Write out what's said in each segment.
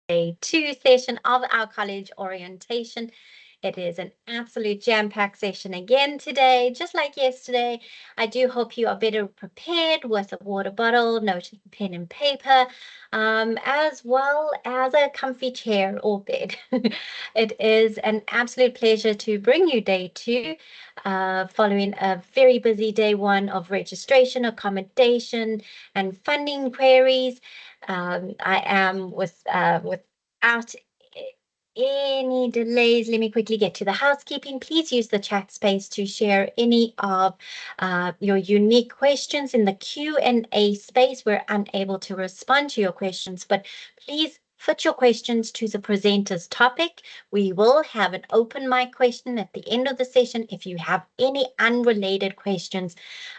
Day 2 session of our college orientation. It is an absolute jam-packed session again today, just like yesterday. I do hope you are better prepared with a water bottle, note, pen and paper, as well as a comfy chair or bed. It is an absolute pleasure to bring you day 2, following a very busy day 1 of registration, accommodation, and funding queries. I am without any delays. Let me quickly get to the housekeeping. Please use the chat space to share any of your unique questions in the Q&A space. We're unable to respond to your questions, but please put your questions to the presenter's topic. We will have an open mic question at the end of the session. If you have any unrelated questions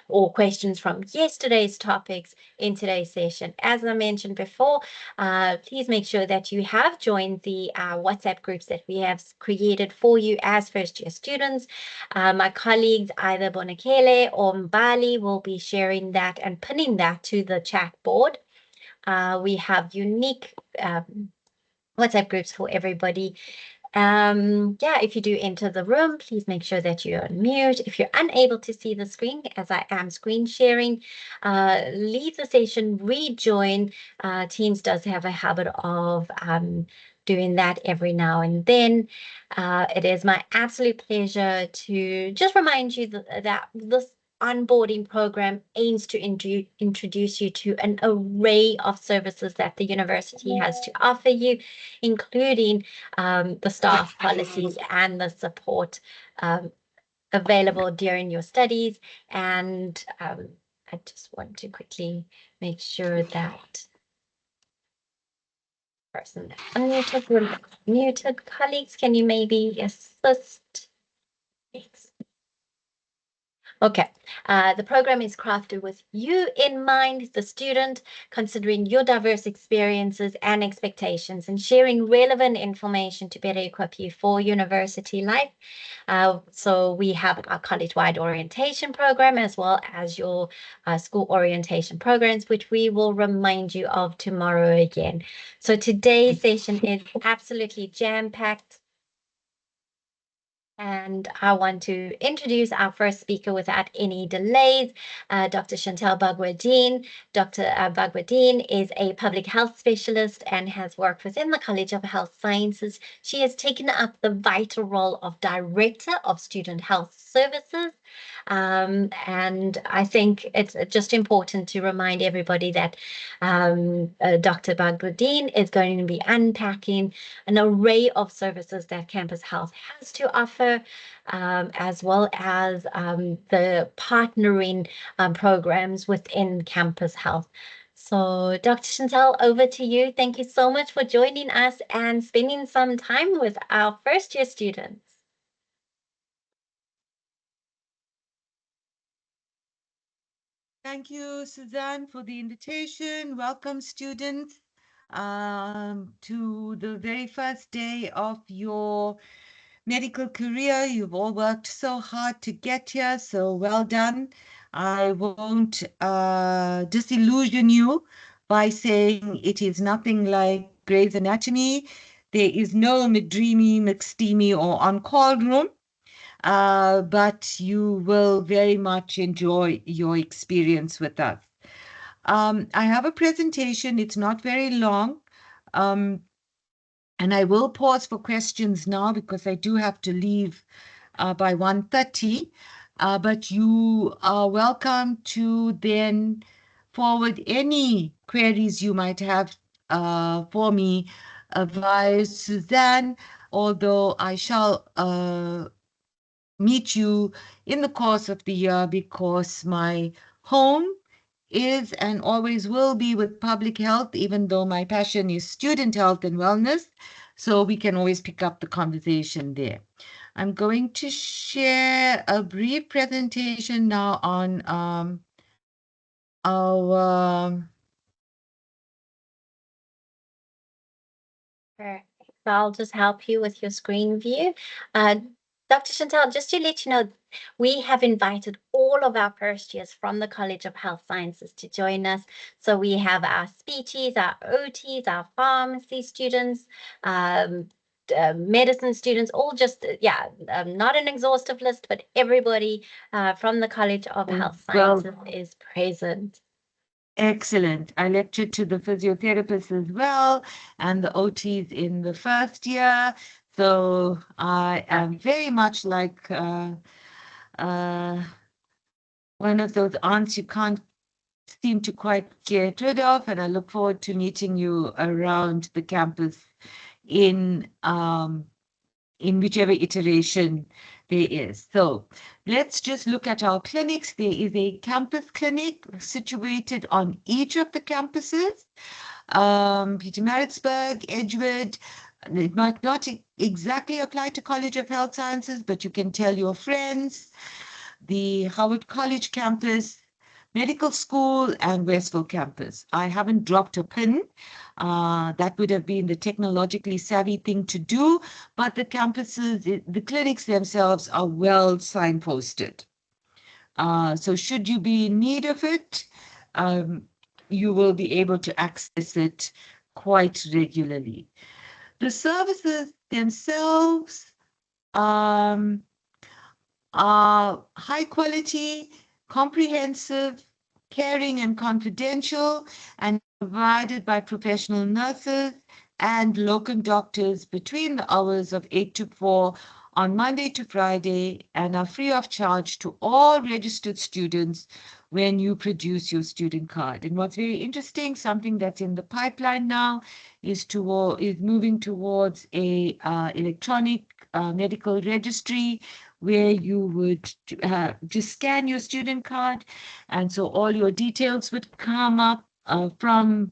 or questions from yesterday's topics in today's session, as I mentioned before, please make sure that you have joined the WhatsApp groups that we have created for you as first-year students. My colleagues, either Bonakele or Mbali, will be sharing that and pinning that to the chat board. We have unique WhatsApp groups for everybody. If you do enter the room, please make sure that you unmute. If you're unable to see the screen, as I am screen sharing, leave the session, rejoin. Teams does have a habit of doing that every now and then. It is my absolute pleasure to just remind you that this onboarding program aims to introduce you to an array of services that the university has to offer you, including the staff policies and the support available during your studies. And I just want to quickly make sure that person unmuted, muted. Colleagues, can you maybe assist? Thanks. Okay, the program is crafted with you in mind, the student, considering your diverse experiences and expectations and sharing relevant information to better equip you for university life. So we have our college-wide orientation program as well as your school orientation programs, which we will remind you of tomorrow again. So today's session is absolutely jam-packed. And I want to introduce our first speaker without any delays, Dr. Chantal Bagwadine. Dr. Bagwadine is a public health specialist and has worked within the College of Health Sciences. She has taken up the vital role of Director of Student Health Services. And I think it's just important to remind everybody that Dr. Bagwadine is going to be unpacking an array of services that Campus Health has to offer, as well as the partnering programs within Campus Health. So, Dr. Chantal, over to you. Thank you so much for joining us and spending some time with our first-year students. Thank you, Suzanne, for the invitation. Welcome, students, to the very first day of your medical career. You've all worked so hard to get here, so well done. I won't disillusion you by saying it is nothing like Grey's Anatomy. There is no McDreamy, McSteamy, or on-call room. But you will very much enjoy your experience with us. I have a presentation. It's not very long. And I will pause for questions now because I do have to leave by 1:30. But you are welcome to then forward any queries you might have for me via Suzanne, although I shall meet you in the course of the year because my home is and always will be with public health, even though my passion is student health and wellness. So we can always pick up the conversation there. I'm going to share a brief presentation now on our Perfect. So I'll just help you with your screen view. Dr. Chantal, just to let you know, We have invited all of our first years from the College of Health Sciences to join us. So we have our speechies, our OTs, our pharmacy students, medicine students, all just, not an exhaustive list, but everybody from the College of Health Sciences is present. Excellent. I lectured to the physiotherapists as well and the OTs in the first year. So I am very much like one of those aunts you can't seem to quite get rid of. And I look forward to meeting you around the campus in whichever iteration there is. So let's just look at our clinics. There is a campus clinic situated on each of the campuses. Pietermaritzburg, Edgewood. It might not exactly apply to College of Health Sciences, but you can tell your friends. The Howard College campus, Medical School, and Westville campus. I haven't dropped a pin. That would have been the technologically savvy thing to do, but the campuses, the clinics themselves are well signposted. So should you be in need of it, you will be able to access it quite regularly. The services themselves are high quality, comprehensive, caring and confidential, and provided by professional nurses and locum doctors between the hours of 8 to 4 on Monday to Friday, and are free of charge to all registered students when you produce your student card. And what's very interesting, something that's in the pipeline now, is moving towards a electronic medical registry where you would just scan your student card, and so all your details would come up from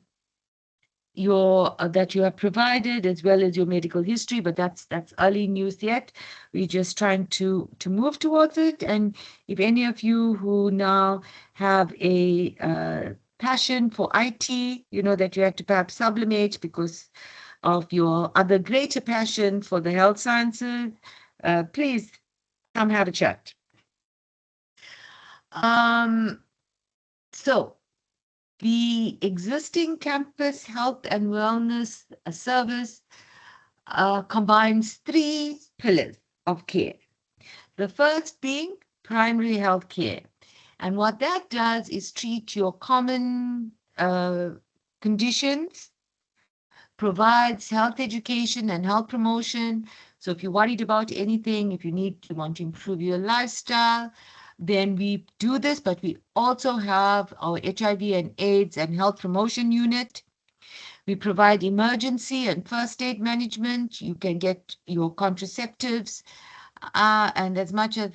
your that you have provided, as well as your medical history. But that's early news yet. We're just trying to move towards it. And if any of you who now have a passion for IT, that you have to perhaps sublimate because of your other greater passion for the health sciences, please come have a chat. So the existing campus health and wellness service combines 3 pillars of care. The first being primary health care. And what that does is treat your common conditions, provides health education and health promotion. So if you're worried about anything, if you want to improve your lifestyle, then we do this, but we also have our HIV and AIDS and health promotion unit. We provide emergency and first aid management. You can get your contraceptives, and as much as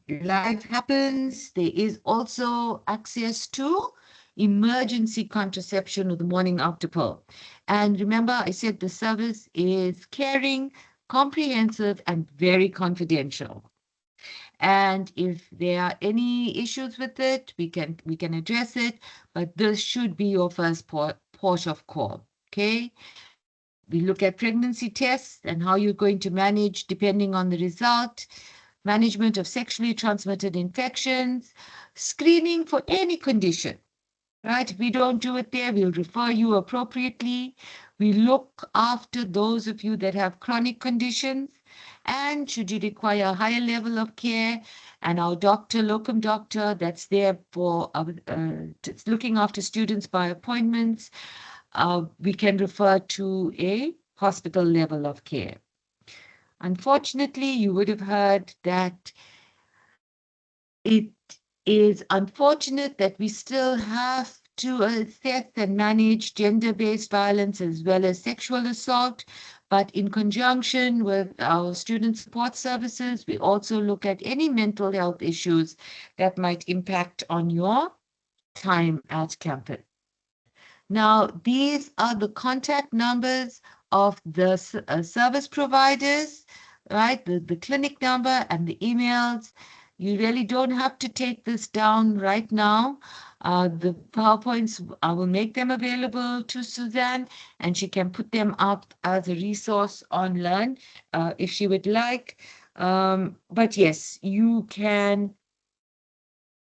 life happens, there is also access to emergency contraception of the morning after pill. And remember, I said the service is caring, comprehensive, and very confidential. And if there are any issues with it, we can address it, but this should be your first port of call. Okay. We look at pregnancy tests and how you're going to manage depending on the result, management of sexually transmitted infections, screening for any condition. Right? If we don't do it there, we'll refer you appropriately. We look after those of you that have chronic conditions, and should you require a higher level of care, and our locum doctor that's there for looking after students by appointments, we can refer to a hospital level of care. Unfortunately, you would have heard that it is unfortunate that we still have to assess and manage gender-based violence as well as sexual assault. But in conjunction with our student support services, we also look at any mental health issues that might impact on your time at campus. Now, these are the contact numbers of the service providers, right? The clinic number and the emails. You really don't have to take this down right now. The PowerPoints, I will make them available to Suzanne, and she can put them up as a resource on Learn if she would like. But yes, you can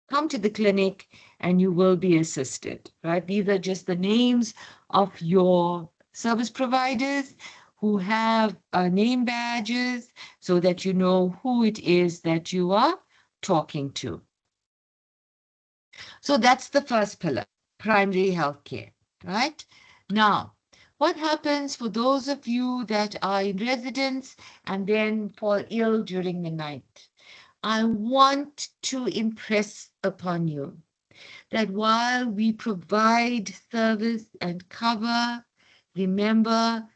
come to the clinic and you will be assisted, right? These are just the names of your service providers who have name badges so that you know who it is that you are talking to. So that's the first pillar, primary healthcare, right? Now, what happens for those of you that are in residence and then fall ill during the night? I want to impress upon you that while we provide service and cover, remember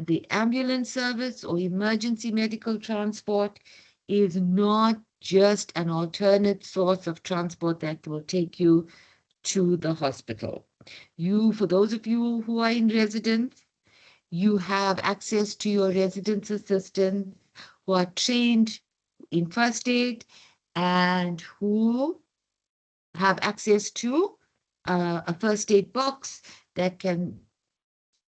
the ambulance service or emergency medical transport is not just an alternate source of transport that will take you to the hospital. For those of you who are in residence, you have access to your residence assistants who are trained in first aid and who have access to a first aid box that can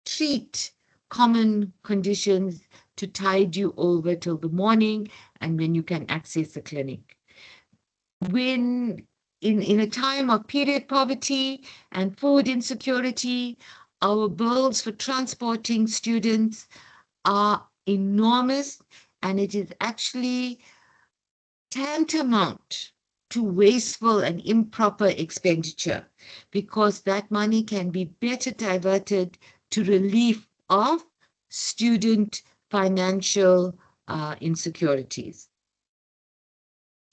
treat common conditions to tide you over till the morning and when you can access the clinic. When in a time of period poverty and food insecurity, our bills for transporting students are enormous, and it is actually tantamount to wasteful and improper expenditure because that money can be better diverted to relief of student financial insecurities.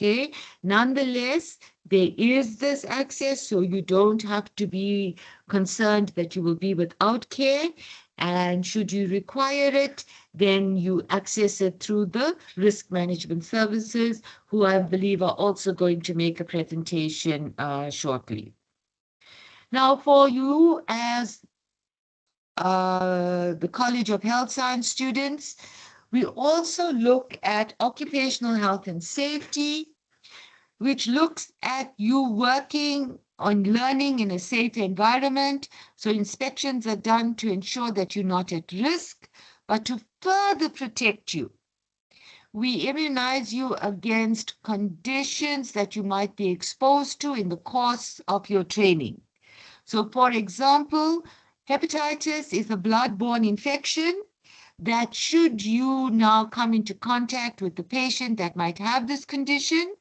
Okay, nonetheless, there is this access, so you don't have to be concerned that you will be without care. And should you require it, then you access it through the risk management services, who I believe are also going to make a presentation shortly. Now, for you as the College of Health Science students, we also look at occupational health and safety, which looks at you working on learning in a safe environment. So inspections are done to ensure that you're not at risk, but to further protect you. We immunize you against conditions that you might be exposed to in the course of your training. So, for example, hepatitis is a blood-borne infection that should you now come into contact with the patient that might have this condition,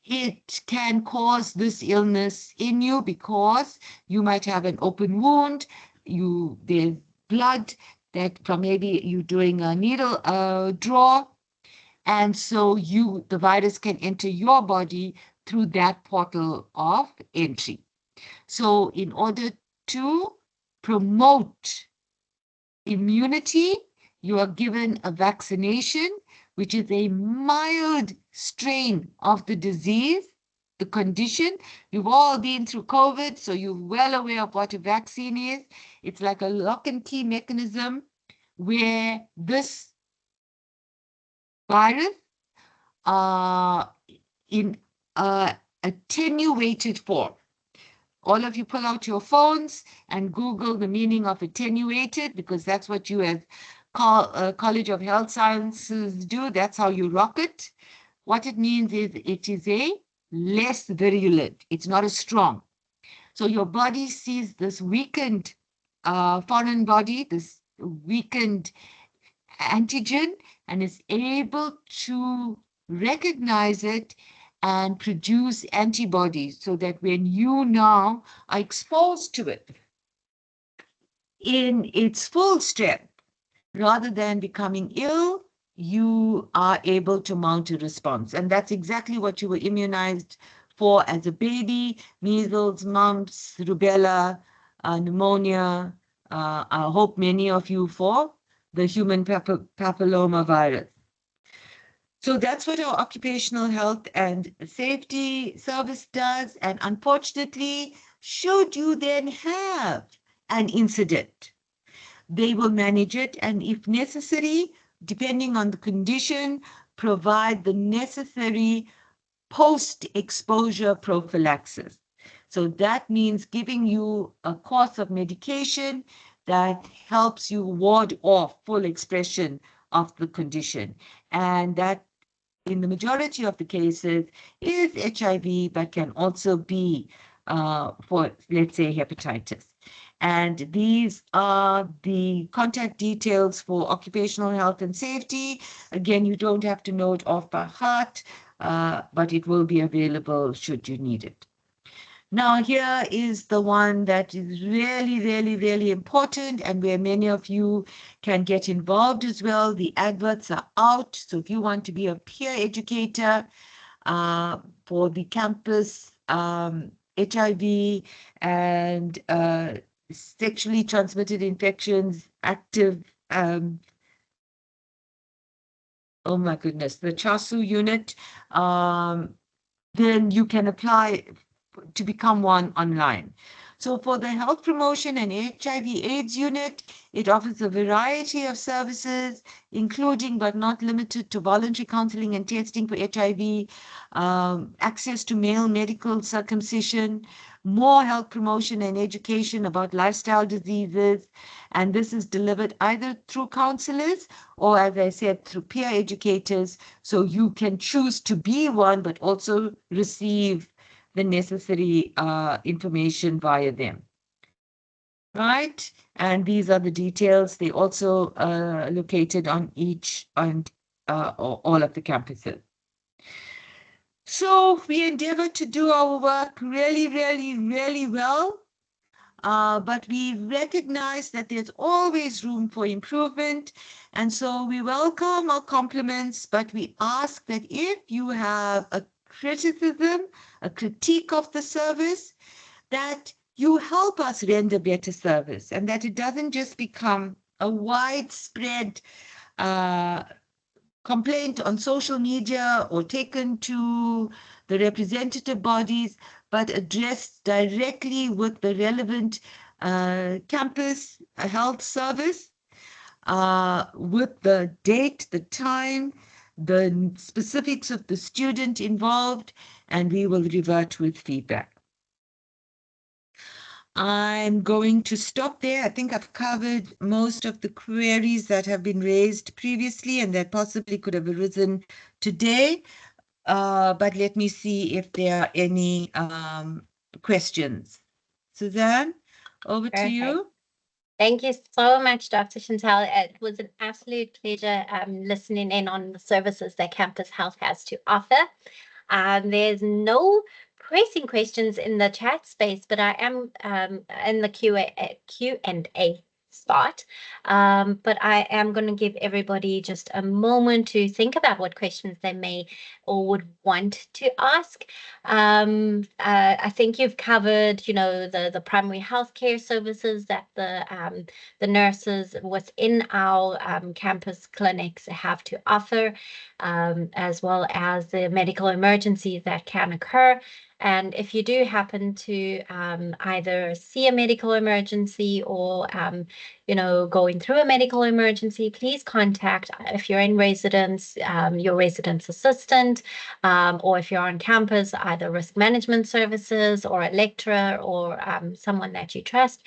it can cause this illness in you because you might have an open wound, there's blood that from maybe you doing a needle draw, and so the virus can enter your body through that portal of entry. So in order to promote immunity, you are given a vaccination, which is a mild strain of the disease, the condition. You've all been through COVID, so you're well aware of what a vaccine is. It's like a lock and key mechanism where this virus in attenuated form. All of you pull out your phones and Google the meaning of attenuated, because that's what you as College of Health Sciences do. That's how you rock it. What it means is it is a less virulent. It's not as strong. So your body sees this weakened foreign body, this weakened antigen, and is able to recognize it and produce antibodies so that when you now are exposed to it in its full strength, rather than becoming ill, you are able to mount a response. And that's exactly what you were immunized for as a baby: measles, mumps, rubella, pneumonia. I hope many of you for the human papilloma virus. So that's what our occupational health and safety service does. And unfortunately, should you then have an incident, they will manage it. And if necessary, depending on the condition, provide the necessary post-exposure prophylaxis. So that means giving you a course of medication that helps you ward off full expression of the condition. And that, in the majority of the cases, is HIV, but can also be for, let's say, hepatitis. And these are the contact details for occupational health and safety. Again, you don't have to know it off by heart, but it will be available should you need it. Now, here is the one that is really, really, really important, and where many of you can get involved as well. The adverts are out. So if you want to be a peer educator for the campus HIV and sexually transmitted infections, active, oh my goodness, the CHASU unit, then you can apply to become one online. So for the health promotion and HIV/AIDS unit, it offers a variety of services, including but not limited to voluntary counseling and testing for HIV, access to male medical circumcision, more health promotion and education about lifestyle diseases. And this is delivered either through counselors or, as I said, through peer educators. So you can choose to be one, but also receive the necessary information via them. Right? And these are the details. They also located on each and all of the campuses. So we endeavor to do our work really, really, really well. But we recognize that there's always room for improvement. And so we welcome our compliments, but we ask that if you have a criticism, a critique of the service, that you help us render better service, and that it doesn't just become a widespread complaint on social media or taken to the representative bodies, but addressed directly with the relevant campus health service with the date, the time, the specifics of the student involved, and we will revert with feedback. I'm going to stop there. I think I've covered most of the queries that have been raised previously and that possibly could have arisen today. But let me see if there are any questions. Suzanne, over to you. Thank you so much, Dr. Chantal. It was an absolute pleasure listening in on the services that Campus Health has to offer. There's no pressing questions in the chat space, but I am in the Q&A spot. But I am going to give everybody just a moment to think about what questions they may or would want to ask. I think you've covered, you know, the primary healthcare services that the nurses within our campus clinics have to offer, as well as the medical emergencies that can occur. And if you do happen to either see a medical emergency or, you know, going through a medical emergency, please contact, if you're in residence, your residence assistant, or if you're on campus, either risk management services or a lecturer or someone that you trust.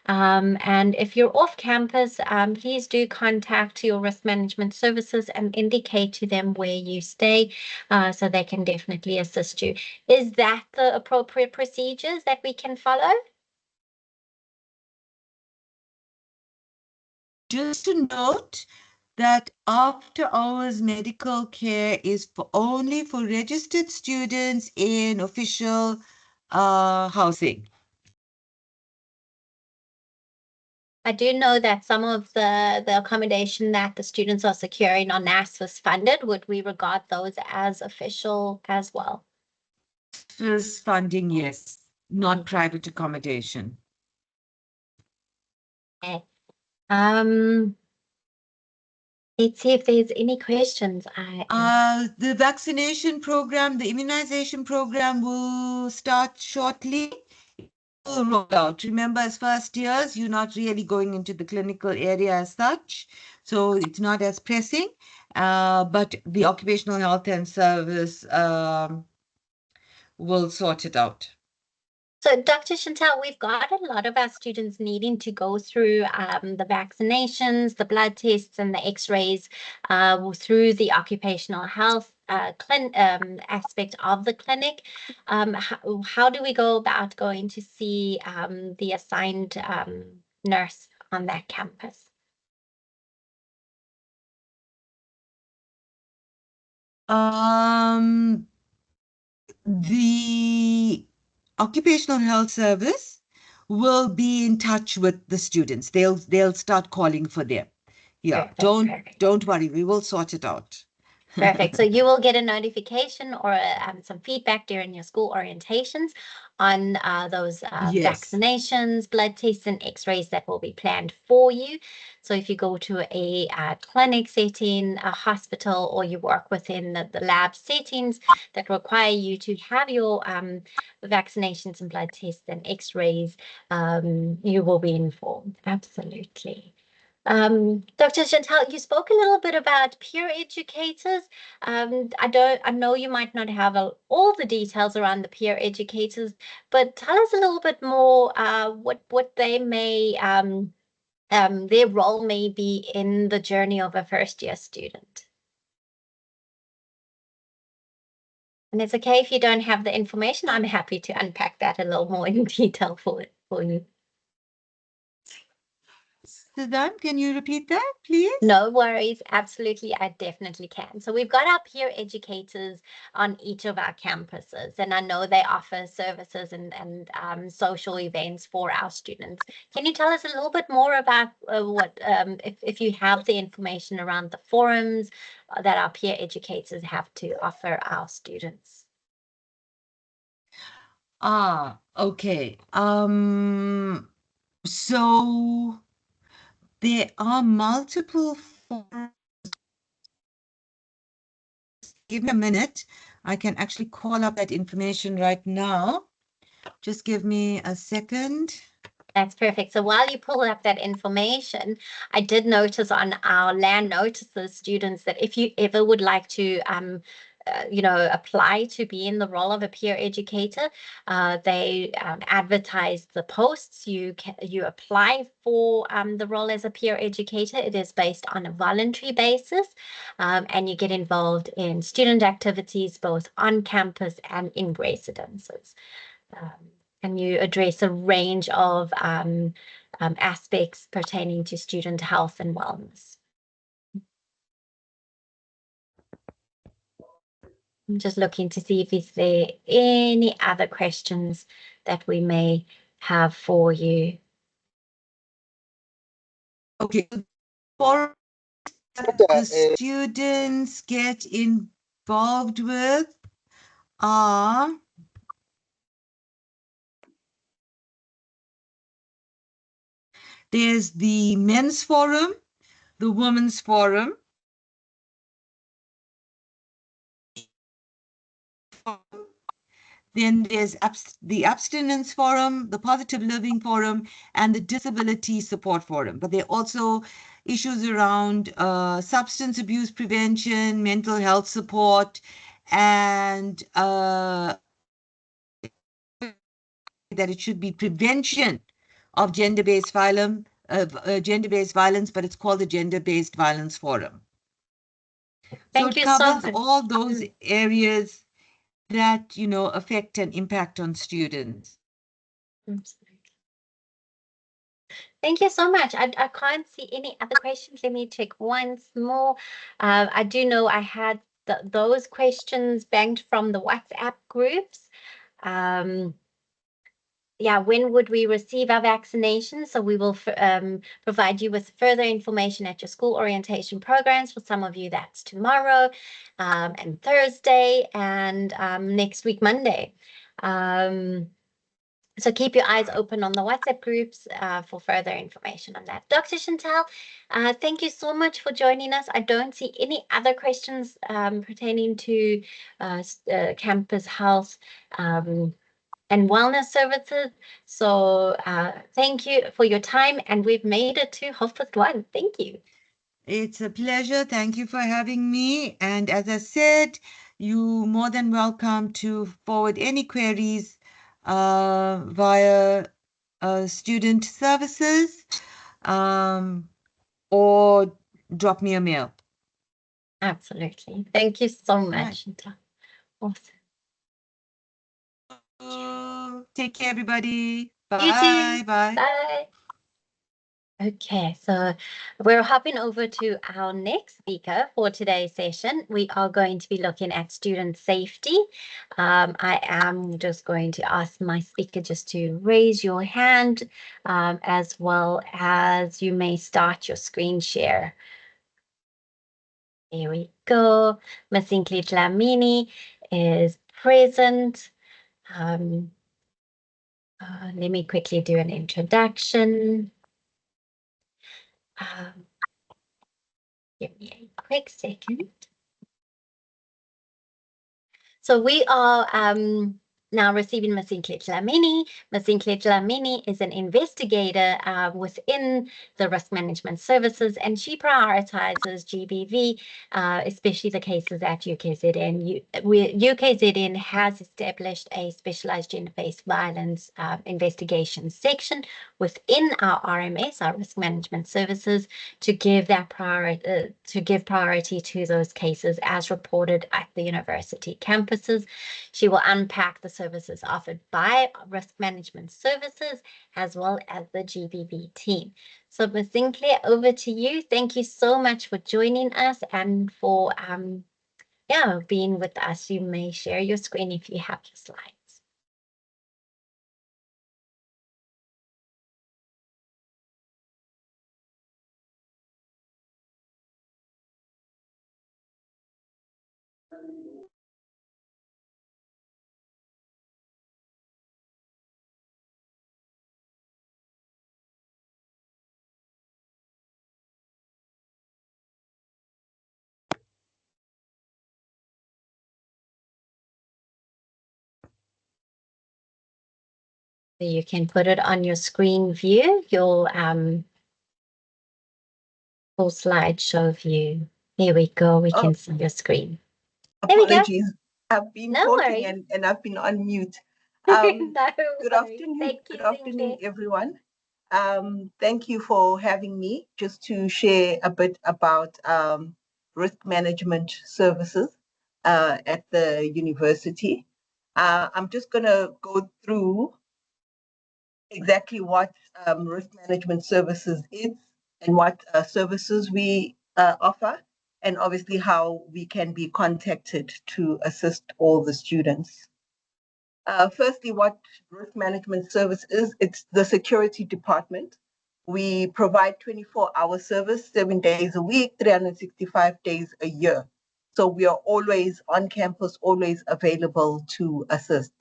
And if you're off campus, please do contact your risk management services and indicate to them where you stay, so they can definitely assist you. Is that the appropriate procedures that we can follow? Just to note that after hours medical care is only for registered students in official housing. I do know that some of the accommodation that the students are securing are NSFAS funded. Would we regard those as official as well? NSFAS funding, yes, not private accommodation. Okay. Let's see if there's any questions. The vaccination program, the immunization program will start shortly. Will roll out. Remember, as first years, you're not really going into the clinical area as such, so it's not as pressing. But the occupational health and service will sort it out. So, Dr. Chantal, we've got a lot of our students needing to go through the vaccinations, the blood tests, and the x-rays through the occupational health aspect of the clinic. How do we go about going to see the assigned nurse on that campus? The occupational health service will be in touch with the students. They'll start calling for them. Yeah, Perfect. don't worry, we will sort it out. Perfect. So you will get a notification or some feedback during your school orientations on those Yes. vaccinations, blood tests, and x-rays that will be planned for you. So if you go to a clinic setting, a hospital, or you work within the lab settings that require you to have your vaccinations and blood tests and x-rays, you will be informed. Absolutely. Dr. Chantal, you spoke a little bit about peer educators. I know you might not have all the details around the peer educators, but tell us a little bit more what they may their role may be in the journey of a first year student. And it's okay if you don't have the information. I'm happy to unpack that a little more in detail for you. Suzanne, can you repeat that, please? No worries. Absolutely. I definitely can. So we've got our peer educators on each of our campuses, and I know they offer services and social events for our students. Can you tell us a little bit more about what, if you have the information around the forums that our peer educators have to offer our students? Okay. So there are multiple forums. Give me a minute. I can actually call up that information right now. Just give me a second. That's perfect. So while you pull up that information, I did notice on our land notices students that if you ever would like to, apply to be in the role of a peer educator, they advertise the posts. You apply for the role as a peer educator. It is based on a voluntary basis, and you get involved in student activities both on campus and in residences. And you address a range of aspects pertaining to student health and wellness. I'm just looking to see if there any other questions that we may have for you. Okay, for the students get involved with are there's the men's forum, the women's forum, then there's the abstinence forum, the positive living forum, and the disability support forum. But there are also issues around substance abuse prevention, mental health support, and that it should be prevention of gender-based violence, but it's called the Gender-Based Violence Forum. Thank so it you so covers much. all those areas that, affect and impact on students. Thank you so much. I can't see any other questions. Let me check once more. I do know I had those questions banked from the WhatsApp groups. Yeah, when would we receive our vaccinations? So we will provide you with further information at your school orientation programs. For some of you, that's tomorrow and Thursday and next week, Monday. So keep your eyes open on the WhatsApp groups for further information on that. Dr. Chantal, thank you so much for joining us. I don't see any other questions pertaining to campus health and wellness services. So thank you for your time, and we've made it to 1:30. Thank you. It's a pleasure. Thank you for having me. And as I said, you're more than welcome to forward any queries via student services, or drop me a mail. Absolutely. Thank you so Right. much. Awesome. Take care, everybody. You too. Bye. Bye. Bye. Okay, so we're hopping over to our next speaker for today's session. We are going to be looking at student safety. I am just going to ask my speaker just to raise your hand, as well as you may start your screen share. There we go. Masinkli Dlamini is present. Let me quickly do an introduction. Give me a quick second. So we are now receiving Masinkle Dlamini. Masinkle Dlamini is an investigator within the risk management services, and she prioritizes GBV, especially the cases at UKZN. UKZN has established a specialized gender-based violence investigation section within our RMS, our risk management services, to give that priority to those cases as reported at the university campuses. She will unpack the services offered by risk management services as well as the GBV team. So Ms. Sinclair, over to you. Thank you so much for joining us and for being with us. You may share your screen if you have your slides. So you can put it on your screen view, your full slideshow view. There we go. We can see your screen. There we go. Apologies. I've been No talking worries. and I've been on mute. No Good worries. afternoon. Thank Good you, afternoon, Sinclair. everyone. Thank you for having me just to share a bit about risk management services at the university. I'm just going to go through exactly what risk management services is and what services we offer, and obviously how we can be contacted to assist all the students. Firstly, what risk management service is, it's the security department. We provide 24-hour service, 7 days a week, 365 days a year. So we are always on campus, always available to assist.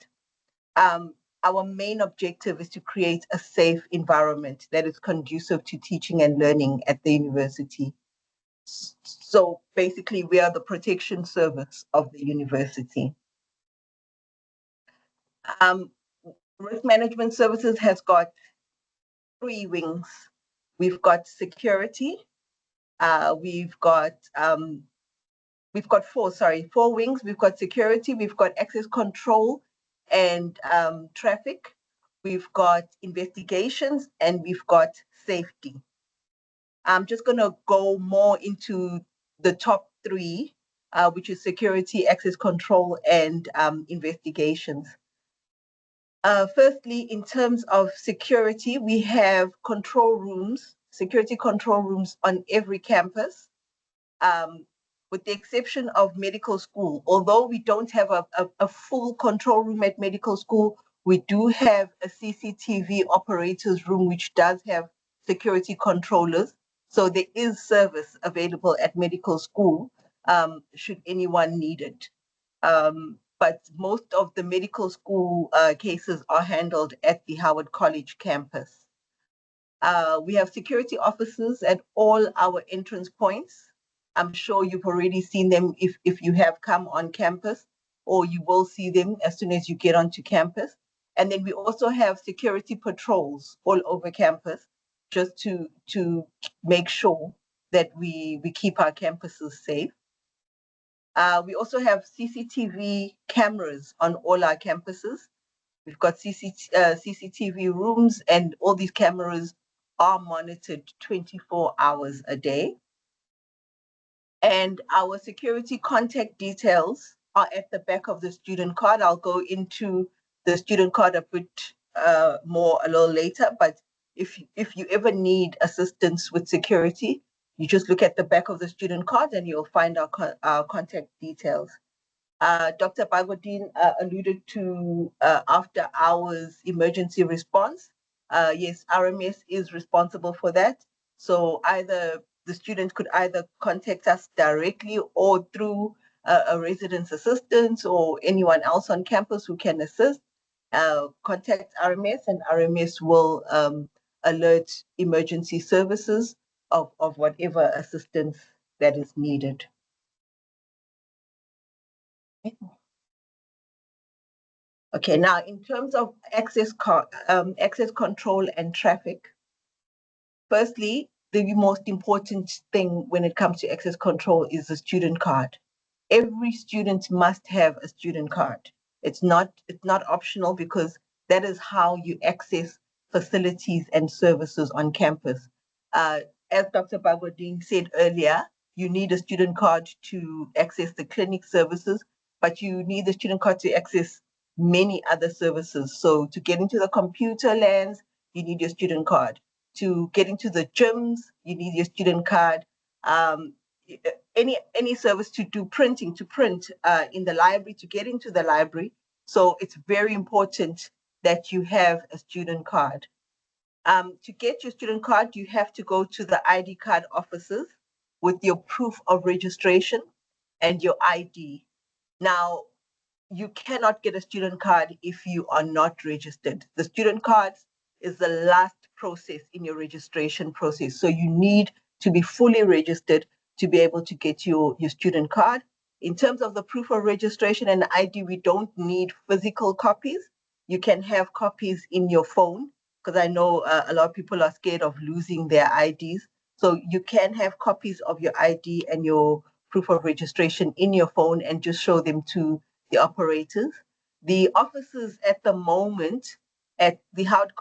Our main objective is to create a safe environment that is conducive to teaching and learning at the university. So basically, we are the protection service of the university. Risk management services has got 3 wings. We've got security. We've got 4 wings. We've got security. We've got access control and traffic. We've got investigations, and we've got safety. I'm just going to go more into the top 3, which is security, access control, and investigations. Firstly, in terms of security, we have control rooms, security control rooms on every campus, with the exception of medical school. Although we don't have a full control room at medical school, we do have a CCTV operators room, which does have security controllers. So there is service available at medical school, should anyone need it. But most of the medical school cases are handled at the Howard College campus. We have security officers at all our entrance points. I'm sure you've already seen them if you have come on campus, or you will see them as soon as you get onto campus. And then we also have security patrols all over campus, just to make sure that we keep our campuses safe. We also have CCTV cameras on all our campuses. We've got CCTV rooms, and all these cameras are monitored 24 hours a day. And our security contact details are at the back of the student card. I'll go into the student card a bit more a little later, but if you ever need assistance with security, you just look at the back of the student card and you'll find our contact details. Dr. Bagodin alluded to after hours emergency response. Yes, RMS is responsible for that. So either the student could either contact us directly or through a residence assistant or anyone else on campus who can assist. Contact RMS, and RMS will alert emergency services of whatever assistance that is needed. Okay, now in terms of access control and traffic, firstly, the most important thing when it comes to access control is the student card. Every student must have a student card. It's not optional, because that is how you access facilities and services on campus. As Dr. Bagodin said earlier, you need a student card to access the clinic services, but you need the student card to access many other services. So to get into the computer lands, you need your student card. To get into the gyms, you need your student card. Any service to do printing, to print in the library, to get into the library. So it's very important that you have a student card. To get your student card, you have to go to the ID card offices with your proof of registration and your ID. Now, you cannot get a student card if you are not registered. The student card is the last process in your registration process. So you need to be fully registered to be able to get your student card. In terms of the proof of registration and ID, we don't need physical copies. You can have copies in your phone, because I know a lot of people are scared of losing their IDs. So you can have copies of your ID and your proof of registration in your phone and just show them to the operators. The offices at the moment at the Howard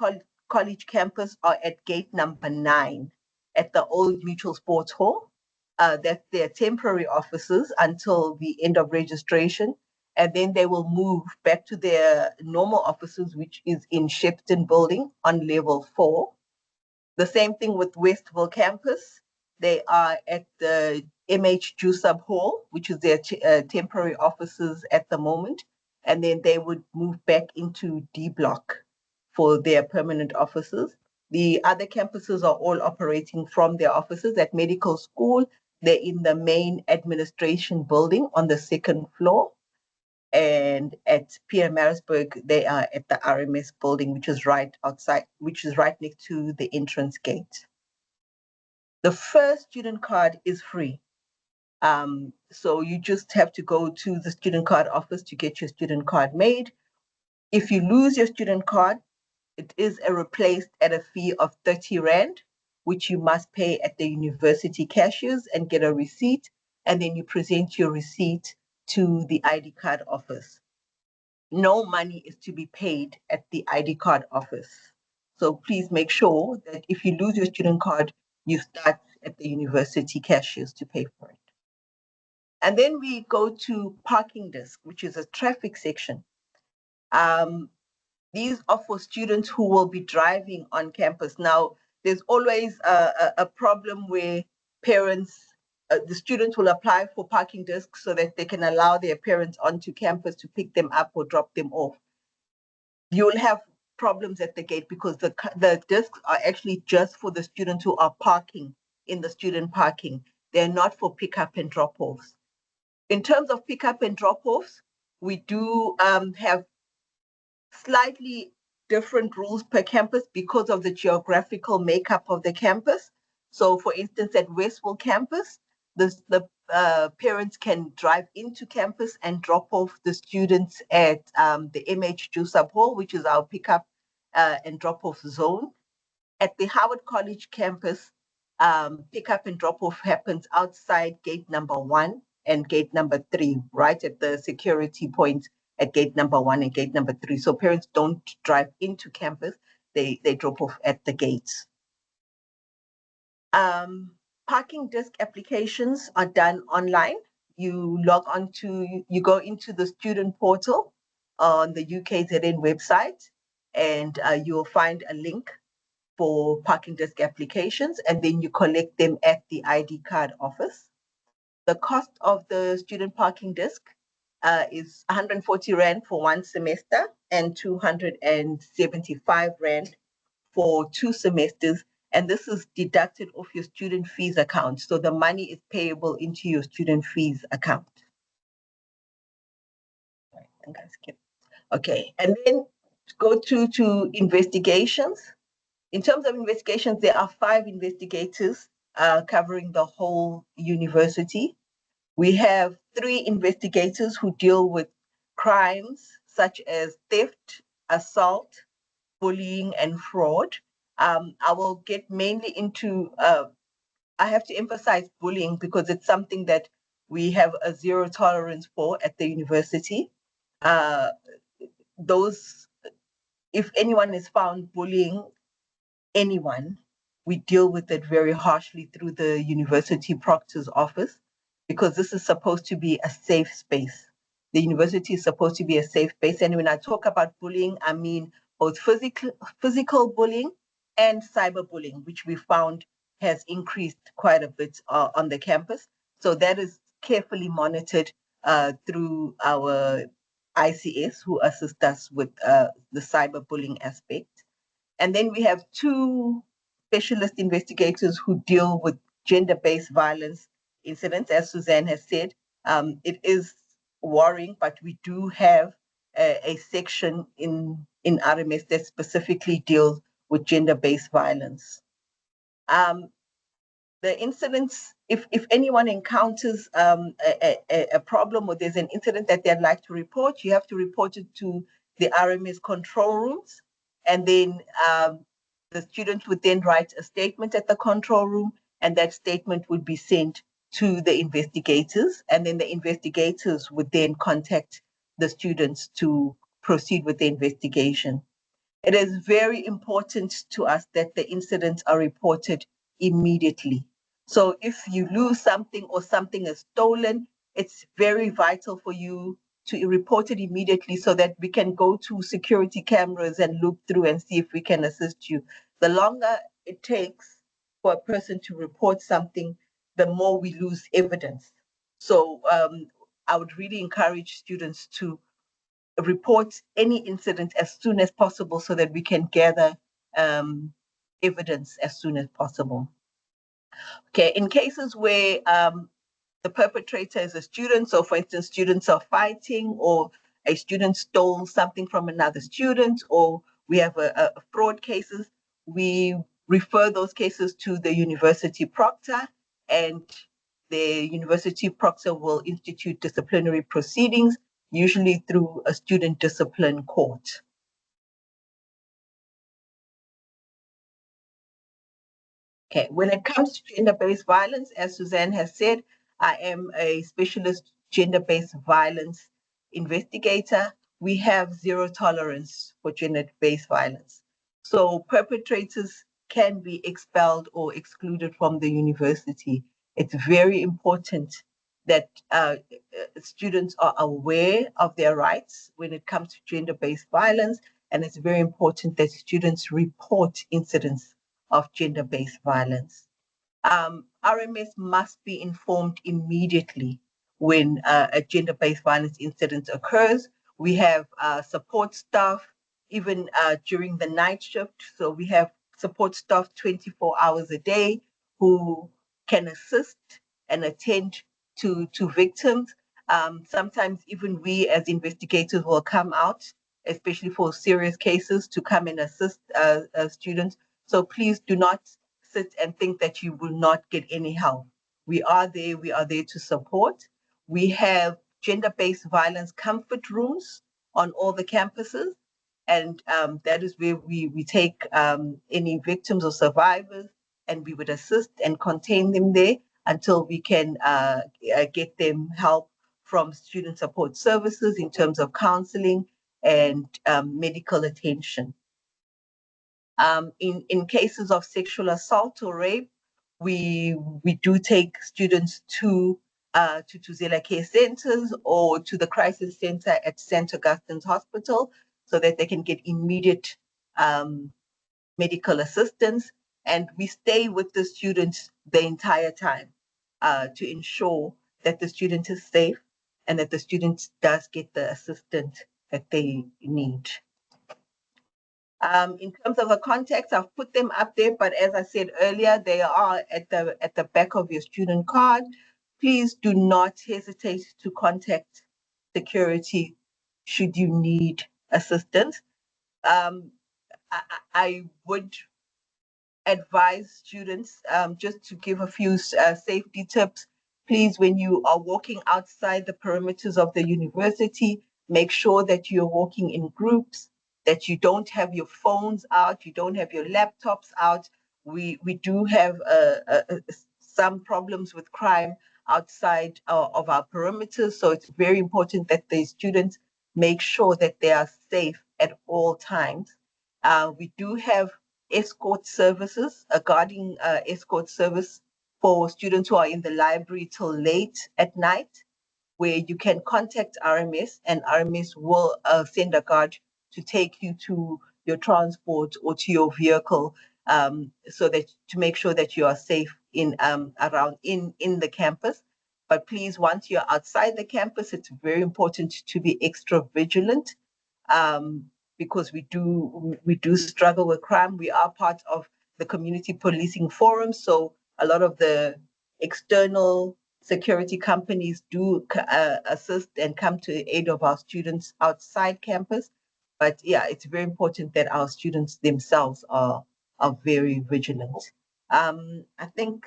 College campus are at gate number 9 at the old Mutual Sports Hall. That's their temporary offices until the end of registration. And then they will move back to their normal offices, which is in Shepton Building on level 4. The same thing with Westville campus. They are at the MH Jusub Hall, which is their temporary offices at the moment. And then they would move back into D Block for their permanent offices. The other campuses are all operating from their offices. At Medical School, they're in the main administration building on the 2nd floor. And at Pietermaritzburg, they are at the RMS building, which is right outside, which is right next to the entrance gate. The first student card is free. So you just have to go to the student card office to get your student card made. If you lose your student card, it is replaced at a fee of 30 Rand, which you must pay at the university cashiers and get a receipt. And then you present your receipt to the ID card office. No money is to be paid at the ID card office. So please make sure that if you lose your student card, you start at the university cashiers to pay for it. And then we go to parking desk, which is a traffic section. These are for students who will be driving on campus. Now, there's always a problem where parents, the students will apply for parking desks so that they can allow their parents onto campus to pick them up or drop them off. You'll have problems at the gate because the desks are actually just for the students who are parking in the student parking. They're not for pickup and drop-offs. In terms of pickup and drop-offs, we do have slightly different rules per campus because of the geographical makeup of the campus. So for instance, at Westville campus, the parents can drive into campus and drop off the students at the MH Jusub Hall, which is our pickup and drop off zone. At the Howard College campus, pickup and drop off happens outside gate number 1 and gate number 3, right at the security point at gate number 1 and gate number 3. So parents don't drive into campus, they drop off at the gates. Parking desk applications are done online. You go into the student portal on the UKZN website, and you'll find a link for parking desk applications, and then you collect them at the ID card office. The cost of the student parking desk is 140 Rand for 1 semester and 275 Rand for 2 semesters. And this is deducted off your student fees account. So the money is payable into your student fees account. I think I skipped. Okay, and then go to investigations. In terms of investigations, there are 5 investigators covering the whole university. We have 3 investigators who deal with crimes such as theft, assault, bullying, and fraud. I will get mainly into, I have to emphasize bullying because it's something that we have a zero tolerance for at the university. If anyone is found bullying anyone, we deal with it very harshly through the university proctor's office, because this is supposed to be a safe space. The university is supposed to be a safe space. And when I talk about bullying, I mean both physical bullying and cyberbullying, which we found has increased quite a bit on the campus. So that is carefully monitored through our ICS, who assist us with the cyberbullying aspect. And then we have 2 specialist investigators who deal with gender-based violence incidents. As Suzanne has said, it is worrying, but we do have a section in RMS that specifically deals with gender-based violence. The incidents, if anyone encounters a problem or there's an incident that they'd like to report, you have to report it to the RMS control rooms. And then the students would then write a statement at the control room, and that statement would be sent to the investigators. And then the investigators would then contact the students to proceed with the investigation. It is very important to us that the incidents are reported immediately. So if you lose something or something is stolen, it's very vital for you to report it immediately so that we can go to security cameras and look through and see if we can assist you. The longer it takes for a person to report something, the more we lose evidence. So I would really encourage students to report any incident as soon as possible so that we can gather evidence as soon as possible. Okay, in cases where the perpetrator is a student, so for instance, students are fighting, or a student stole something from another student, or we have a fraud cases, we refer those cases to the university proctor, and the university proctor will institute disciplinary proceedings, usually through a student discipline court. Okay, when it comes to gender-based violence, as Suzanne has said, I am a specialist gender-based violence investigator. We have zero tolerance for gender-based violence. So perpetrators can be expelled or excluded from the university. It's very important that students are aware of their rights when it comes to gender-based violence, and it's very important that students report incidents of gender-based violence. RMS must be informed immediately when a gender-based violence incident occurs. We have support staff even during the night shift. So we have support staff 24 hours a day who can assist and attend to victims. Sometimes even we as investigators will come out, especially for serious cases, to come and assist students. So please do not sit and think that you will not get any help. We are there to support. We have gender-based violence comfort rooms on all the campuses. And that is where we take any victims or survivors, and we would assist and contain them there until we can get them help from student support services in terms of counseling and medical attention. In cases of sexual assault or rape, we do take students to Zela care centers or to the crisis center at St. Augustine's Hospital so that they can get immediate medical assistance. And we stay with the students the entire time to ensure that the student is safe and that the student does get the assistance that they need. In terms of the contacts, I've put them up there, but as I said earlier, they are at the back of your student card. Please do not hesitate to contact security should you need assistance. I would advise students, just to give a few safety tips, please, when you are walking outside the perimeters of the university, make sure that you're walking in groups, that you don't have your phones out, you don't have your laptops out. We do have some problems with crime outside of our perimeters, so it's very important that the students make sure that they are safe at all times. We do have escort services, a guarding escort service for students who are in the library till late at night, where you can contact RMS and RMS will send a guard to take you to your transport or to your vehicle, so that to make sure that you are safe in around in the campus. But please, once you're outside the campus, it's very important to be extra vigilant. Because we do struggle with crime. We are part of the community policing forum, so a lot of the external security companies do assist and come to the aid of our students outside campus. But yeah, it's very important that our students themselves are very vigilant. I think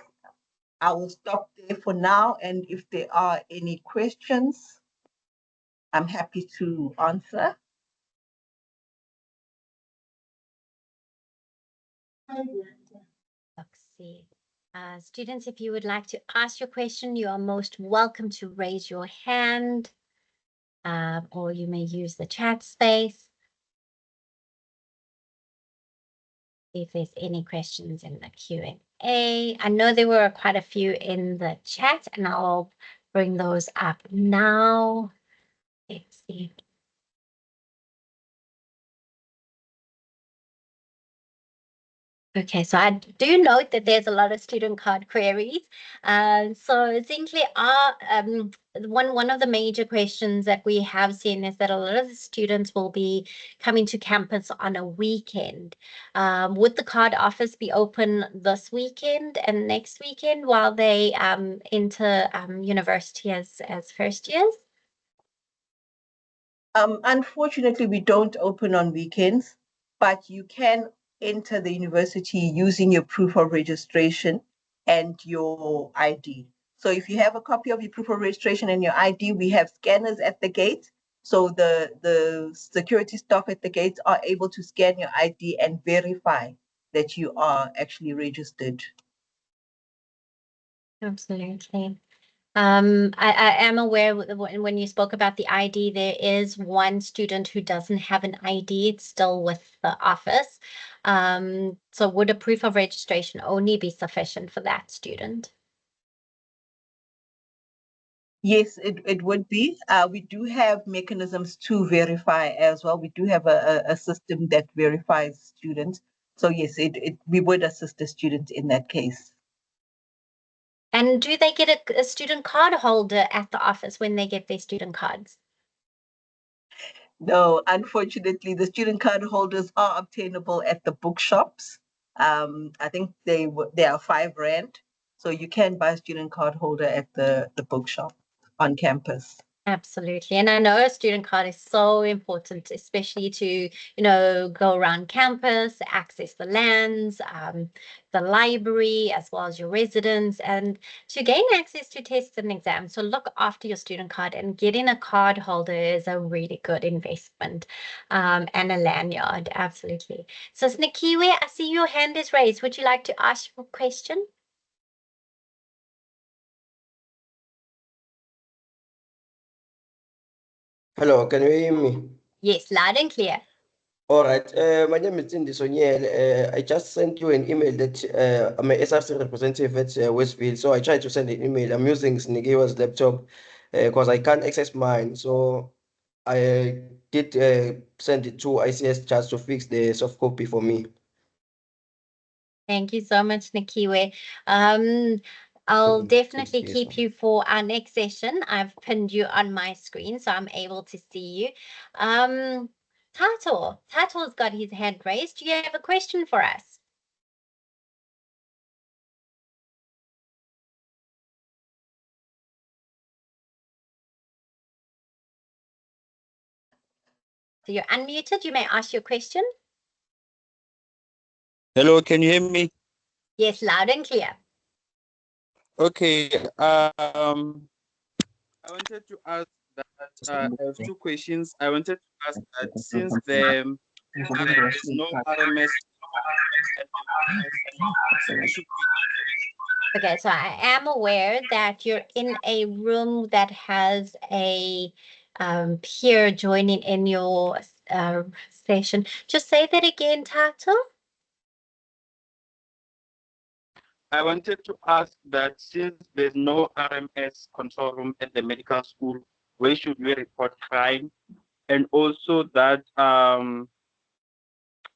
I will stop there for now, and if there are any questions, I'm happy to answer. Let's see. Students, if you would like to ask your question, you are most welcome to raise your hand, or you may use the chat space. If there's any questions in the Q&A. I know there were quite a few in the chat, and I'll bring those up now. Let's see. Okay, so I do note that there's a lot of student card queries. So essentially, one of the major questions that we have seen is that a lot of the students will be coming to campus on a weekend. Would the card office be open this weekend and next weekend while they enter university as first years? Unfortunately, we don't open on weekends, but you can enter the university using your proof of registration and your ID. So if you have a copy of your proof of registration and your ID, we have scanners at the gate. So the security staff at the gates are able to scan your ID and verify that you are actually registered. Absolutely. I am aware when you spoke about the ID, there is one student who doesn't have an ID. It's still with the office. So would a proof of registration only be sufficient for that student? Yes, it would be. We do have mechanisms to verify as well. We do have a system that verifies students. So yes, we would assist the student in that case. And do they get a student card holder at the office when they get their student cards? No, unfortunately, the student card holders are obtainable at the bookshops. I think they are R5, so you can buy a student card holder at the bookshop on campus. Absolutely. And I know a student card is so important, especially to, go around campus, access the lands, the library, as well as your residence, and to gain access to tests and exams. So look after your student card, and getting a card holder is a really good investment, and a lanyard. Absolutely. So Snikiwe, I see your hand is raised. Would you like to ask a question? Hello, can you hear me? Yes, loud and clear. All right. My name is Cindy Soniel. I just sent you an email that I'm a SRC representative at Westville. So I tried to send an email. I'm using Snigiwa's laptop because I can't access mine. So I did send it to ICS just to fix the soft copy for me. Thank you so much, Nikiwe. I'll definitely keep you for our next session. I've pinned you on my screen, so I'm able to see you. Tato's got his hand raised. Do you have a question for us? So you're unmuted. You may ask your question. Hello, can you hear me? Yes, loud and clear. Okay. I wanted to ask that I have two questions. I wanted to ask that since there is no RMS, should Okay, so I am aware that you're in a room that has a peer joining in your session. Just say that again, Tato. I wanted to ask that since there's no RMS control room at the medical school, where should we report crime? And also that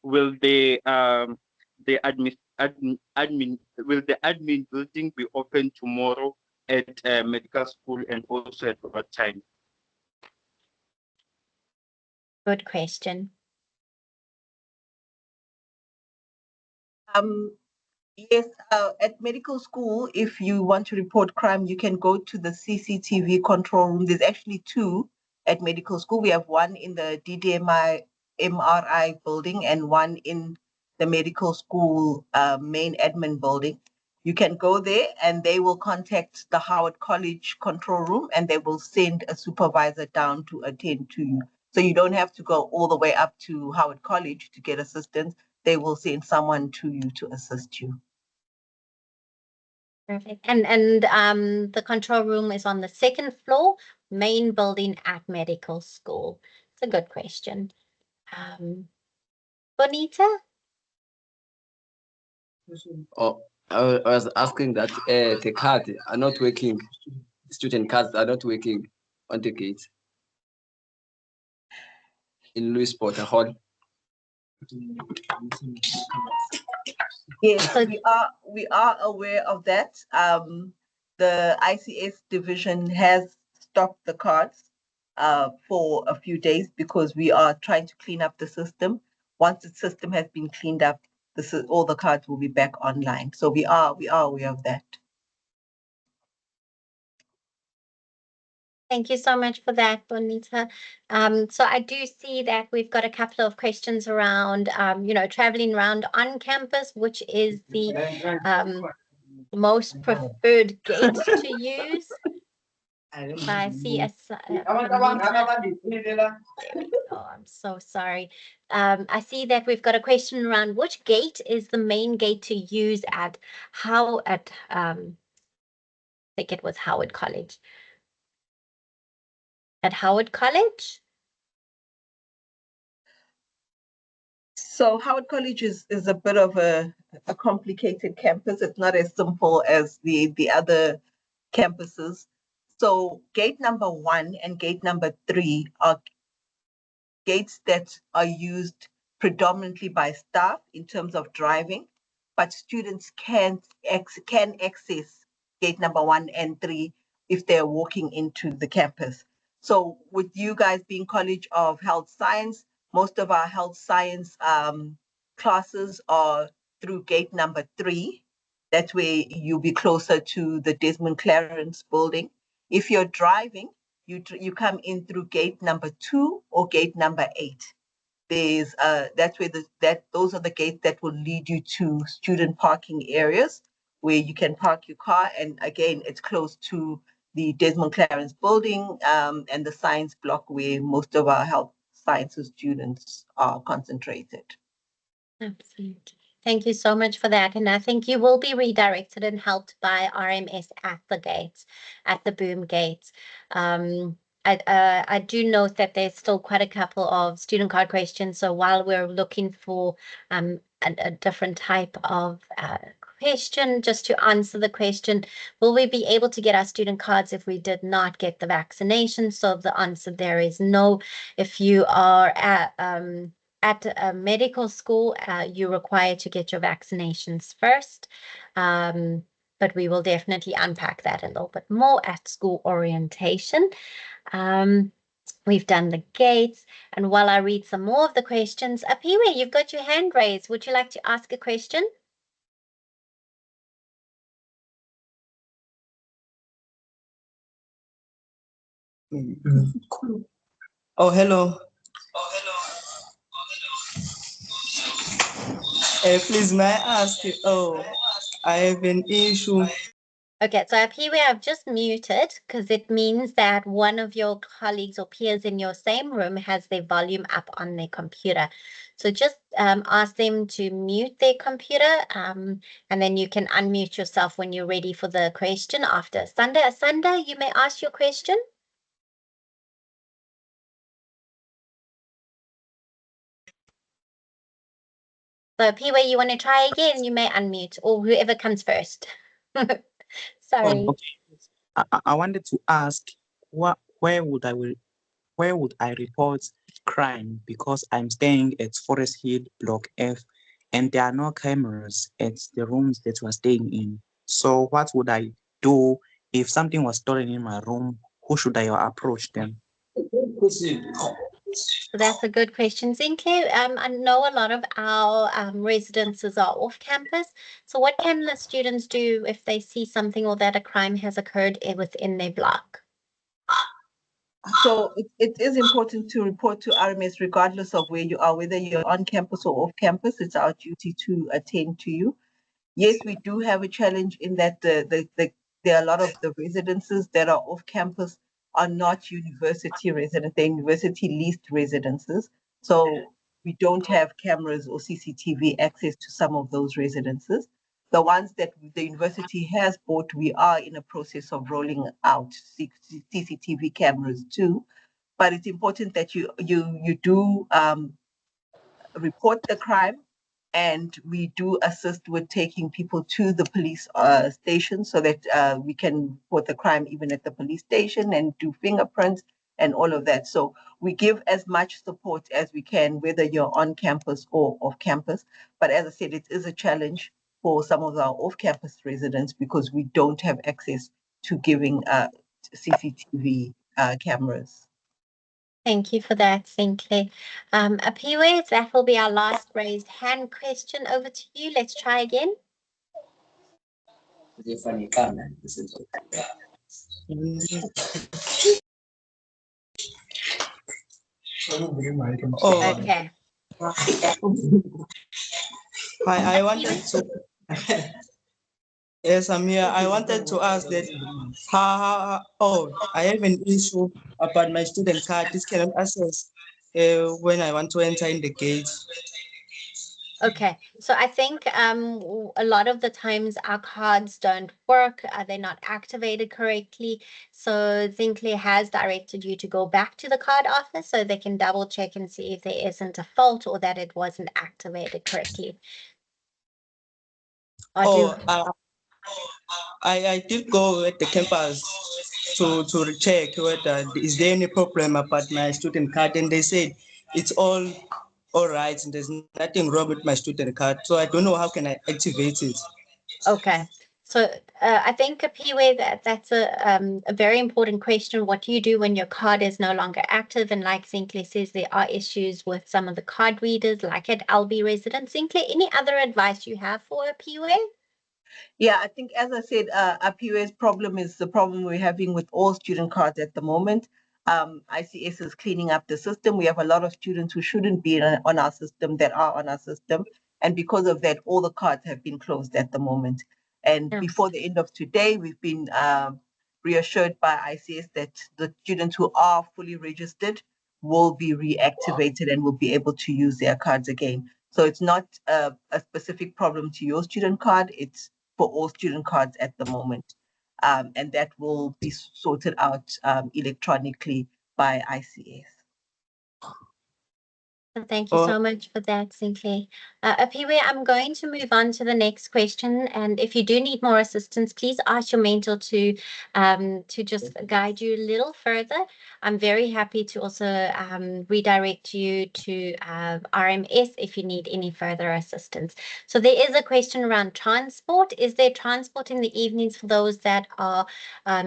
will the admin building be open tomorrow at medical school and also at what time? Good question. Yes, at medical school, if you want to report crime, you can go to the CCTV control room. There's actually two at medical school. We have one in the DDMI MRI building and one in the medical school main admin building. You can go there and they will contact the Howard College control room and they will send a supervisor down to attend to you. So you don't have to go all the way up to Howard College to get assistance. They will send someone to you to assist you. Perfect. And the control room is on the second floor, main building at medical school. It's a good question. Bonita? Oh, I was asking that the cards are not working. Student cards are not working on the gate in Louis Potter Hall. Yes, we are aware of that. The ICS division has stopped the cards for a few days because we are trying to clean up the system. Once the system has been cleaned up, all the cards will be back online. So we are aware of that. Thank you so much for that, Bonita. So I do see that we've got a couple of questions around, traveling around on campus, which is the most preferred gate to use. I see Bonita. Oh, I'm so sorry. I see that we've got a question around which gate is the main gate to use at I think it was Howard College. At Howard College? So Howard College is a bit of a complicated campus. It's not as simple as the other campuses. So gate number 1 and gate number 3 are gates that are used predominantly by staff in terms of driving, but students can access gate number 1 and 3 if they're walking into the campus. So with you guys being College of Health Science, most of our health science classes are through gate number 3. That way you'll be closer to the Desmond Clarence building. If you're driving, you come in through gate number 2 or gate number 8. There's that's where those are the gates that will lead you to student parking areas where you can park your car. And again, it's close to the Desmond Clarence building and the science block where most of our health sciences students are concentrated. Absolutely. Thank you so much for that. And I think you will be redirected and helped by RMS at the gates, at the boom gates. I do note that there's still quite a couple of student card questions. So while we're looking for a different type of question, just to answer the question, will we be able to get our student cards if we did not get the vaccination? So the answer there is no. If you are at a medical school, you're required to get your vaccinations first. But we will definitely unpack that a little bit more at school orientation. We've done the gates, and while I read some more of the questions, Apiwe, you've got your hand raised. Would you like to ask a question? Oh, hello. Please, may I ask you? Oh, I have an issue. Okay, so up here I've just muted because it means that one of your colleagues or peers in your same room has their volume up on their computer. So just ask them to mute their computer, and then you can unmute yourself when you're ready for the question after. Asanda, you may ask your question. So Piwe, you want to try again? You may unmute, or whoever comes first. Sorry. Oh, okay. I wanted to ask where would I report crime, because I'm staying at Forest Hill Block F and there are no cameras at the rooms that we're staying in. So what would I do if something was stolen in my room? Who should I approach then? So that's a good question, Zinke. I know a lot of our residences are off campus. So what can the students do if they see something or that a crime has occurred within their block? So it is important to report to RMS regardless of where you are, whether you're on campus or off campus. It's our duty to attend to you. Yes, we do have a challenge in that there are a lot of the residences that are off campus are not university residents, they're university leased residences. So we don't have cameras or CCTV access to some of those residences. The ones that the university has bought, we are in a process of rolling out CCTV cameras too. But it's important that you do report the crime, and we do assist with taking people to the police station so that we can report the crime even at the police station and do fingerprints and all of that. So we give as much support as we can, whether you're on campus or off campus. But as I said, it is a challenge for some of our off-campus residents because we don't have access to giving CCTV cameras. Thank you for that, Zinke. Apiwe, that will be our last raised hand question. Over to you. Let's try again. Oh, Okay. I wanted to. Yes, I'm here. I wanted to ask that I have an issue about my student card. This cannot access when I want to enter in the gate. Okay, so I think a lot of the times our cards don't work, they're not activated correctly. So Zinkley has directed you to go back to the card office so they can double check and see if there isn't a fault or that it wasn't activated correctly. I did go at the campus to check whether is there any problem about my student card, and they said it's all right and there's nothing wrong with my student card. So I don't know how can I activate it. Okay, so I think Piwe, that's a very important question. What do you do when your card is no longer active? And like Zinkley says, there are issues with some of the card readers, like at LB Residence. Zinkley, any other advice you have for Piwe? Yeah, I think, as I said, APUA's problem is the problem we're having with all student cards at the moment. ICS is cleaning up the system. We have a lot of students who shouldn't be on our system that are on our system. And because of that, all the cards have been closed at the moment. And before the end of today, we've been reassured by ICS that the students who are fully registered will be reactivated and will be able to use their cards again. So it's not a specific problem to your student card. It's for all student cards at the moment. and that will be sorted out electronically by ICS. Thank you so much for that, Sinclair. Apiwe, I'm going to move on to the next question. And if you do need more assistance, please ask your mentor to just guide you a little further. I'm very happy to also redirect you to RMS if you need any further assistance. So there is a question around transport. Is there transport in the evenings for those that are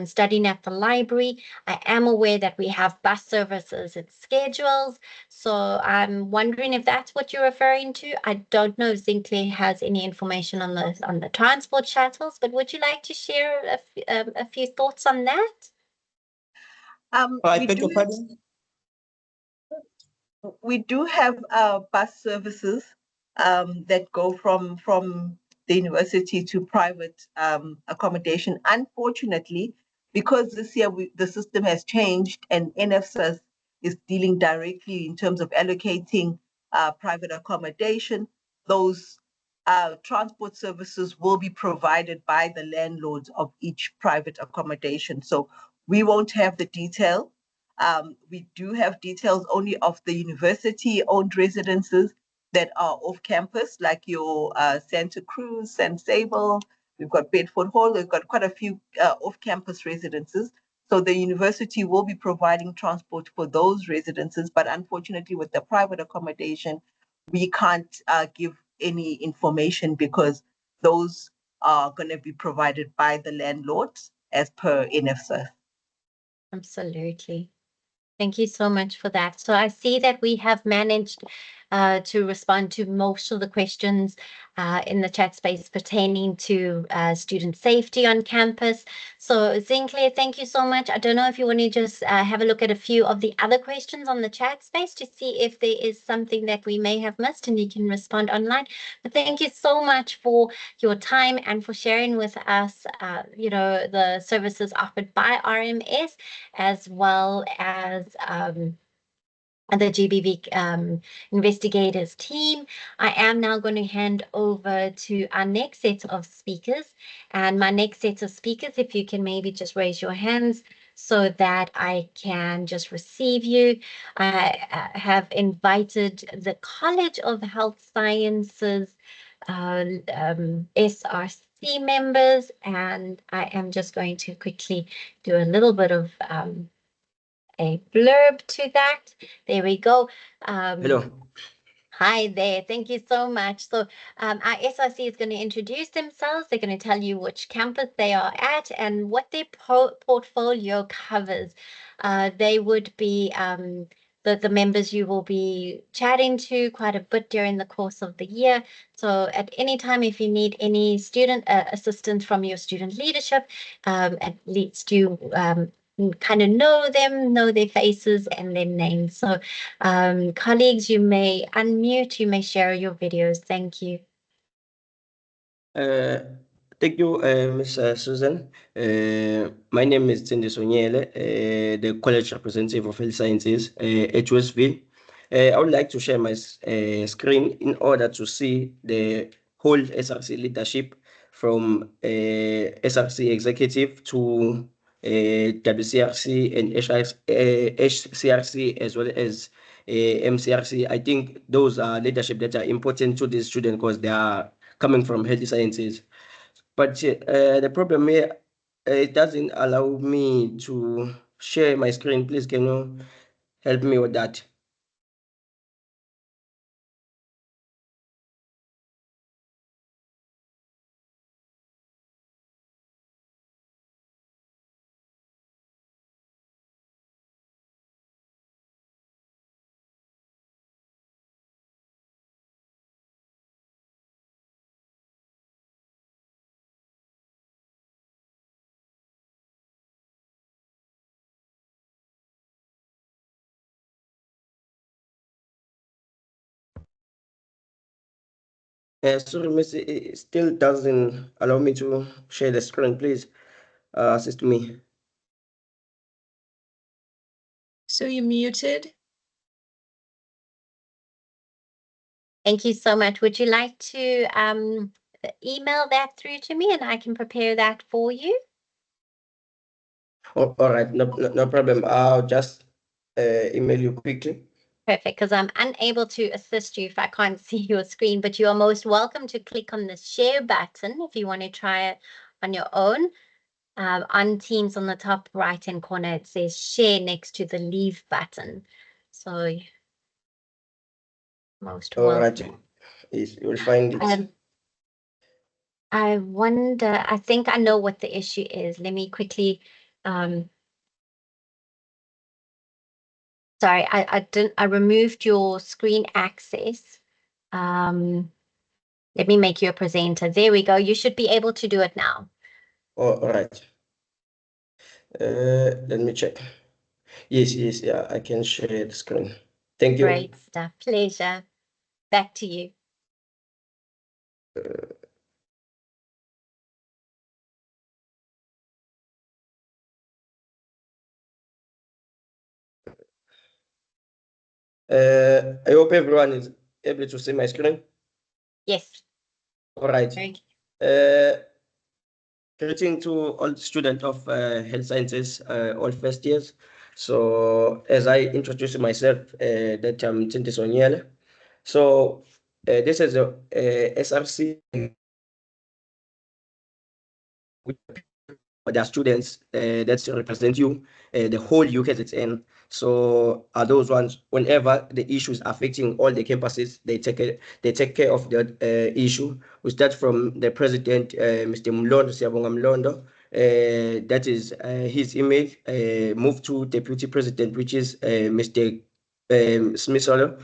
studying at the library? I am aware that we have bus services and schedules. So I'm wondering if that's what you're referring to. I don't know if Sinclair has any information on the transport shuttles, but would you like to share a few thoughts on that? I beg your pardon? We do have bus services that go from the university to private accommodation. Unfortunately, because this year the system has changed and NFSAS is dealing directly in terms of allocating private accommodation, those transport services will be provided by the landlords of each private accommodation. So we won't have the detail. We do have details only of the university-owned residences that are off campus, like your Santa Cruz, San Sable. We've got Bedford Hall. We've got quite a few off-campus residences. So the university will be providing transport for those residences, but unfortunately with the private accommodation, we can't give any information because those are going to be provided by the landlords as per NFSA. Absolutely. Thank you so much for that. So I see that we have managed to respond to most of the questions in the chat space pertaining to student safety on campus. So Sinclair, thank you so much. I don't know if you want to just have a look at a few of the other questions on the chat space to see if there is something that we may have missed and you can respond online. But thank you so much for your time and for sharing with us, the services offered by RMS as well as the GBV investigators team. I am now going to hand over to our next set of speakers. And my next set of speakers, if you can maybe just raise your hands so that I can just receive you. I have invited the College of Health Sciences SRC members, and I am just going to quickly do a little bit of a blurb to that. There we go. Hello. Hi there. Thank you so much. So our SRC is going to introduce themselves. They're going to tell you which campus they are at and what their portfolio covers. They would be the members you will be chatting to quite a bit during the course of the year. So at any time, if you need any student assistance from your student leadership, at least you kind of know them, know their faces and their names. So colleagues, you may unmute, you may share your videos. Thank you. Thank you, Ms. Susan. My name is Cindy Sonyele, the College Representative of Health Sciences at Westville. I would like to share my screen in order to see the whole SRC leadership from SRC executive to WCRC and HCRC as well as MCRC. I think those are leadership that are important to the student because they are coming from health sciences. But the problem here, it doesn't allow me to share my screen. Please, can you help me with that? Sorry, Miss, it still doesn't allow me to share the screen. Please assist me. So you muted? Thank you so much. Would you like to email that through to me and I can prepare that for you? All right, no problem. I'll just email you quickly. Perfect, because I'm unable to assist you if I can't see your screen, but you are most welcome to click on the share button if you want to try it on your own. On Teams on the top right-hand corner, it says share next to the leave button. So most All right, welcome. yes, you'll find it. I wonder, I think I know what the issue is. Let me quickly, sorry, I removed your screen access. Let me make you a presenter. There we go. You should be able to do it now. All right. Let me check. Yes, yeah, I can share the screen. Thank you. Great stuff. Pleasure. Back to you. I hope everyone is able to see my screen. Yes. All right. Thank Greeting to all students of health sciences, all first years. So as I introduce myself, that I'm Tindis Onyele. So this is a SRC their students that represent you, the whole UKZN. So are those ones, whenever the issue is affecting all the campuses, they take care of the issue. We start from the president, Mr. Mlondo, Siyabonga Mlondo. That is his email. Move to deputy president, which is Mr. Smisolo.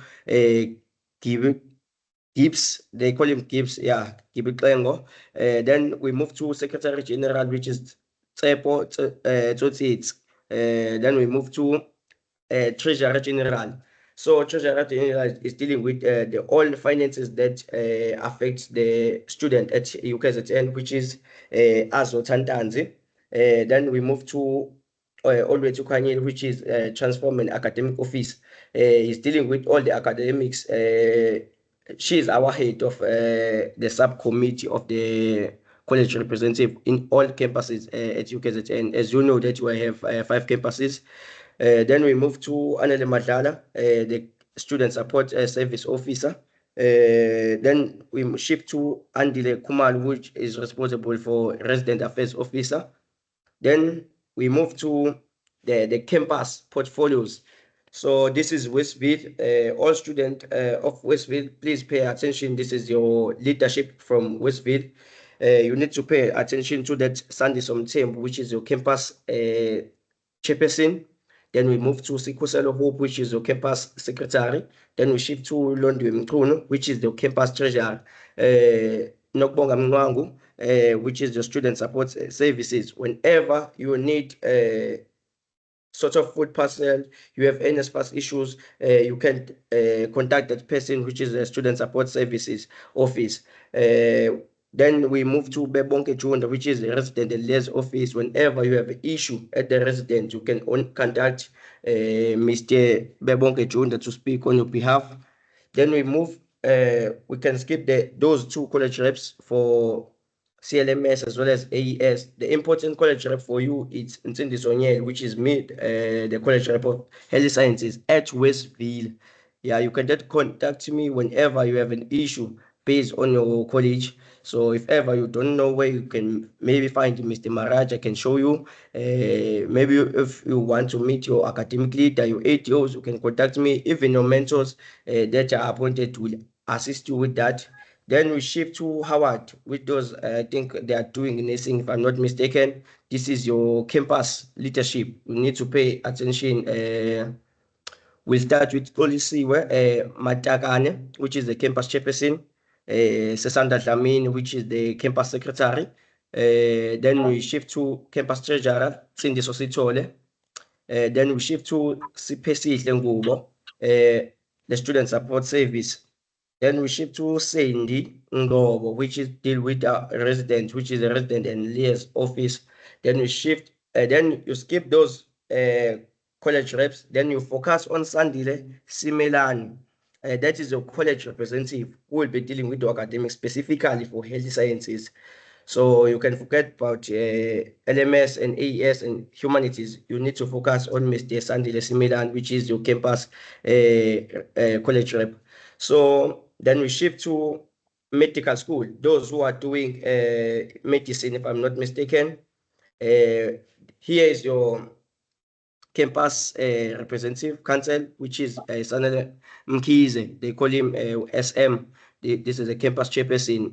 Gibbs, they call him Gibbs, yeah, Gibiklengo. Then we move to Secretary General, which is Tsepo Tsotsits. Then we move to Treasurer General. So Treasurer General is dealing with all the finances that affect the student at UKZN, which is Azo Tantanzi. Then we move to all the way to Kanye, which is Transform and Academic Office. He's dealing with all the academics. She is our head of the subcommittee of the college representative in all campuses at UKZN. As you know that we have 5 campuses. Then we move to Anele Madlala, the student support service officer. Then we shift to Andile Kumal, which is responsible for resident affairs officer. Then we move to the campus portfolios. So this is Westville. All students of Westville, please pay attention. This is your leadership from Westville. You need to pay attention to that Sandy Somtembu, which is your campus chairperson. Then we move to Sikuselo Hope, which is your campus secretary. Then we shift to Londo Mkunu, which is the campus treasurer. Nokbonga Mnwangu, which is the student support services. Whenever you need sort of food parcel, you have any sparse issues, you can contact that person, which is the student support services office. Then we move to Bebonke Junda, which is the resident liaison office. Whenever you have an issue at the resident, you can contact Mr. Bebonke Junda to speak on your behalf. Then we move, we can skip those 2 college reps for CLMS as well as AES. The important college rep for you is Ntindi Sonyel, which is me, the college rep of health sciences at Westville. Yeah, you can just contact me whenever you have an issue based on your college. So if ever you don't know where you can maybe find Mr. Maraj, I can show you. Maybe if you want to meet your academic leader, your ATOs, you can contact me. Even your mentors that are appointed will assist you with that. Then we shift to Howard, with those, I think they are doing nursing, if I'm not mistaken. This is your campus leadership. You need to pay attention. We'll start with policy where Matakane, which is the campus chairperson, Sesanda Dlamini, which is the campus secretary. Then we shift to campus treasurer, Cindy Sositole. Then we shift to Sipesihle Ngubo, the student support service. Then we shift to Sandy Ngobo, which is deal with the resident, which is the resident and liaison office. Then we shift, then you skip those college reps. Then you focus on Sandile Simelani. That is your college representative who will be dealing with the academics specifically for health sciences. So you can forget about LMS and AES and humanities. You need to focus on Mr. Sandile Similan, which is your campus college rep. So then we shift to medical school. Those who are doing medicine, if I'm not mistaken, here is your campus representative council, which is Sanele Mkize. They call him SM. This is a campus chairperson.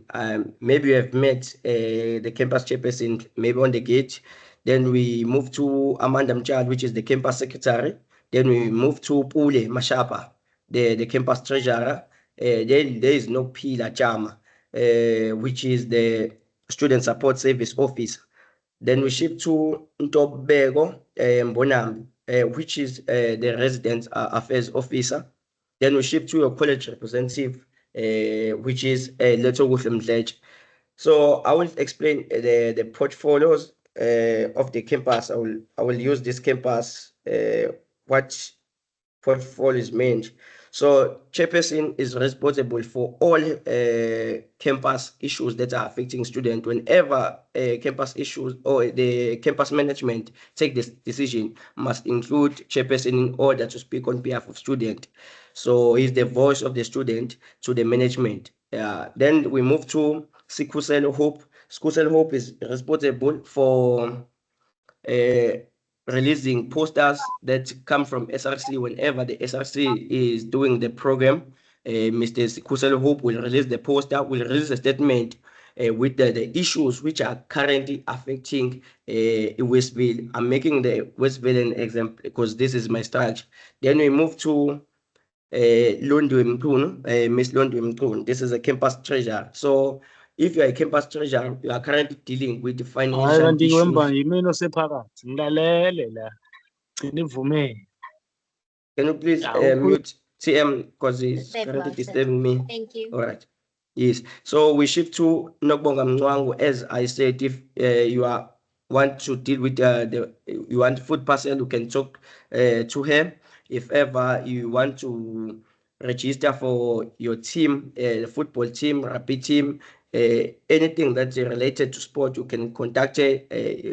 Maybe you have met the campus chairperson, maybe on the gate. Then we move to Amanda Mchad, which is the campus secretary. Then we move to Pule Mashapa, the campus treasurer. Then there is no Pila Chama, which is the student support service officer. Then we shift to Ntobeko Mbonambi, which is the resident affairs officer. Then we shift to a college representative, which is Leto Mdletshe. So I will explain the portfolios of the campus. I will use this campus, what portfolio is meant. So chairperson is responsible for all campus issues that are affecting students. Whenever campus issues or the campus management take this decision, must include chairperson in order to speak on behalf of student. So he's the voice of the student to the management. Then we move to Sickle Hope. Sickle Hope is responsible for releasing posters that come from SRC whenever the SRC is doing the program. Mr. Kusel Hope will release the poster, will release a statement with the issues which are currently affecting Westville. I'm making the Westville an example because this is my structure. Then we move to Londo Mtun, Miss Londo Mtun. This is a campus treasurer. So if you are a campus treasurer, you are currently dealing with the Hayi financial kanti issues. Wemba yimini osephakathi ngilalele la gcina ivumele. Can you please mute TM because he's They've currently lost it. disturbing me? Thank you. All right. Yes. So we shift to Nokbonga Mngwangu. As I said, if you want to deal with you want food parcel, you can talk to her. If ever you want to register for your team, the football team, rugby team, anything that's related to sport, you can contact her.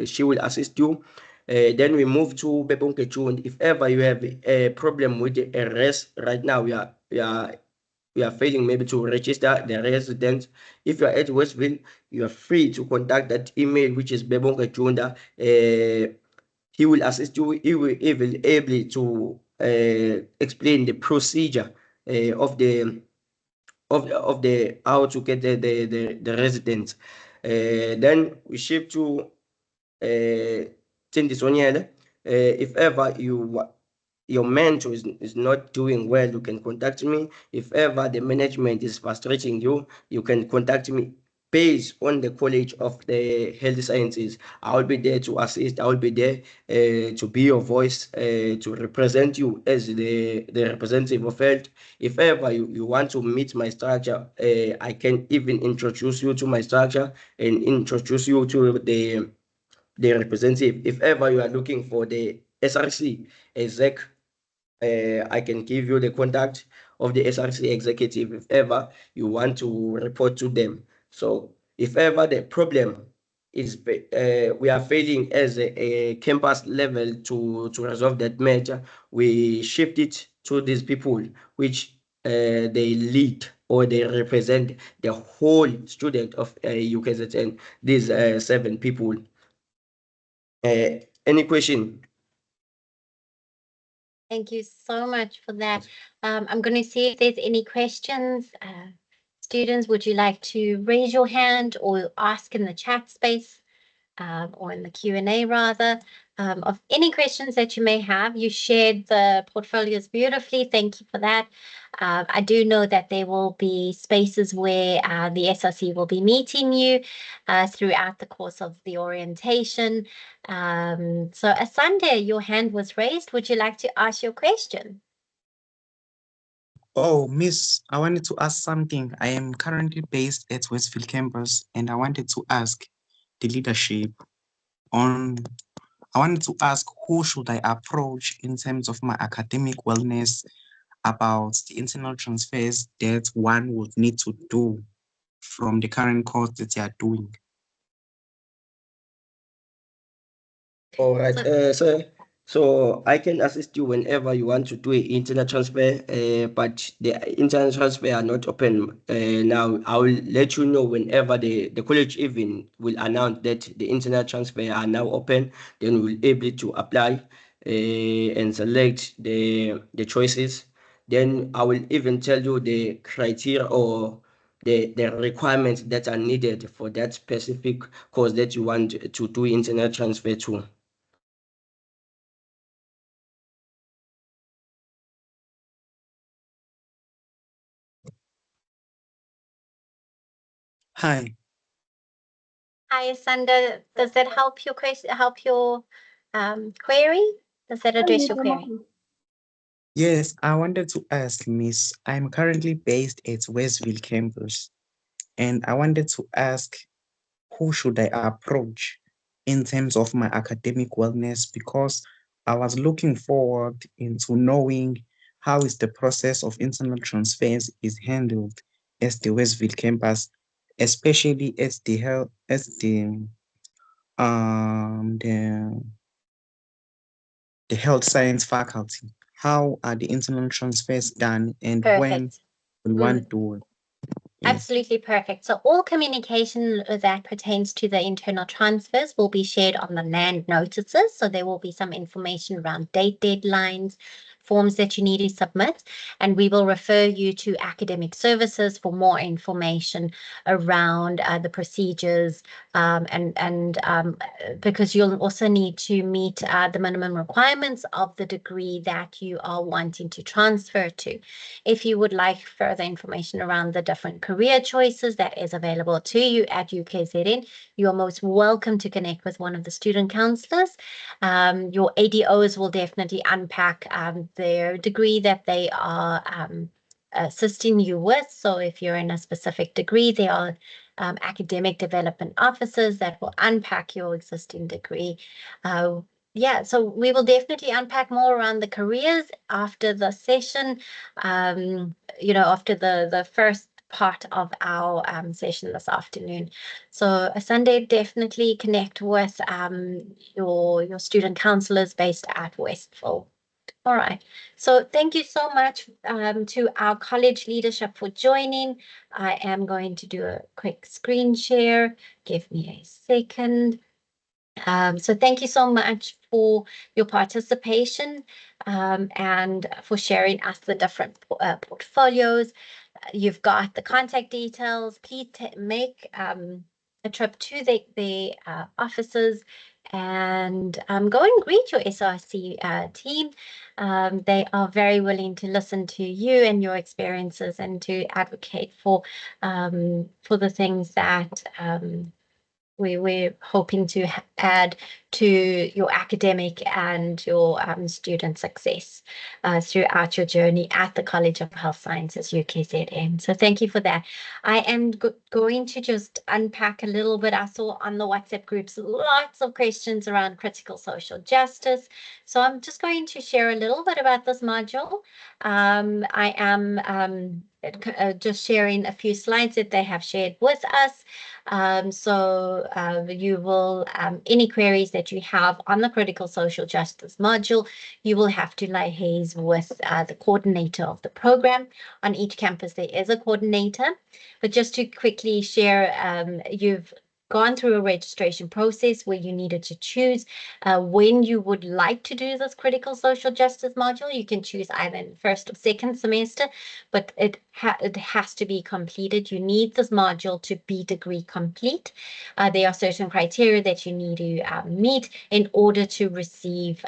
She will assist you. Then we move to Bebonke June. If ever you have a problem with a rest, right now we are failing maybe to register the resident. If you are at Westville, you are free to contact that email, which is Bebonke Junda. He will assist you. He will able to explain the procedure of the how to get the residents. Then we shift to Tindisonyele. If ever your mentor is not doing well, you can contact me. If ever the management is frustrating you, you can contact me based on the College of the Health Sciences. I will be there to assist. I will be there to be your voice, to represent you as the representative of health. If ever you want to meet my structure, I can even introduce you to my structure and introduce you to the representative. If ever you are looking for the SRC exec, I can give you the contact of the SRC executive if ever you want to report to them. So if ever the problem is we are failing as a campus level to resolve that matter, we shift it to these people which they lead or they represent the whole student of UKZN, these 7 people. Any question? Thank you so much for that. I'm going to see if there's any questions. Students, would you like to raise your hand or ask in the chat space or in the Q&A rather of any questions that you may have? You shared the portfolios beautifully. Thank you for that. I do know that there will be spaces where the SRC will be meeting you throughout the course of the orientation. So Asande, your hand was raised. Would you like to ask your question? Oh, Miss, I wanted to ask something. I am currently based at Westfield campus, and I wanted to ask the leadership on, I wanted to ask who should I approach in terms of my academic wellness about the internal transfers that one would need to do from the current course that they are doing. All right. So I can assist you whenever you want to do an internet transfer, but the internet transfer are not open now. I will let you know whenever the college even will announce that the internet transfer are now open. Then we'll be able to apply and select the choices. Then I will even tell you the criteria or the requirements that are needed for that specific course that you want to do internet transfer to. Hi. Hi, Sanda. Does that help your question? Help your query? Does that address your query? Yes, I wanted to ask, Miss. I'm currently based at Westville campus, and I wanted to ask who should I approach in terms of my academic wellness, because I was looking forward into knowing how is the process of internal transfers is handled as the Westville campus, especially as um the the health science faculty. How are the internal transfers done, and when Perfect. will one do it? Yes. Absolutely perfect. So all communication that pertains to the internal transfers will be shared on the land notices. So there will be some information around date deadlines, forms that you need to submit, and we will refer you to academic services for more information around the procedures and because you'll also need to meet the minimum requirements of the degree that you are wanting to transfer to. If you would like further information around the different career choices that is available to you at UKZN, you are most welcome to connect with one of the student counselors. Your ADOs will definitely unpack their degree that they are assisting you with. So if you're in a specific degree, there are academic development officers that will unpack your existing degree. Yeah, so we will definitely unpack more around the careers after the session, after the first part of our session this afternoon. So Sunday, definitely connect with your student counselors based at Westville. All right. So thank you so much to our college leadership for joining. I am going to do a quick screen share. Give me a second. So thank you so much for your participation and for sharing us the different portfolios. You've got the contact details. Please make a trip to the offices and go and greet your SRC team. They are very willing to listen to you and your experiences and to advocate for the things that we're hoping to add to your academic and your student success throughout your journey at the College of Health Sciences, UKZN. So thank you for that. I am going to just unpack a little bit. I saw on the WhatsApp groups lots of questions around critical social justice. So I'm just going to share a little bit about this module. I am just sharing a few slides that they have shared with us. You will, any queries that you have on the critical social justice module, you will have to liaise with the coordinator of the program. On each campus, there is a coordinator. But just to quickly share, you've gone through a registration process where you needed to choose when you would like to do this critical social justice module. You can choose either in the first or second semester, but it has to be completed. You need this module to be degree complete. There are certain criteria that you need to meet in order to receive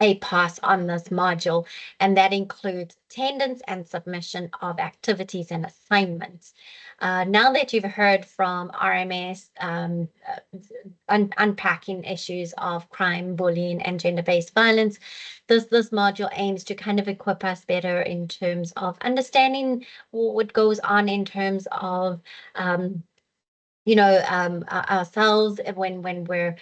a pass on this module, and that includes attendance and submission of activities and assignments. Now that you've heard from RMS unpacking issues of crime, bullying, and gender-based violence, this module aims to kind of equip us better in terms of understanding what goes on in terms of ourselves when we're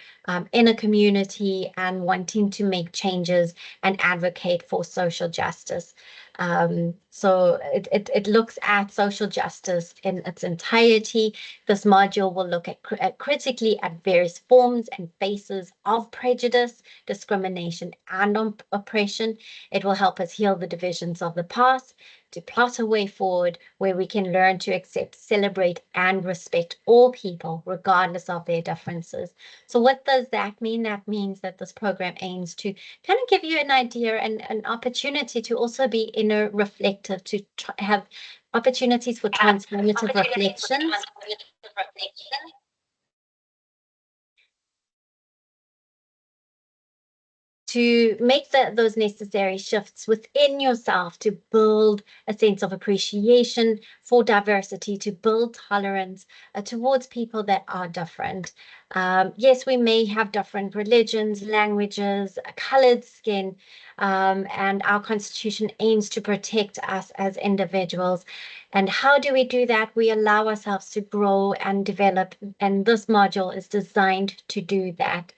in a community and wanting to make changes and advocate for social justice. So it looks at social justice in its entirety. This module will look at critically at various forms and faces of prejudice, discrimination, and oppression. It will help us heal the divisions of the past, to plot a way forward where we can learn to accept, celebrate, and respect all people, regardless of their differences. So what does that mean? That means that this program aims to kind of give you an idea and an opportunity to also be inner reflective, to have opportunities for transformative reflections. To make those necessary shifts within yourself to build a sense of appreciation for diversity, to build tolerance towards people that are different. Yes, we may have different religions, languages, colored skin, and our Constitution aims to protect us as individuals. And how do we do that? We allow ourselves to grow and develop, and this module is designed to do that.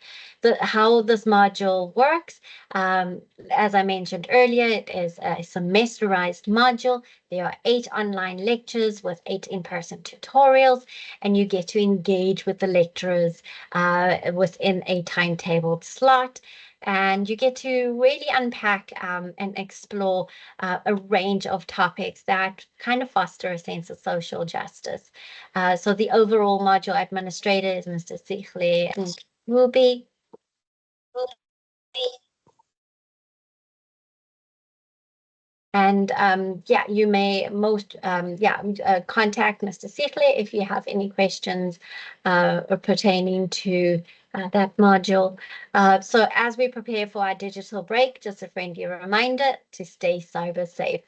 How this module works, as I mentioned earlier, it is a semesterized module. There are 8 online lectures with 8 in-person tutorials, and you get to engage with the lecturers within a timetabled slot. And you get to really unpack and explore a range of topics that kind of foster a sense of social justice. So the overall module administrator is Mr. Sihle and Ruby. And yeah, you may contact Mr. Sihle if you have any questions pertaining to that module. So as we prepare for our digital break, just a friendly reminder to stay cyber safe.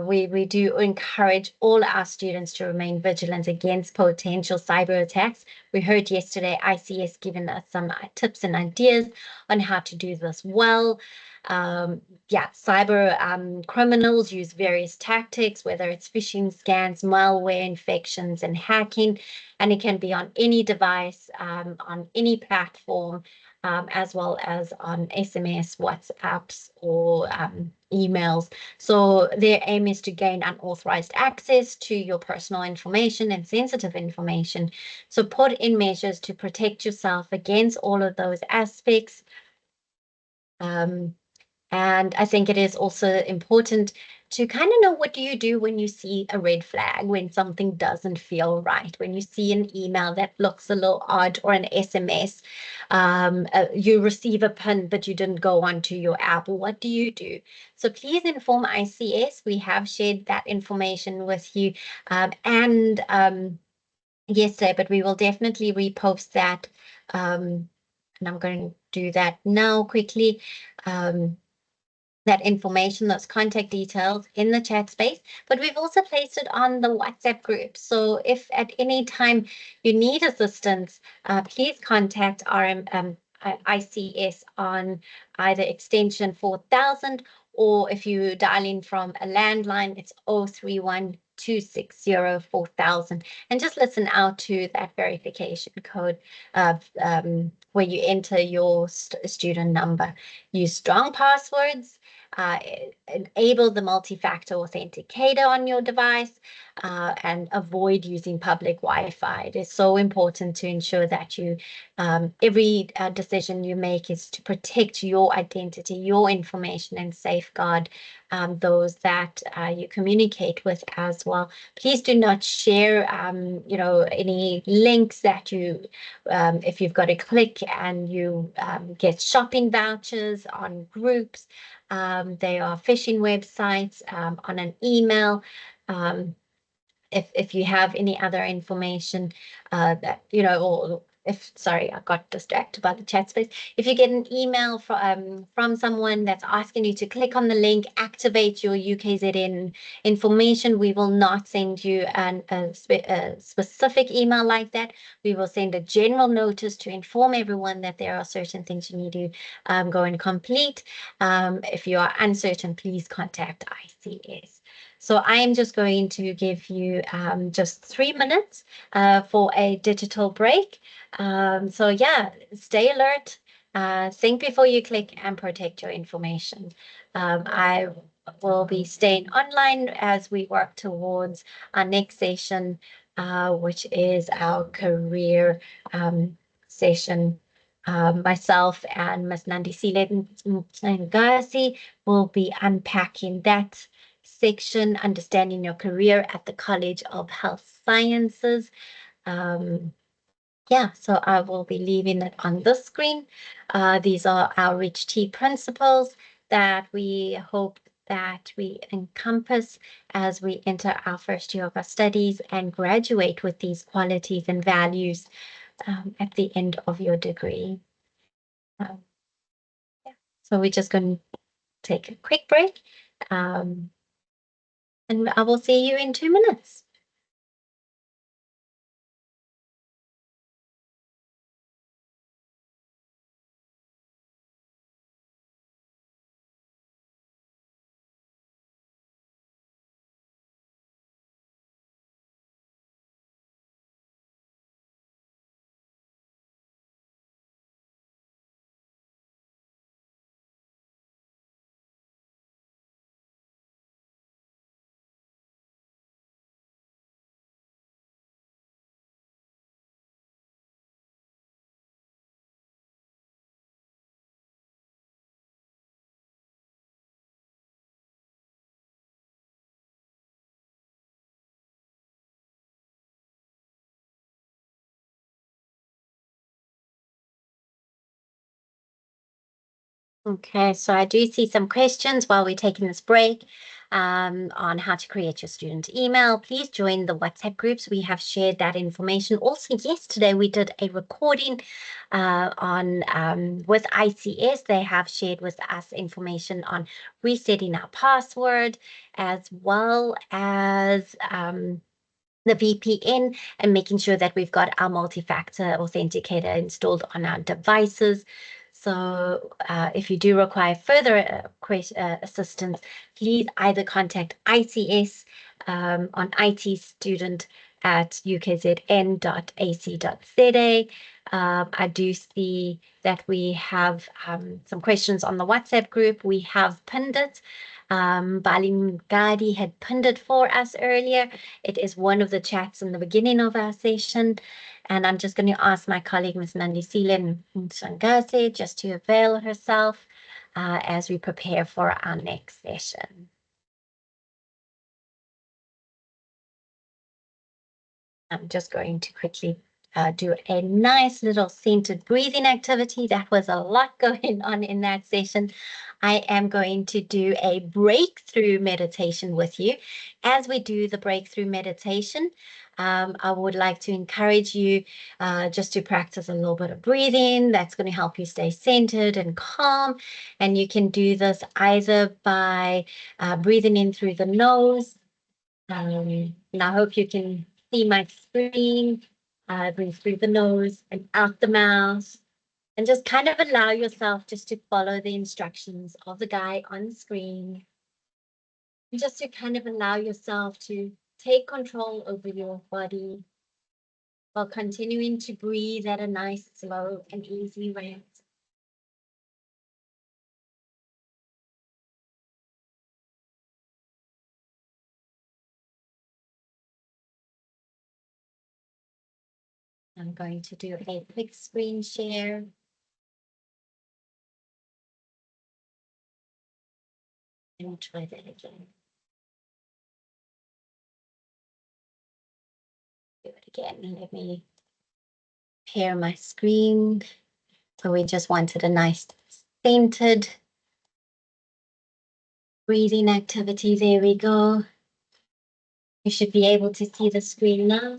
We do encourage all our students to remain vigilant against potential cyber attacks. We heard yesterday ICS giving us some tips and ideas on how to do this well. Cyber criminals use various tactics, whether it's phishing scans, malware infections, and hacking, and it can be on any device, on any platform, as well as on SMS, WhatsApps, or emails. So their aim is to gain unauthorized access to your personal information and sensitive information. So put in measures to protect yourself against all of those aspects. And I think it is also important to kind of know, what do you do when you see a red flag, when something doesn't feel right, when you see an email that looks a little odd, or an SMS, you receive a PIN but you didn't go onto your app. What do you do? So please inform ICS. We have shared that information with you yesterday, but we will definitely repost that. And I'm going to do that now quickly. That information, those contact details, in the chat space, but we've also placed it on the WhatsApp group. So if at any time you need assistance, please contact ICS on either extension 4000, or if you dial in from a landline, it's 031-260-4000, and just listen out to that verification code where you enter your student number. Use strong passwords. Enable the multi-factor authenticator on your device, and avoid using public Wi-Fi. It is so important to ensure that you every decision you make is to protect your identity, your information, and safeguard those that you communicate with as well. Please do not share any links that you if you've got to click and you get shopping vouchers on groups. They are phishing websites, on an email. If you have any other information that, or sorry, I got distracted by the chat space. If you get an email from someone that's asking you to click on the link, activate your UKZN information, we will not send you a specific email like that. We will send a general notice to inform everyone that there are certain things you need to go and complete. If you are uncertain, please contact ICS. So I am just going to give you just 3 minutes for a digital break. So yeah, stay alert, think before you click, and protect your information. I will be staying online as we work towards our next session, which is our career session. Myself and Ms. Nandisile Ngazi will be unpacking that section, understanding your career at the College of Health Sciences. Yeah, so I will be leaving it on the screen. These are our Rich T principles that we hope that we encompass as we enter our first year of our studies and graduate with these qualities and values at the end of your degree. Yeah. So we're just going to take a quick break, and I will see you in 2 minutes. Okay, so I do see some questions while we're taking this break on how to create your student email. Please join the WhatsApp groups. We have shared that information. Also, yesterday we did a recording on with ICS. They have shared with us information on resetting our password as well as the VPN and making sure that we've got our multi-factor authenticator installed on our devices. So if you do require further assistance, please either contact ICS on itstudent@ukzn.ac.za. I do see that we have some questions on the WhatsApp group. We have pinned it. Balim Gadi had pinned it for us earlier. It is one of the chats in the beginning of our session. And I'm just going to ask my colleague, Ms. Nandisile Nsangase, just to avail herself as we prepare for our next session. I'm just going to quickly do a nice little centered breathing activity. That was a lot going on in that session. I am going to do a breakthrough meditation with you. As we do the breakthrough meditation, I would like to encourage you just to practice a little bit of breathing. That's going to help you stay centered and calm. And you can do this either by breathing in through the nose. And I hope you can see my screen. Breathe through the nose and out the mouth. And just kind of allow yourself just to follow the instructions of the guy on the screen. And just to kind of allow yourself to take control over your body while continuing to breathe at a nice, slow and easy rate. I'm going to do a quick screen share. And try that again. Do it again. Let me pair my screen. So we just wanted a nice centered breathing activity. There we go. You should be able to see the screen now.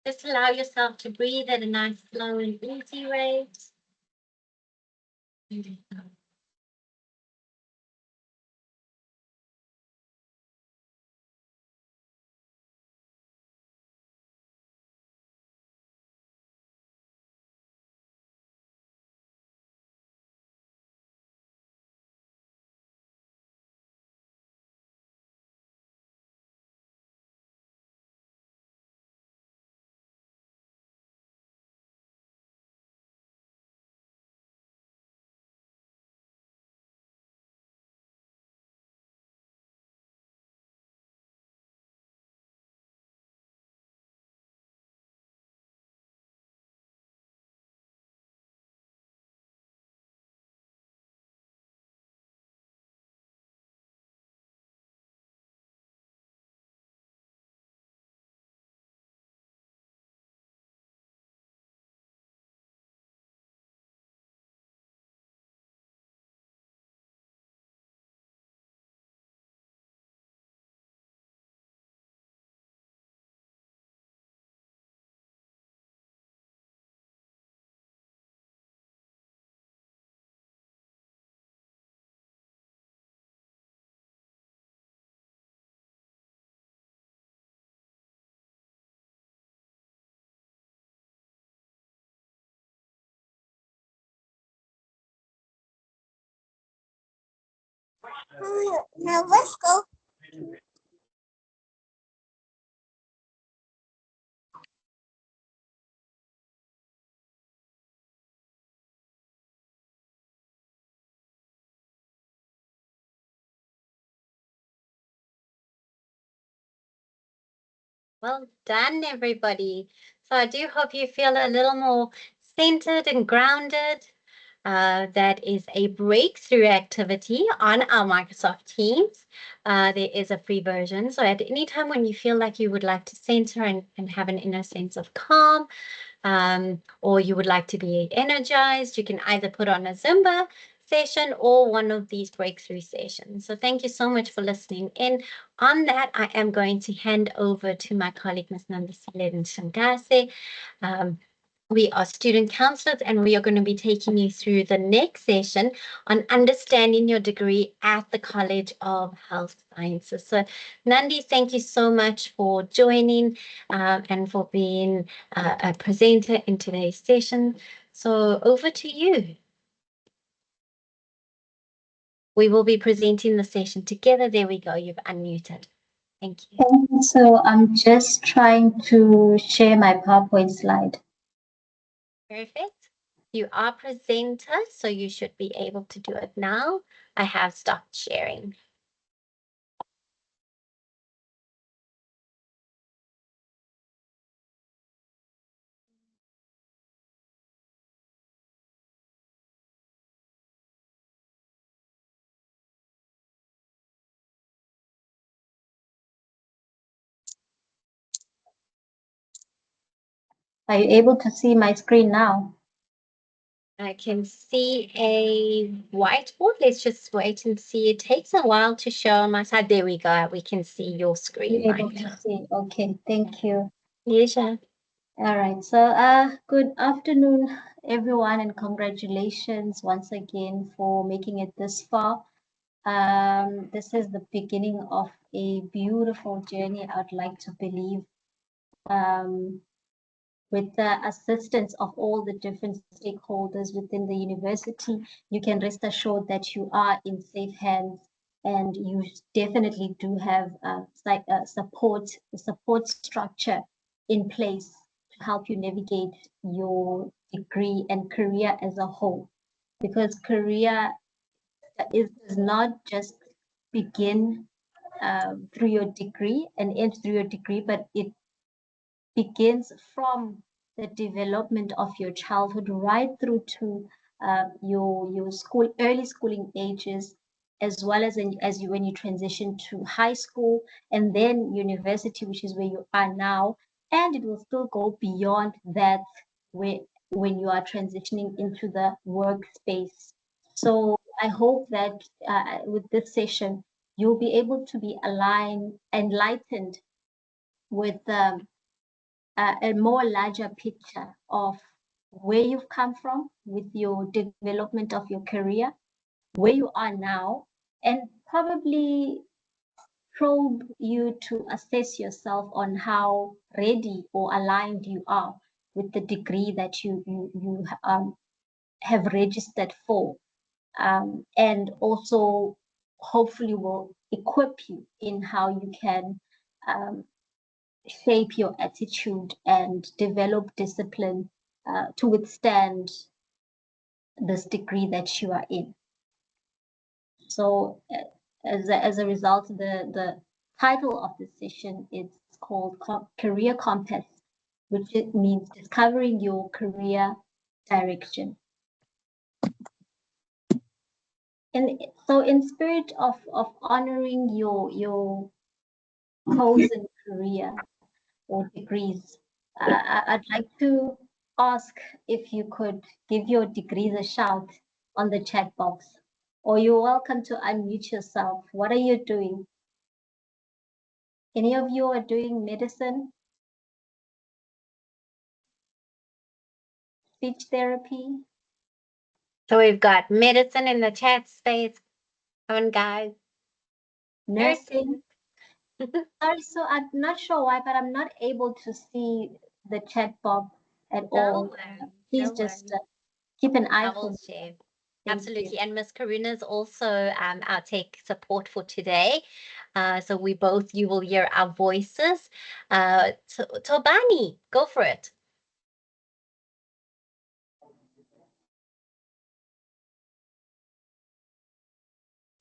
Just allow yourself to breathe at a nice, slow and easy rate. Now let's go. Well done, everybody. So I do hope you feel a little more centered and grounded. That is a breakthrough activity on our Microsoft Teams. There is a free version. So at any time when you feel like you would like to center and have an inner sense of calm, or you would like to be energized, you can either put on a Zumba session or one of these breakthrough sessions. So thank you so much for listening in. On that, I am going to hand over to my colleague, Ms. Nandisile Shangase. We are student counselors, and we are going to be taking you through the next session on understanding your degree at the College of Health Sciences. So, Nandi, thank you so much for joining and for being a presenter in today's session. So, over to you. We will be presenting the session together. There we go. You've unmuted. Thank you. So I'm just trying to share my PowerPoint slide. Perfect. You are presenter, so you should be able to do it now. I have stopped sharing. Are you able to see my screen now? I can see a whiteboard. Let's just wait and see. It takes a while to show on my side. There we go. We can see your screen. You're able to see. Okay, thank you. Yes, sir. All right. So, good afternoon, everyone, and congratulations once again for making it this far. This is the beginning of a beautiful journey, I'd like to believe. With the assistance of all the different stakeholders within the university, you can rest assured that you are in safe hands, and you definitely do have support structure in place to help you navigate your degree and career as a whole. Because career does not just begin through your degree and end through your degree, but it begins from the development of your childhood right through to your early schooling ages, as well as when you transition to high school and then university, which is where you are now, and it will still go beyond that when you are transitioning into the workspace. So I hope that with this session you'll be able to be enlightened with a more larger picture of where you've come from with your development of your career, where you are now, and probably probe you to assess yourself on how ready or aligned you are with the degree that you have registered for, and also hopefully will equip you in how you can shape your attitude and develop discipline to withstand this degree that you are in. So as a result, the title of this session is called Career Compass, which it means discovering your career direction. And so in spirit of honoring your chosen career or degrees, I'd like to ask if you could give your degrees a shout on the chat box, or you're welcome to unmute yourself. What are you doing? Any of you are doing medicine, speech therapy? So we've got medicine in the chat space. Come on, guys. Nursing. Sorry, so I'm not sure why, but I'm not able to see the chat box at all. Please just keep an eye for me. Absolutely. And Miss Karuna is also our tech support for today. So you will hear our voices. Tobani, go for it.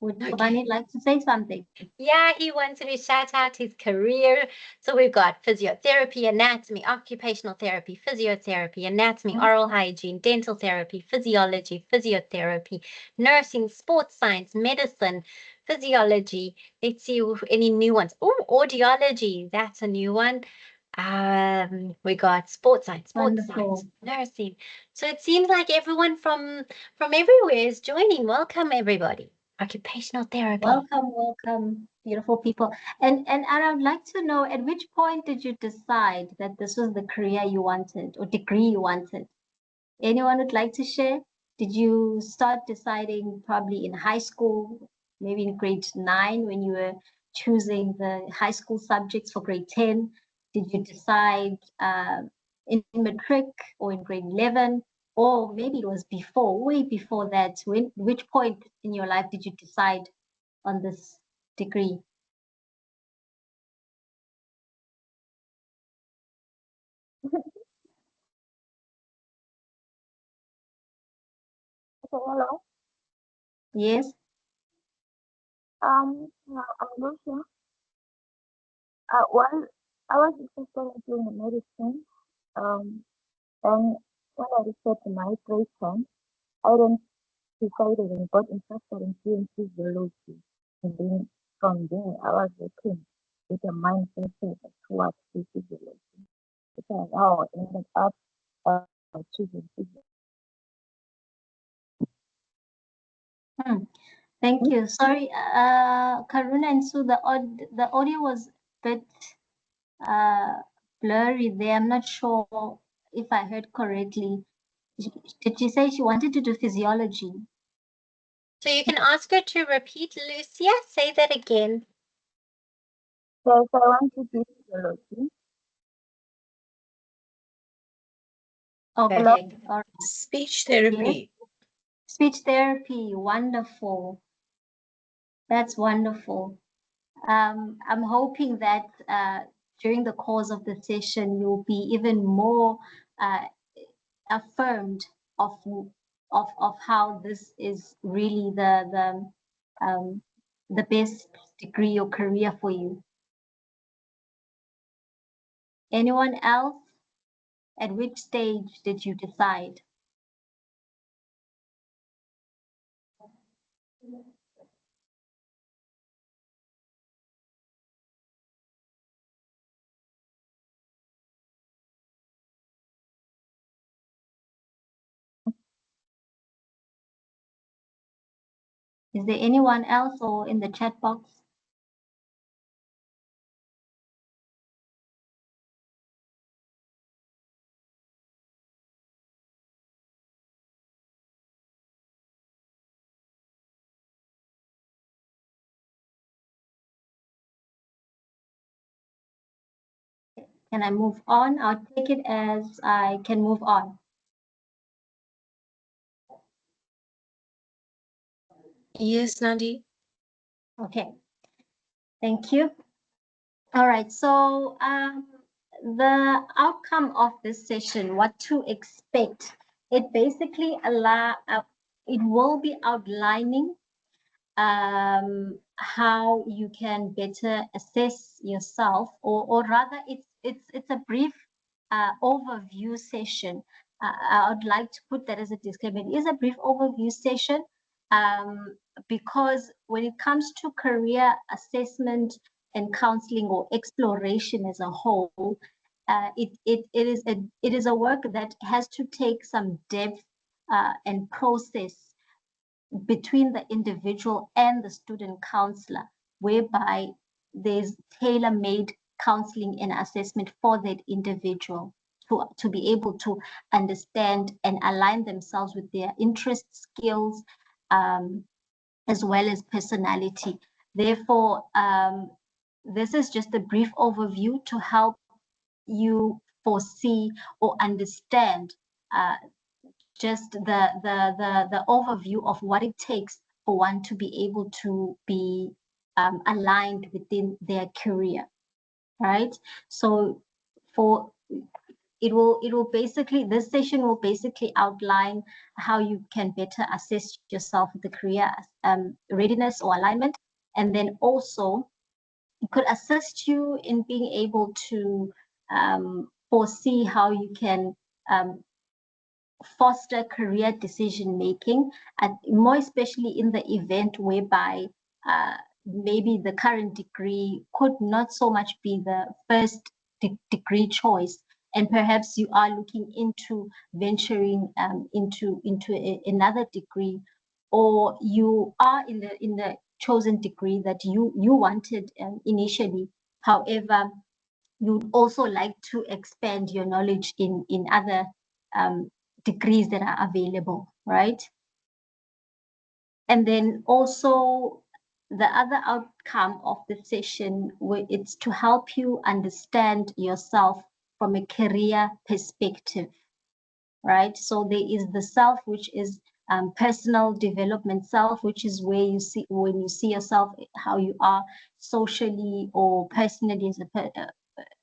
Would Tobani like to say something? Yeah, he wants to shout out his career. So we've got physiotherapy, anatomy, occupational therapy, physiotherapy, anatomy, oral hygiene, dental therapy, physiology, physiotherapy, nursing, sports science, medicine, physiology. Let's see if any new ones. Oh, audiology, that's a new one. We got sports science, nursing. So it seems like everyone from everywhere is joining. Welcome, everybody. Occupational therapy. Welcome, beautiful people. And I would like to know, at which point did you decide that this was the career you wanted or degree you wanted? Anyone would like to share? Did you start deciding probably in high school, maybe in grade 9 when you were choosing the high school subjects for grade 10? Did you decide in matric or in grade 11? Or maybe it was before, way before that. Which point in your life did you decide on this degree? Hello. Yes. I'm Lucia. Well, I was interested in doing medicine. And when I researched my grade 10, I then decided and got interested in doing physiology. And then from there, I was working with a mindset towards physiology. Because I ended up choosing physiology. Thank you. Sorry, Karuna and Sue, the audio was a bit blurry there. I'm not sure if I heard correctly. Did she say she wanted to do physiology? So you can ask her to repeat, Lucia. Say that again. Yes, I want to do physiology. Okay. Hello? Speech therapy. Yes. Speech therapy, wonderful. That's wonderful. I'm hoping that during the course of the session, you'll be even more affirmed of how this is really the best degree or career for you. Anyone else? At which stage did you decide? Is there anyone else or in the chat box? Can I move on? I'll take it as I can move on. Yes, Nandi. Okay. Thank you. All right. So the outcome of this session, what to expect, it basically it will be outlining how you can better assess yourself, or rather it's a brief overview session. I would like to put that as a disclaimer. It is a brief overview session because when it comes to career assessment and counseling or exploration as a whole, it is a work that has to take some depth and process between the individual and the student counselor, whereby there's tailor-made counseling and assessment for that individual to be able to understand and align themselves with their interests, skills, as well as personality. Therefore, this is just a brief overview to help you foresee or understand just the overview of what it takes for one to be able to be aligned within their career, right? So for it will basically, this session will basically outline how you can better assess yourself with the career readiness or alignment, and then also it could assist you in being able to foresee how you can foster career decision making, and more especially in the event whereby maybe the current degree could not so much be the first degree choice, and perhaps you are looking into venturing into another degree, or you are in the chosen degree that you wanted initially. However, you'd also like to expand your knowledge in other degrees that are available, right? And then also the other outcome of the session, it's to help you understand yourself from a career perspective, right? So there is the self, which is personal development self, which is where you see, when you see yourself, how you are socially or personally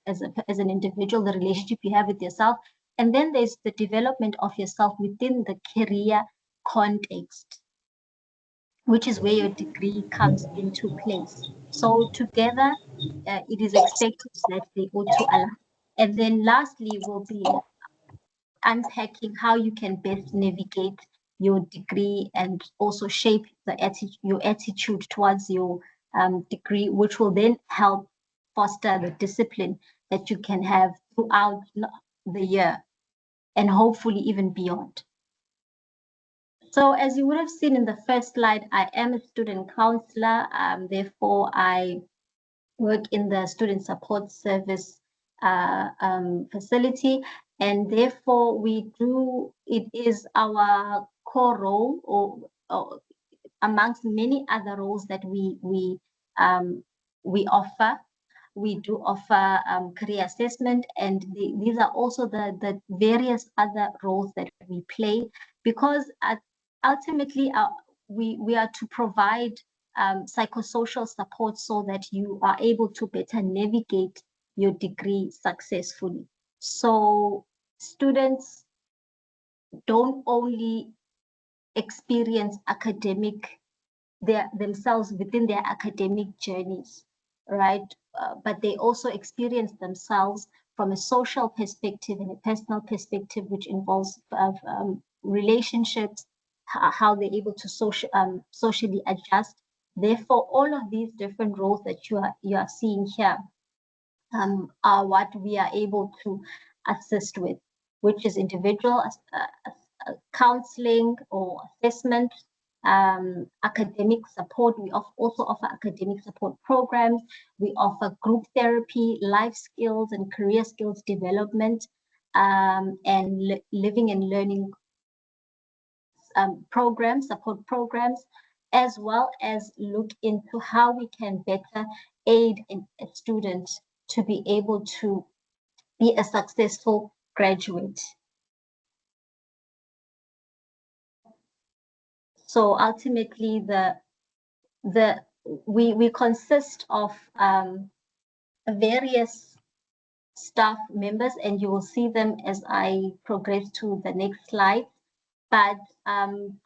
as an individual, the relationship you have with yourself. And then there's the development of yourself within the career context, which is where your degree comes into place. So together, it is expected that they ought to align. And then lastly will be unpacking how you can best navigate your degree and also shape your attitude towards your degree, which will then help foster the discipline that you can have throughout the year and hopefully even beyond. So as you would have seen in the first slide, I am a student counselor. Therefore, I work in the student support service facility, and therefore it is our core role, or amongst many other roles that we offer. We do offer career assessment, and these are also the various other roles that we play, because ultimately we are to provide psychosocial support so that you are able to better navigate your degree successfully. So students don't only experience themselves within their academic journeys, right? But they also experience themselves from a social perspective and a personal perspective, which involves relationships, how they're able to socially adjust. Therefore, all of these different roles that you are seeing here are what we are able to assist with, which is individual counseling or assessment, academic support. We also offer academic support programs. We offer group therapy, life skills and career skills development, and living and learning programs, support programs, as well as look into how we can better aid a student to be able to be a successful graduate. So ultimately, we consist of various staff members, and you will see them as I progress to the next slide. But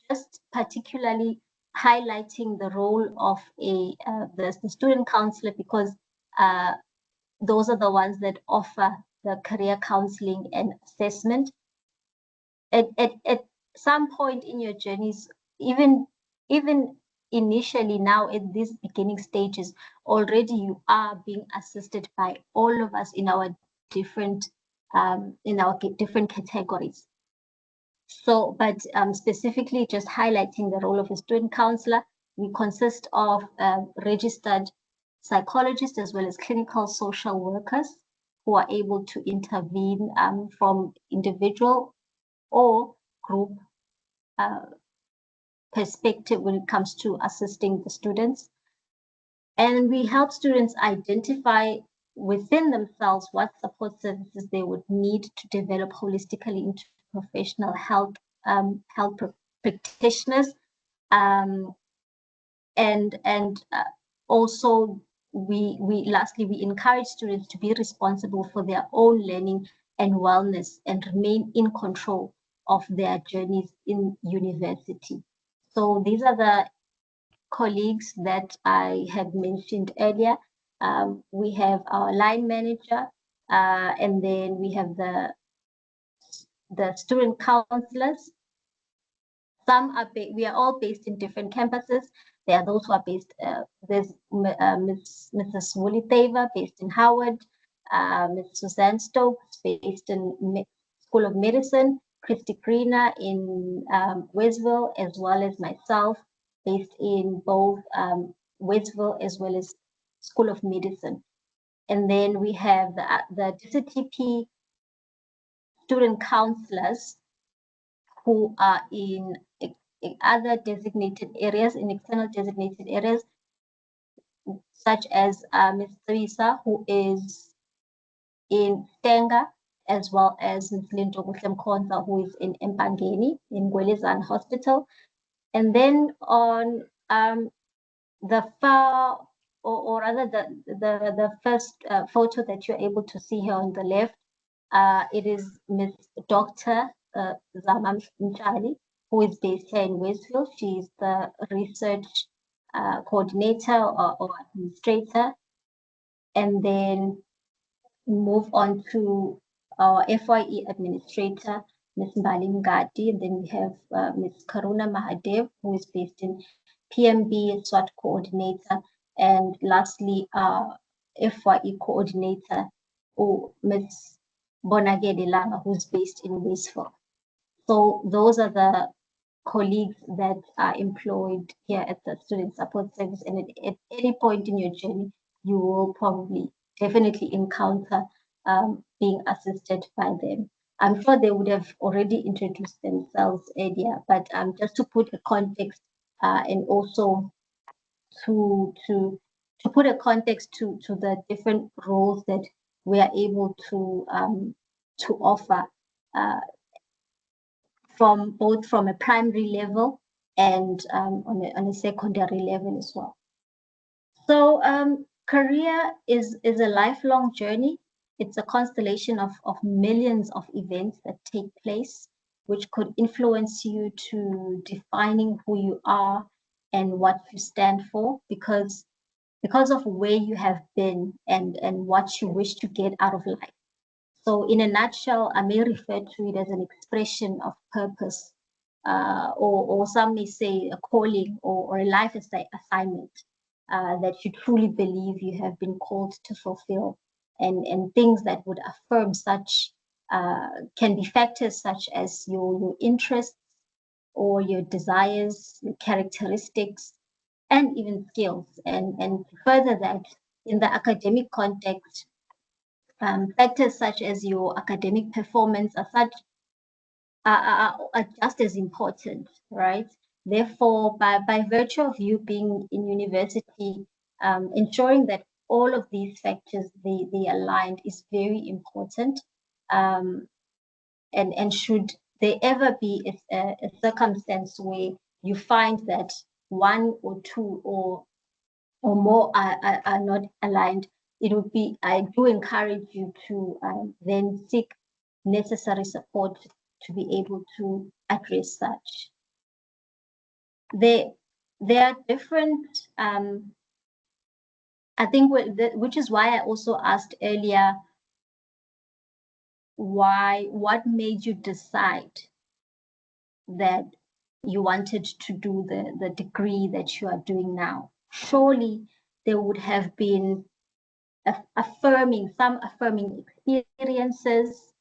just particularly highlighting the role of the student counselor, because those are the ones that offer the career counseling and assessment. At some point in your journeys, even initially now at these beginning stages, already you are being assisted by all of us in our different categories. So, but specifically just highlighting the role of a student counselor, we consist of registered psychologists as well as clinical social workers who are able to intervene from individual or group perspective when it comes to assisting the students. And we help students identify within themselves what support services they would need to develop holistically into professional health health practitioners, and also lastly we encourage students to be responsible for their own learning and wellness and remain in control of their journeys in university. So these are the colleagues that I had mentioned earlier. We have our line manager, and then we have the student counselors. We are all based in different campuses. There are those who are based, there's Mrs. Wooly Thaver based in Howard, Ms. Suzanne Stokes based in School of Medicine, Christy Greener in Westville, as well as myself based in both Westville as well as School of Medicine. And then we have the DCTP student counselors who are in other designated areas, in external designated areas, such as Ms. Teresa, who is in Stenga, as well as Ms. Lindo Mkhonza, who is in Mpangeni, in Gwelezan Hospital. And then on the far, or rather the first photo that you're able to see here on the left, it is Ms. Dr. Zama Mchali, who is based here in Westfield. She's the research coordinator or administrator. And then move on to our FYE administrator, Ms. Mbali Ngati. And then we have Ms. Karuna Mahadev, who is based in PMB, SWAT coordinator. And lastly, our FYE coordinator, Ms. Bonagede Langa, who's based in Westfield. So those are the colleagues that are employed here at the Student Support Service. And at any point in your journey, you will probably definitely encounter being assisted by them. I'm sure they would have already introduced themselves earlier, but just to put a context and also to put a context to the different roles that we are able to offer from a primary level and on a secondary level as well. So career is a lifelong journey. It's a constellation of millions of events that take place, which could influence you to defining who you are and what you stand for, because of where you have been and what you wish to get out of life. So in a nutshell, I may refer to it as an expression of purpose, or some may say a calling or a life assignment that you truly believe you have been called to fulfill, and things that would affirm such can be factors such as your interests or your desires, your characteristics, and even skills. And further that, in the academic context, factors such as your academic performance are just as important, right? Therefore, by virtue of you being in university, ensuring that all of these factors they aligned is very important. And should there ever be a circumstance where you find that one or two or more are not aligned, it would be, I do encourage you to then seek necessary support to be able to address such. There are different, I think, which is why I also asked earlier, what made you decide that you wanted to do the degree that you are doing now? Surely there would have been some affirming experiences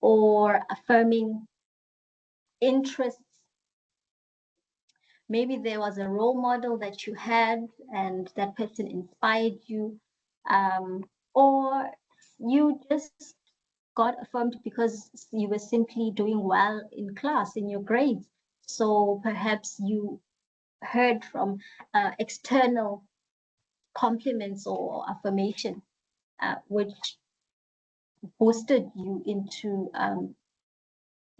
or affirming interests. Maybe there was a role model that you had and that person inspired you, or you just got affirmed because you were simply doing well in class, in your grades. So perhaps you heard from external compliments or affirmation, which boosted you into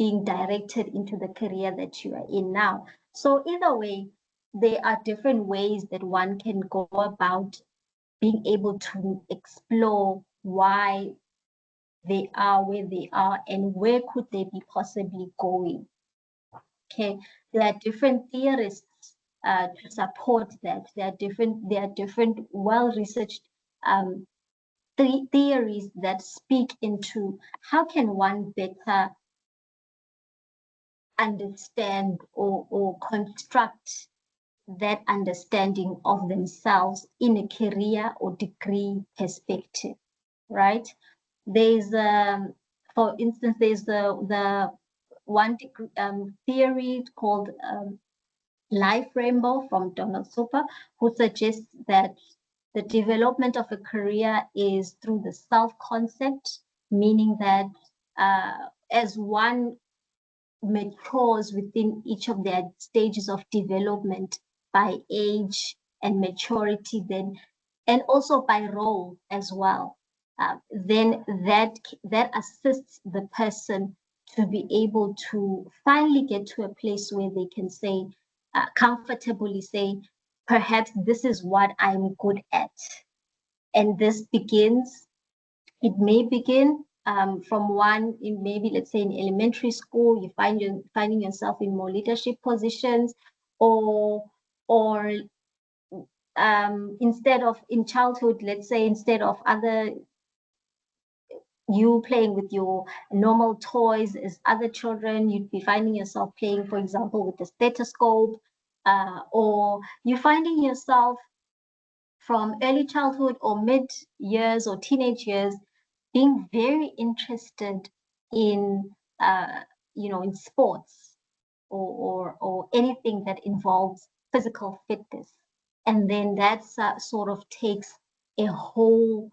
being directed into the career that you are in now. So either way, there are different ways that one can go about being able to explore why they are where they are and where could they be possibly going. Okay, there are different theorists to support that. There are different well-researched theories that speak into how can one better understand or construct that understanding of themselves in a career or degree perspective, right? There's, for instance, there's the one theory called Life Rainbow from Donald Super, who suggests that the development of a career is through the self-concept, meaning that as one matures within each of their stages of development by age and maturity, then, and also by role as well, then that assists the person to be able to finally get to a place where they can say, comfortably say, perhaps this is what I'm good at. And this begins, it may begin from one in maybe, let's say in elementary school, you finding yourself in more leadership positions, or instead of in childhood, let's say instead of you playing with your normal toys as other children, you'd be finding yourself playing, for example, with the stethoscope, or you're finding yourself from early childhood or mid years or teenage years being very interested in in sports or anything that involves physical fitness, and then that sort of takes a whole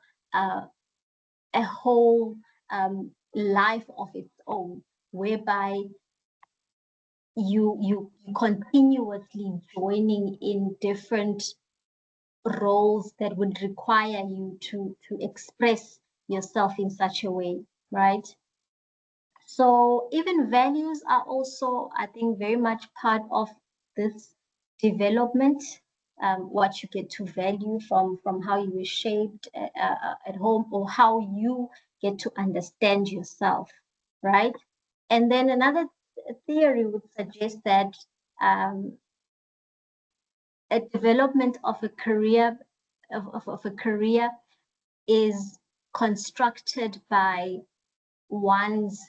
life of its own, whereby you continuously joining in different roles that would require you to express yourself in such a way, right? So even values are also, I think, very much part of this development. What you get to value from how you were shaped at home, or how you get to understand yourself, right? And then another theory would suggest that a development of a career of a career is constructed by one's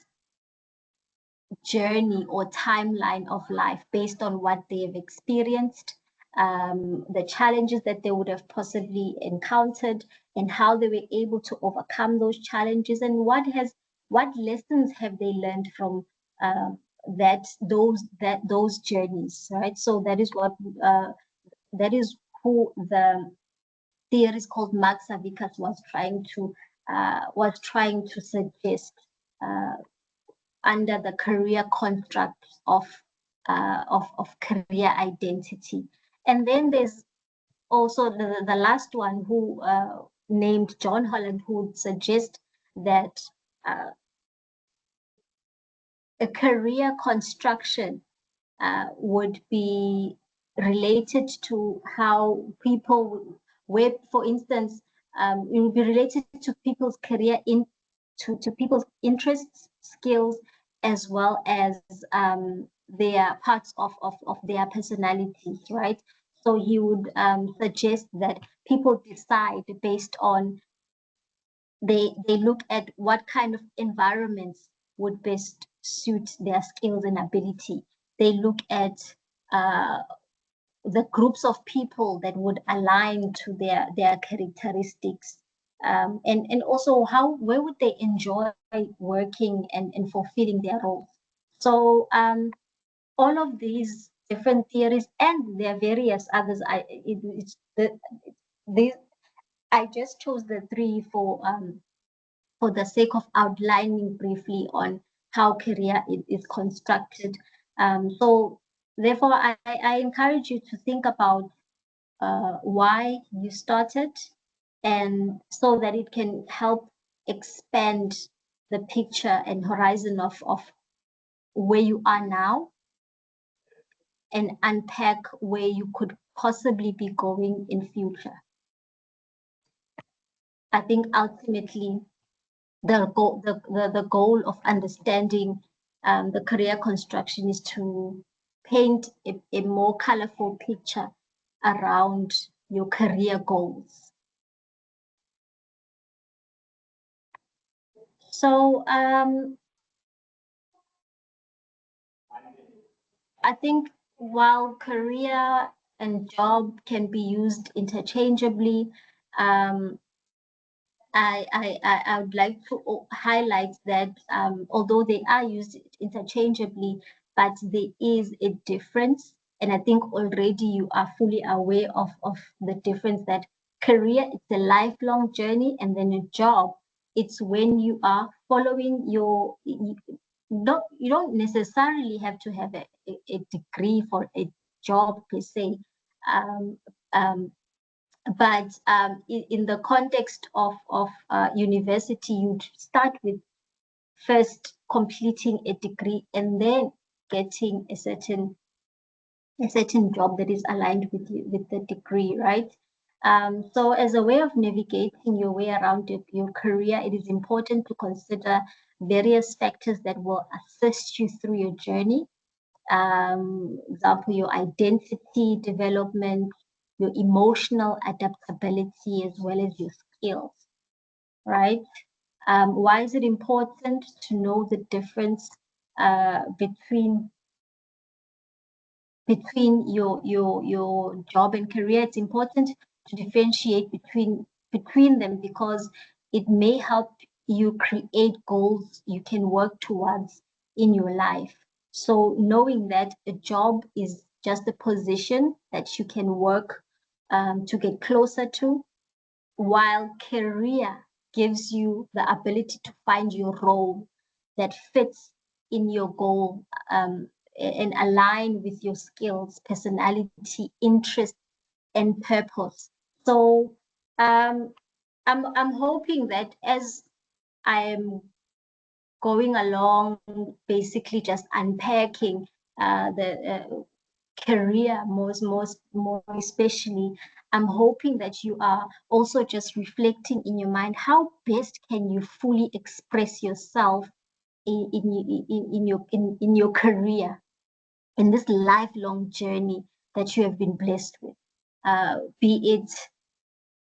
journey or timeline of life based on what they have experienced, the challenges that they would have possibly encountered, and how they were able to overcome those challenges, and what lessons have they learned from those journeys, right? So that is what that is who the theorist called Mark Savikas was trying to suggest under the career construct of career identity. And then there's also the last one, who named John Holland, who would suggest that a career construction would be related to how people, where, for instance, it would be related to people's career to people's interests, skills, as well as their parts of their personalities, right? So he would suggest that people decide based on, they look at what kind of environments would best suit their skills and ability. They look at the groups of people that would align to their characteristics, and also where would they enjoy working and fulfilling their roles. So all of these different theories, and there are various others. I just chose the three for the sake of outlining briefly on how career is constructed. So therefore, I encourage you to think about why you started, and so that it can help expand the picture and horizon of where you are now and unpack where you could possibly be going in future. I think ultimately the goal of understanding the career construction is to paint a more colorful picture around your career goals. So I think while career and job can be used interchangeably, I would like to highlight that although they are used interchangeably, but there is a difference. And I think already you are fully aware of the difference, that career, it's a lifelong journey, and then a job, it's when you are following your, you don't necessarily have to have a degree for a job per se. But in the context of university, you start with first completing a degree and then getting a certain job that is aligned with you, with the degree, right? So as a way of navigating your way around your career, it is important to consider various factors that will assist you through your journey. Example, your identity development, your emotional adaptability, as well as your skills, right? Why is it important to know the difference between your job and career? It's important to differentiate between them, because it may help you create goals you can work towards in your life. So knowing that a job is just a position that you can work to get closer to, while career gives you the ability to find your role that fits in your goal and align with your skills, personality, interest, and purpose. So I'm hoping that as I'm going along, basically just unpacking the career more especially, I'm hoping that you are also just reflecting in your mind, how best can you fully express yourself in your career, in this lifelong journey that you have been blessed with. Be it,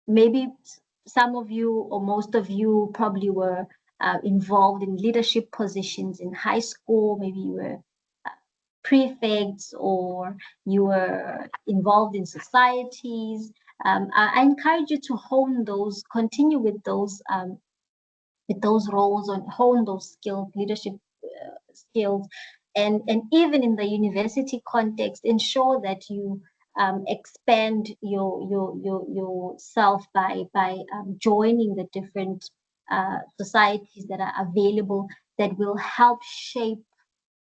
maybe some of you or most of you probably were involved in leadership positions in high school. Maybe you were prefects, or you were involved in societies. I encourage you to hone those, continue with those roles, and hone those skills, leadership skills, and even in the university context, ensure that you expand yourself by joining the different societies that are available, that will help shape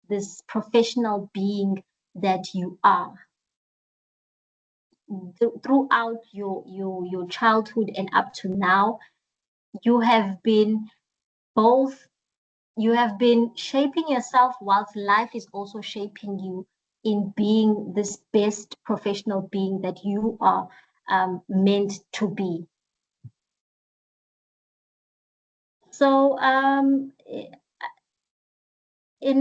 this professional being that you are. Throughout your childhood and up to now, you have been shaping yourself, whilst life is also shaping you in being this best professional being that you are meant to be. So in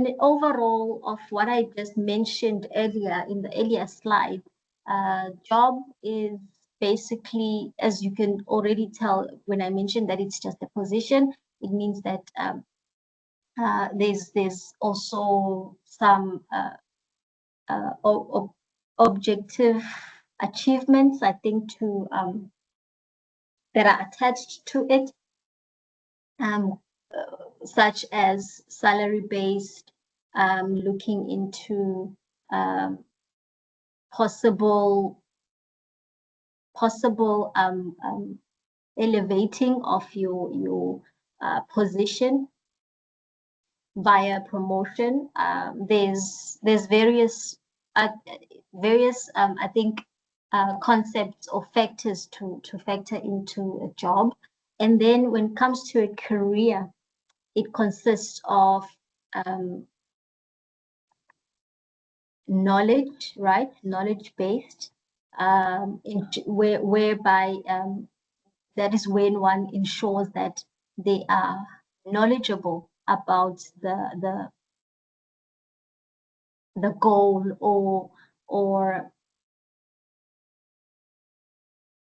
the overall of what I just mentioned earlier in the earlier slide, job is basically, as you can already tell when I mentioned that it's just a position, it means that there's also some objective achievements, I think, to that are attached to it, such as salary-based, looking into possible elevating of your position via promotion. There's various I think concepts or factors to factor into a job. And then when it comes to a career, it consists of knowledge, right? Knowledge-based, whereby that is when one ensures that they are knowledgeable about the goal or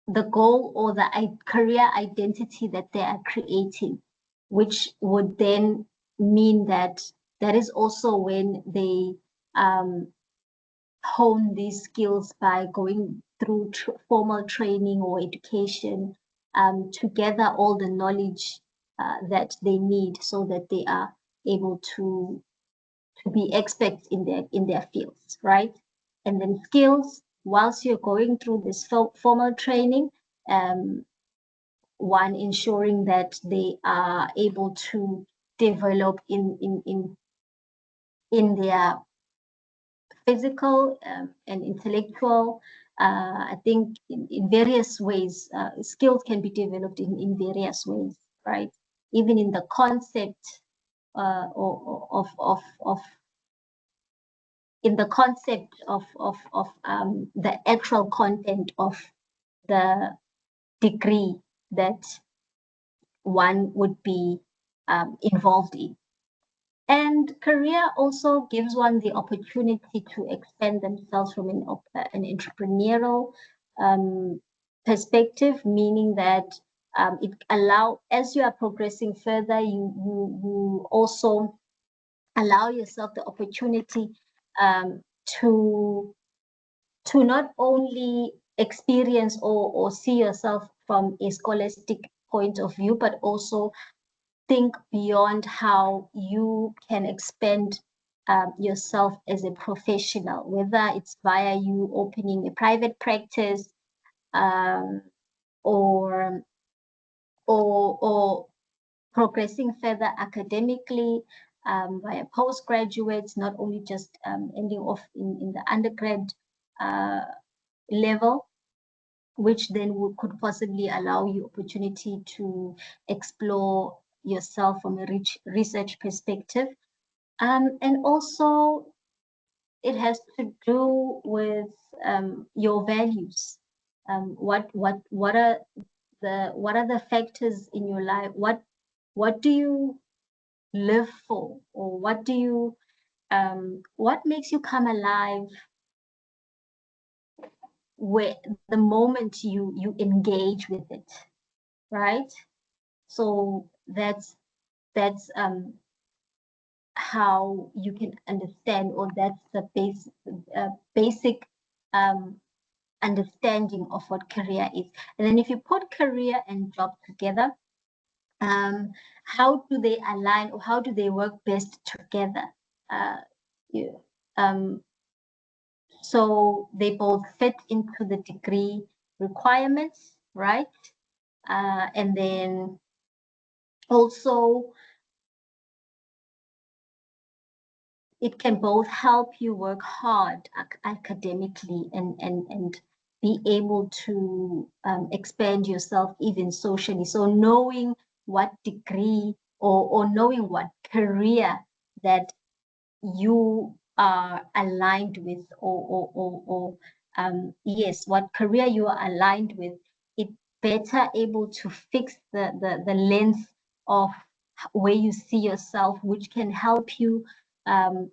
the goal or the career identity that they are creating, which would then mean that that is also when they hone these skills by going through formal training or education to gather all the knowledge that they need so that they are able to be experts in their fields, right? And then skills, whilst you're going through this formal training, one ensuring that they are able to develop in their physical and intellectual. I think in various ways, skills can be developed in various ways, right? Even in the concept of in the concept of the actual content of the degree that one would be involved in. And career also gives one the opportunity to expand themselves from an entrepreneurial perspective, meaning that it allow, as you are progressing further, you also allow yourself the opportunity to not only experience or see yourself from a scholastic point of view, but also think beyond how you can expand yourself as a professional, whether it's via you opening a private practice or progressing further academically via postgraduates, not only just ending off in the undergrad level, which then could possibly allow you opportunity to explore yourself from a research perspective. And also it has to do with your values. What are the factors in your life? What do you live for, or what do you what makes you come alive where the moment you engage with it, right? So that's how you can understand, or that's the basic understanding of what career is. And then if you put career and job together, how do they align, or how do they work best together? So they both fit into the degree requirements, right? And then also it can both help you work hard academically and be able to expand yourself even socially. So knowing what degree or knowing what career that you are aligned with, or yes, what career you are aligned with, it better able to fix the lens of where you see yourself, which can help you,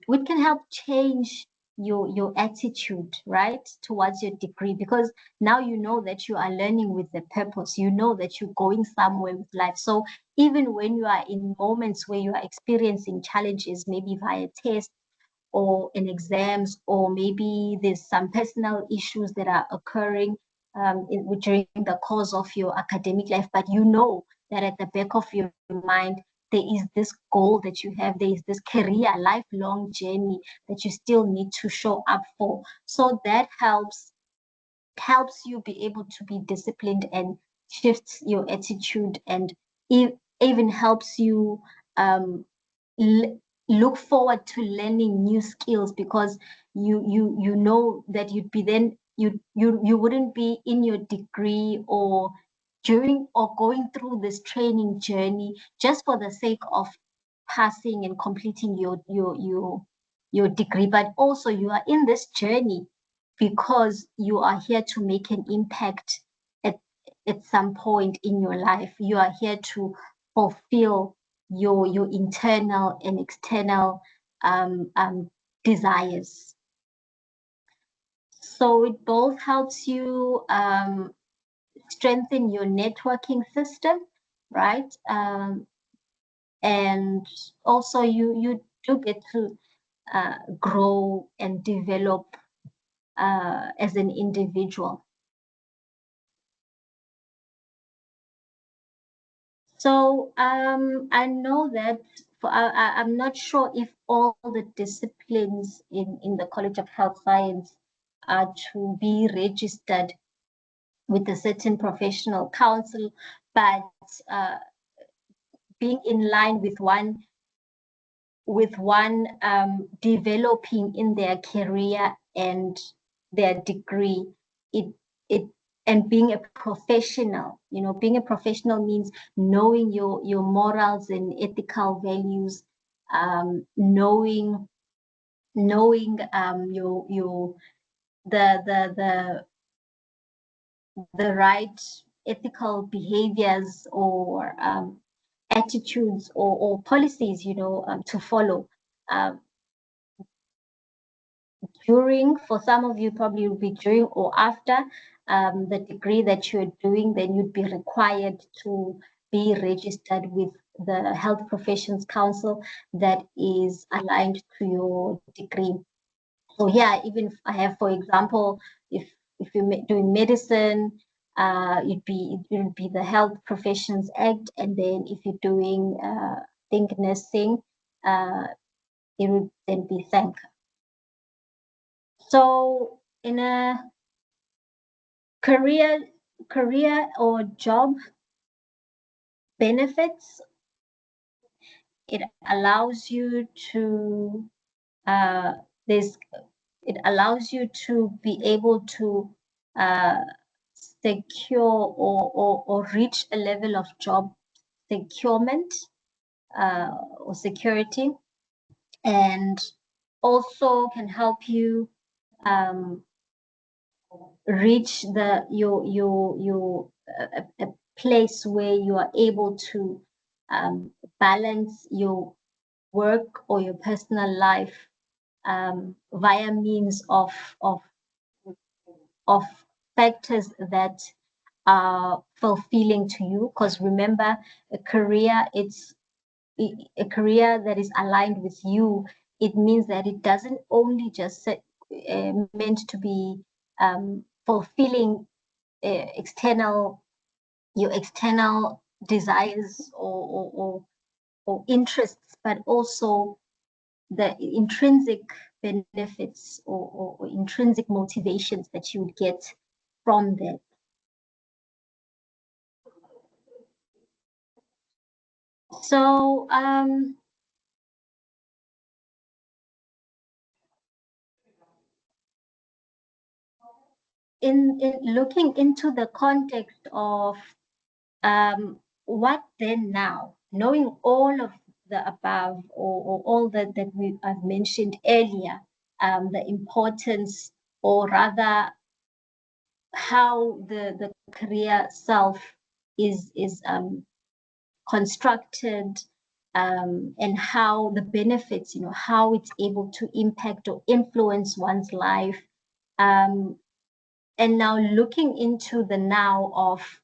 which can help change your attitude, right, towards your degree, because now you know that you are learning with the purpose, you know that you're going somewhere with life. So even when you are in moments where you are experiencing challenges, maybe via tests or in exams, or maybe there's some personal issues that are occurring during the course of your academic life, but you know that at the back of your mind, there is this goal that you have, there is this career, lifelong journey that you still need to show up for. So that helps you be able to be disciplined and shifts your attitude, and even helps you look forward to learning new skills, because you know that you'd be then you wouldn't be in your degree or during or going through this training journey just for the sake of passing and completing your degree, but also you are in this journey because you are here to make an impact at some point in your life. You are here to fulfill your internal and external desires. So it both helps you strengthen your networking system, right? And also you do get to grow and develop as an individual. So I know that I'm not sure if all the disciplines in the College of Health Science are to be registered with a certain professional council, but being in line with one developing in their career and their degree, and being a professional, being a professional means knowing your morals and ethical values, knowing the right ethical behaviors or attitudes or policies, to follow. During, for some of you, probably will be during or after the degree that you're doing, then you'd be required to be registered with the Health Professions Council that is aligned to your degree. So yeah, even if I have, for example, if you're doing medicine, it would be the Health Professions Act, and then if you're doing I think nursing, it would then be THANK. So in a career or job benefits, it allows you to it allows you to be able to secure or reach a level of job securement or security, and also can help you reach a place where you are able to balance your work or your personal life via means of factors that are fulfilling to you. Because remember, a career that is aligned with you, it means that it doesn't only just meant to be fulfilling your external desires or interests, but also the intrinsic benefits or intrinsic motivations that you would get from that. So in looking into the context of what then now, knowing all of the above or all that I've mentioned earlier, the importance, or rather how the career self is constructed, and how the benefits, how it's able to impact or influence one's life. And now looking into the now of,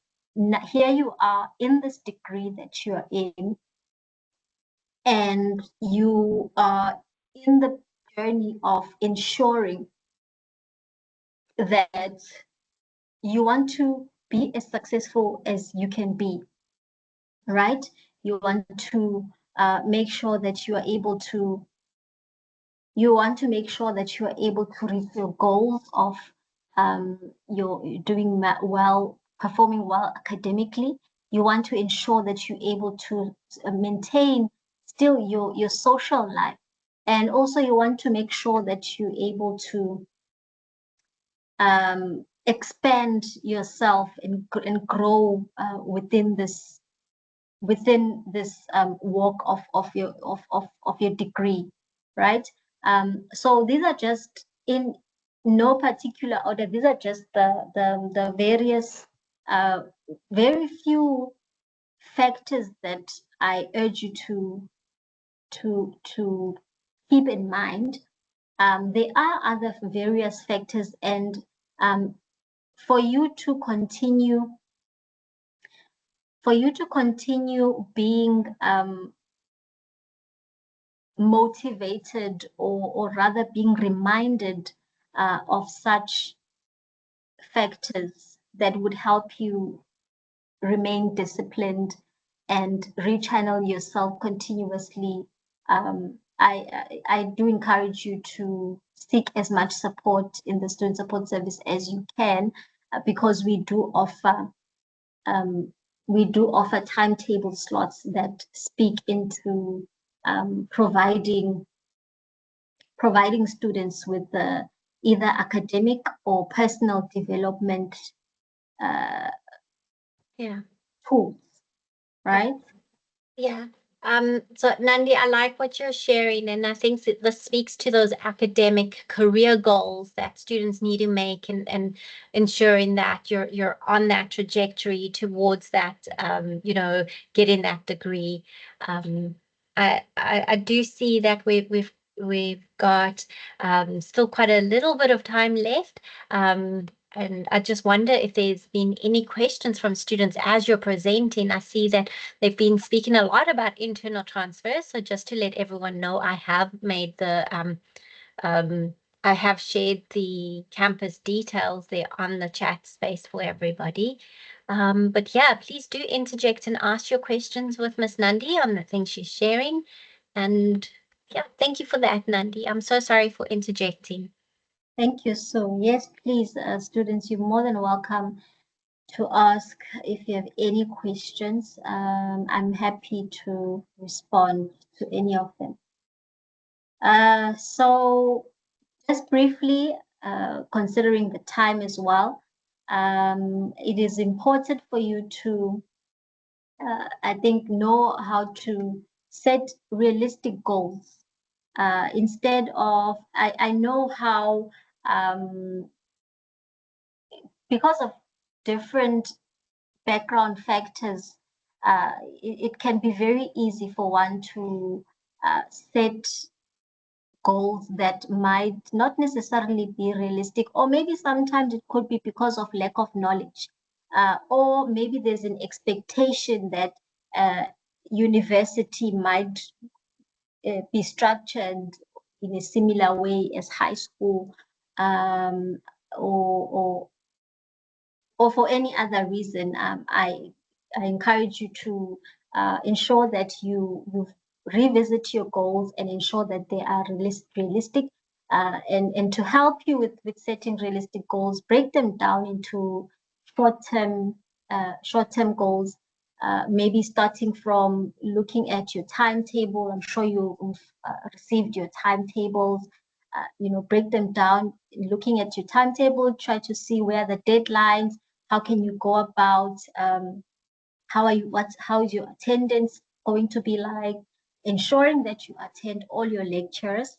here you are in this degree that you are in, and you are in the journey of ensuring that you want to be as successful as you can be, right? You want to make sure that you are able to, reach your goals of you're doing well, performing well academically. You want to ensure that you're able to maintain still your social life, and also you want to make sure that you're able to expand yourself and grow within this within this walk of your degree, right? So these are just in no particular order. These are just the various very few factors that I urge you to keep in mind. There are other various factors, and for you to continue being motivated, or rather being reminded of such factors that would help you remain disciplined and rechannel yourself continuously. I do encourage you to seek as much support in the student support service as you can, because we do offer timetable slots that speak into providing students with either academic or personal development tools, right? Yeah. So Nandi, I like what you're sharing, and I think that this speaks to those academic career goals that students need to make, and ensuring that you're on that trajectory towards that, getting that degree. I do see that we've got still quite a little bit of time left. And I just wonder if there's been any questions from students as you're presenting. I see that they've been speaking a lot about internal transfers. So just to let everyone know, I have made the I have shared the campus details there on the chat space for everybody. But yeah, please do interject and ask your questions with Miss Nandi on the things she's sharing. And yeah, thank you for that, Nandi. I'm so sorry for interjecting. Thank you. So yes, please, students, you're more than welcome to ask if you have any questions. I'm happy to respond to any of them. So just briefly, considering the time as well, it is important for you to, I think, know how to set realistic goals. Instead of, I know how, because of different background factors, it can be very easy for one to set goals that might not necessarily be realistic, or maybe sometimes it could be because of lack of knowledge, or maybe there's an expectation that university might be structured in a similar way as high school, or for any other reason. I encourage you to ensure that you revisit your goals and ensure that they are realistic. And to help you with setting realistic goals, break them down into short-term goals. Maybe starting from looking at your timetable. I'm sure you've received your timetables. Break them down, looking at your timetable, try to see where the deadlines, how can you go about, how is your attendance going to be like, ensuring that you attend all your lectures,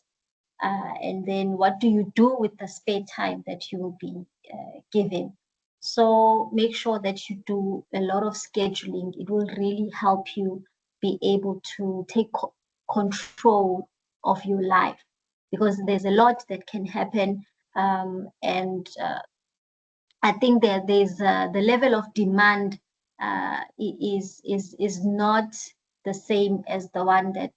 and then what do you do with the spare time that you will be given. So make sure that you do a lot of scheduling. It will really help you be able to take control of your life, because there's a lot that can happen, and I think that there's the level of demand is not the same as the one that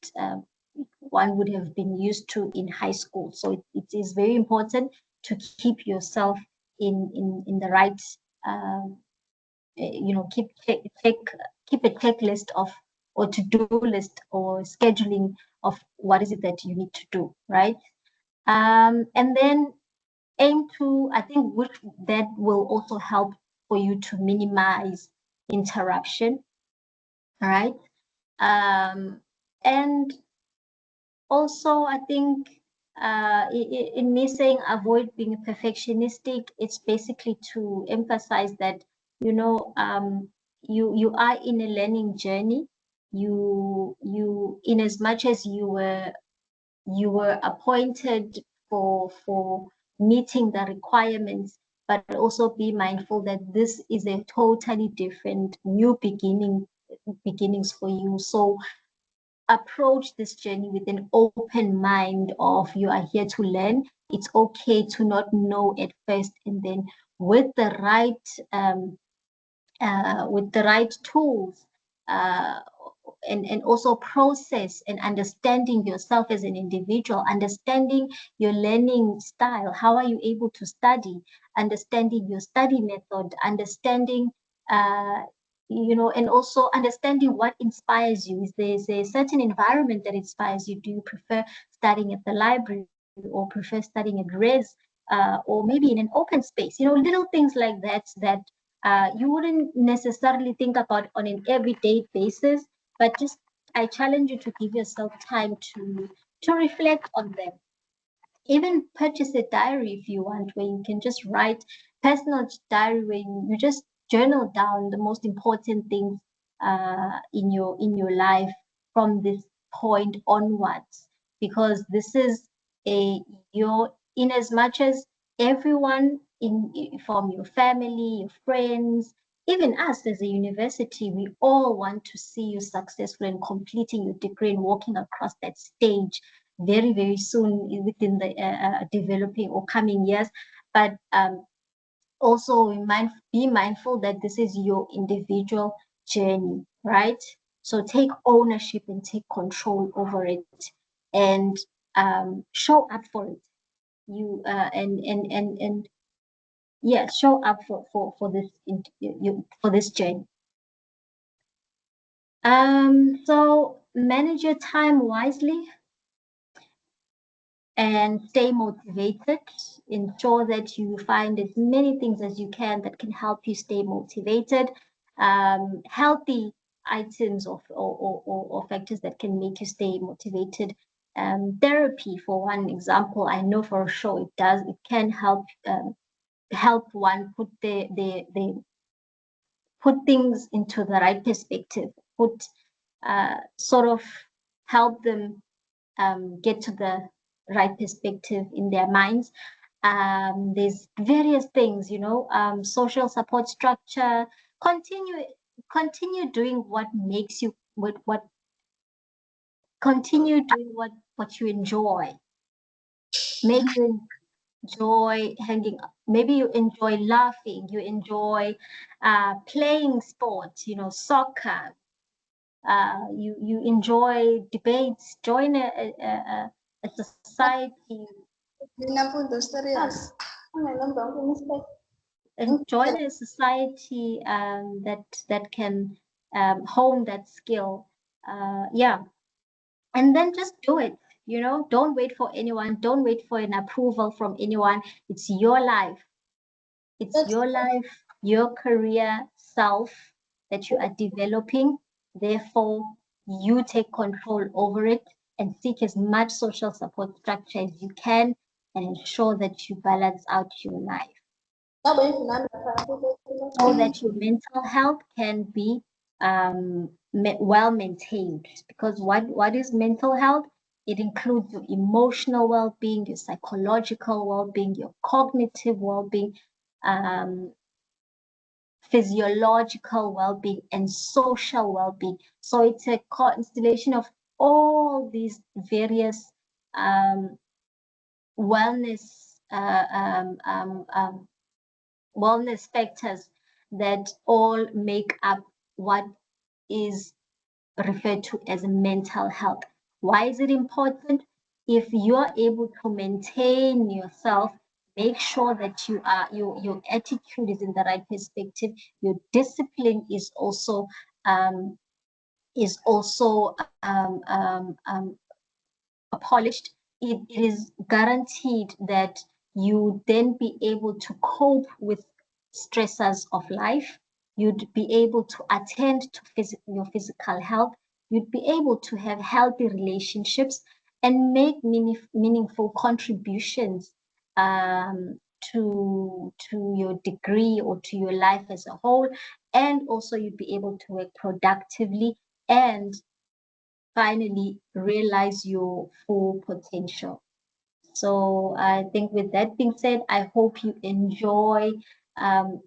one would have been used to in high school. So it is very important to keep yourself in the right, keep a checklist of, or to-do list, or scheduling of what is it that you need to do, right? And then aim to, I think, which that will also help for you to minimize interruption, all right? And also, I think, in me saying avoid being perfectionistic, it's basically to emphasize that, you are in a learning journey, you in as much as you were appointed for meeting the requirements, but also be mindful that this is a totally different new beginnings for you. So approach this journey with an open mind of you are here to learn. It's okay to not know at first, and then with the right tools and also process and understanding yourself as an individual, understanding your learning style. How are you able to study? Understanding your study method, understanding and also understanding what inspires you. Is there a certain environment that inspires you? Do you prefer studying at the library or prefer studying at res, or maybe in an open space? Little things like that you wouldn't necessarily think about on an everyday basis, but just I challenge you to give yourself time to reflect on them. Even purchase a diary if you want, where you can just write personal diary, where you just journal down the most important things in your life from this point onwards, because this is in as much as everyone from your family, your friends, even us as a university, we all want to see you successful in completing your degree and walking across that stage very, very soon within the developing or coming years. But also be mindful that this is your individual journey, right? So take ownership and take control over it, and show up for it. Show up for this journey. So manage your time wisely and stay motivated. Ensure that you find as many things as you can that can help you stay motivated. Healthy items or factors that can make you stay motivated. Therapy, for one example, I know for sure it can help one put put things into the right perspective, sort of help them get to the right perspective in their minds. There's various things, social support structure. Continue doing what makes you continue doing what you enjoy. Maybe you enjoy hanging, maybe you enjoy laughing, you enjoy playing sports, soccer. You enjoy debates. Join a society. And join a society that can hone that skill. And then just do it. Don't wait for anyone. Don't wait for an approval from anyone. It's your life. It's your life, your career self that you are developing. Therefore, you take control over it and seek as much social support structure as you can, and ensure that you balance out your life so that your mental health can be well maintained. Because what is mental health? It includes your emotional well-being, your psychological well-being, your cognitive well-being, physiological well-being, and social well-being. So it's a constellation of all these various wellness wellness factors that all make up what is referred to as mental health. Why is it important? If you're able to maintain yourself, make sure that your attitude is in the right perspective, your discipline is also polished, it is guaranteed that you then be able to cope with stressors of life. You'd be able to attend to your physical health. You'd be able to have healthy relationships and make meaningful contributions to your degree or to your life as a whole. And also you'd be able to work productively and finally realize your full potential. So I think with that being said, I hope you enjoy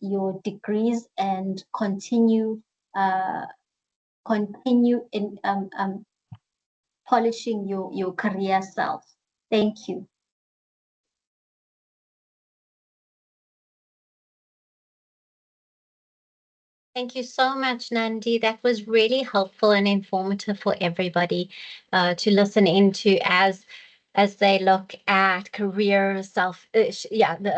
your degrees and continue in polishing your career self. Thank you. Thank you so much, Nandi. That was really helpful and informative for everybody to listen into as they look at career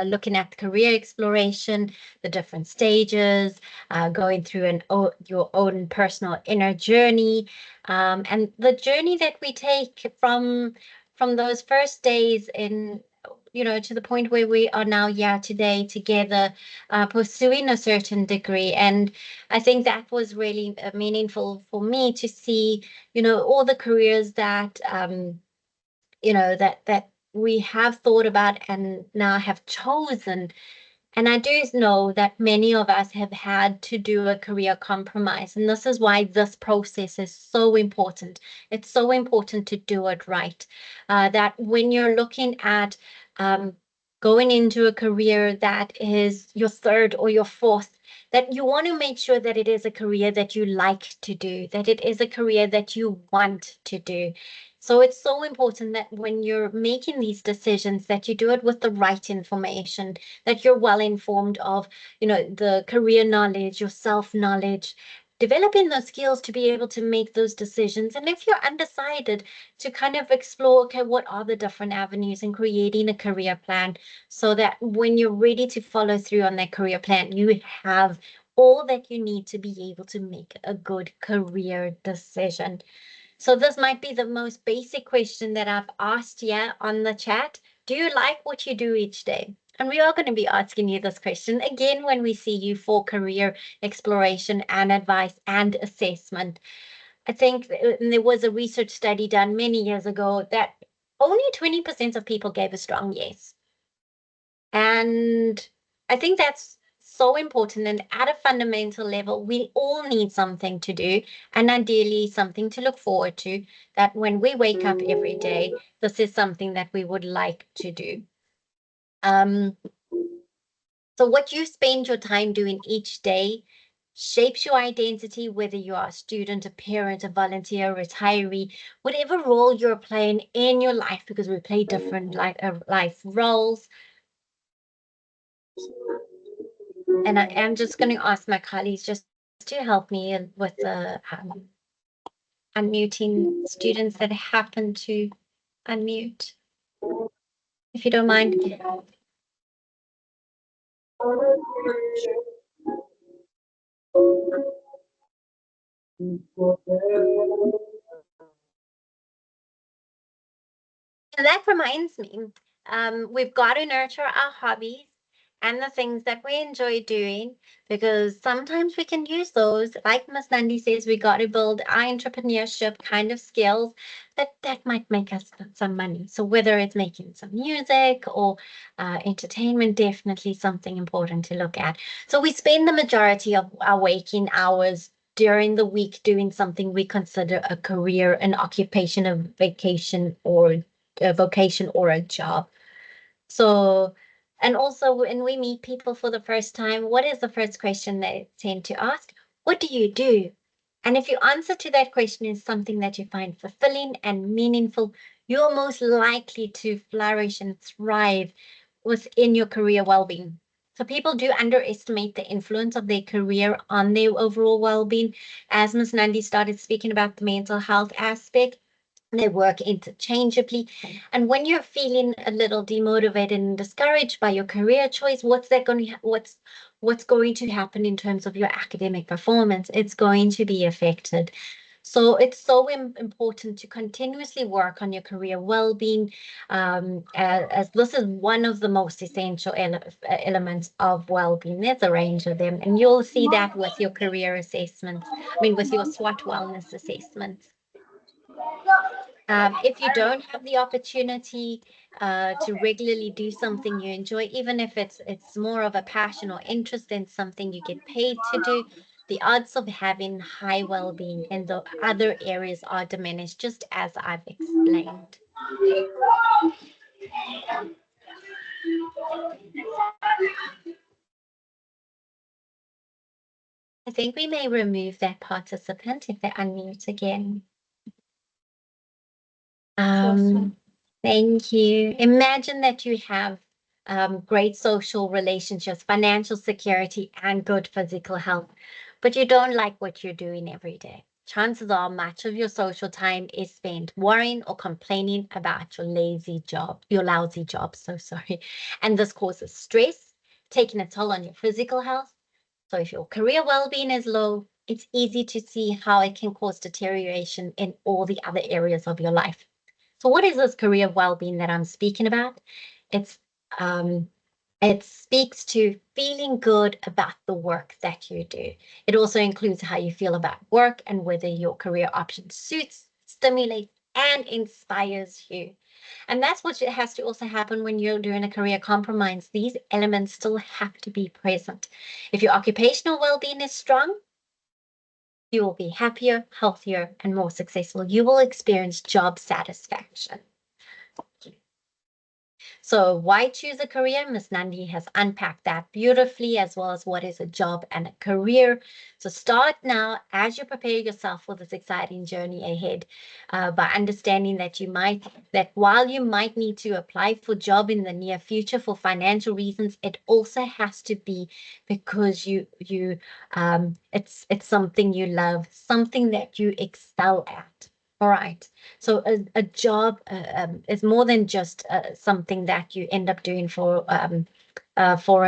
looking at career exploration, the different stages, going through your own personal inner journey, and the journey that we take from those first days in, to the point where we are now here today together, pursuing a certain degree. And I think that was really meaningful for me to see, all the careers that, that we have thought about and now have chosen. And I do know that many of us have had to do a career compromise. And this is why this process is so important. It's so important to do it right. That when you're looking at going into a career that is your third or your fourth, that you want to make sure that it is a career that you like to do, that it is a career that you want to do. So it's so important that when you're making these decisions, that you do it with the right information, that you're well informed of, the career knowledge, your self-knowledge, developing those skills to be able to make those decisions. And if you're undecided, to kind of explore, okay, what are the different avenues, and creating a career plan so that when you're ready to follow through on that career plan, you have all that you need to be able to make a good career decision. So this might be the most basic question that I've asked here on the chat. Do you like what you do each day? And we are going to be asking you this question again when we see you for career exploration and advice and assessment. I think there was a research study done many years ago that only 20% of people gave a strong yes. And I think that's so important. And at a fundamental level, we all need something to do, and ideally something to look forward to, that when we wake up every day, this is something that we would like to do. So what you spend your time doing each day shapes your identity, whether you are a student, a parent, a volunteer, a retiree, whatever role you're playing in your life, because we play different life roles. And I am just going to ask my colleagues just to help me with the unmuting students that happen to unmute, if you don't mind. And that reminds me, we've got to nurture our hobbies and the things that we enjoy doing, because sometimes we can use those. Like Ms. Nandi says, we got to build our entrepreneurship kind of skills that might make us some money. So whether it's making some music or entertainment, definitely something important to look at. So we spend the majority of our waking hours during the week doing something we consider a career, an occupation, a vacation, or a vocation or a job. So, and also when we meet people for the first time, what is the first question they tend to ask? What do you do? And if your answer to that question is something that you find fulfilling and meaningful, you're most likely to flourish and thrive within your career well-being. So people do underestimate the influence of their career on their overall well-being. As Ms. Nandi started speaking about the mental health aspect, they work interchangeably. And when you're feeling a little demotivated and discouraged by your career choice, what's going to happen in terms of your academic performance? It's going to be affected. So it's so important to continuously work on your career well-being, as this is one of the most essential elements of well-being. There's a range of them, and you'll see that with your career assessments, with your SWOT wellness assessments. If you don't have the opportunity to regularly do something you enjoy, even if it's more of a passion or interest in something you get paid to do, the odds of having high well-being in the other areas are diminished, just as I've explained. I think we may remove that participant if they unmute again. Thank you. Imagine that you have great social relationships, financial security, and good physical health, but you don't like what you're doing every day. Chances are much of your social time is spent worrying or complaining about your lousy job, so sorry. And this causes stress, taking a toll on your physical health. So if your career well-being is low, it's easy to see how it can cause deterioration in all the other areas of your life. So what is this career well-being that I'm speaking about? It speaks to feeling good about the work that you do. It also includes how you feel about work and whether your career option suits, stimulates, and inspires you. And that's what has to also happen when you're doing a career compromise. These elements still have to be present. If your occupational well-being is strong, you will be happier, healthier, and more successful. You will experience job satisfaction. So why choose a career? Ms. Nandi has unpacked that beautifully, as well as what is a job and a career. So start now as you prepare yourself for this exciting journey ahead by understanding that while you might need to apply for a job in the near future for financial reasons, it also has to be because it's something you love, something that you excel at. All right. So a job is more than just something that you end up doing for a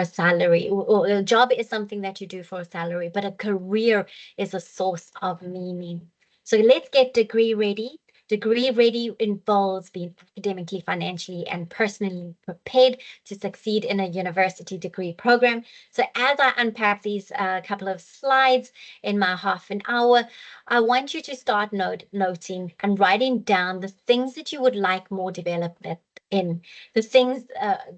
salary. Or a job is something that you do for a salary, but a career is a source of meaning. So let's get degree ready. Degree ready involves being academically, financially, and personally prepared to succeed in a university degree program. So as I unpack these couple of slides in my half an hour, I want you to start noting and writing down the things that you would like more development in, the things,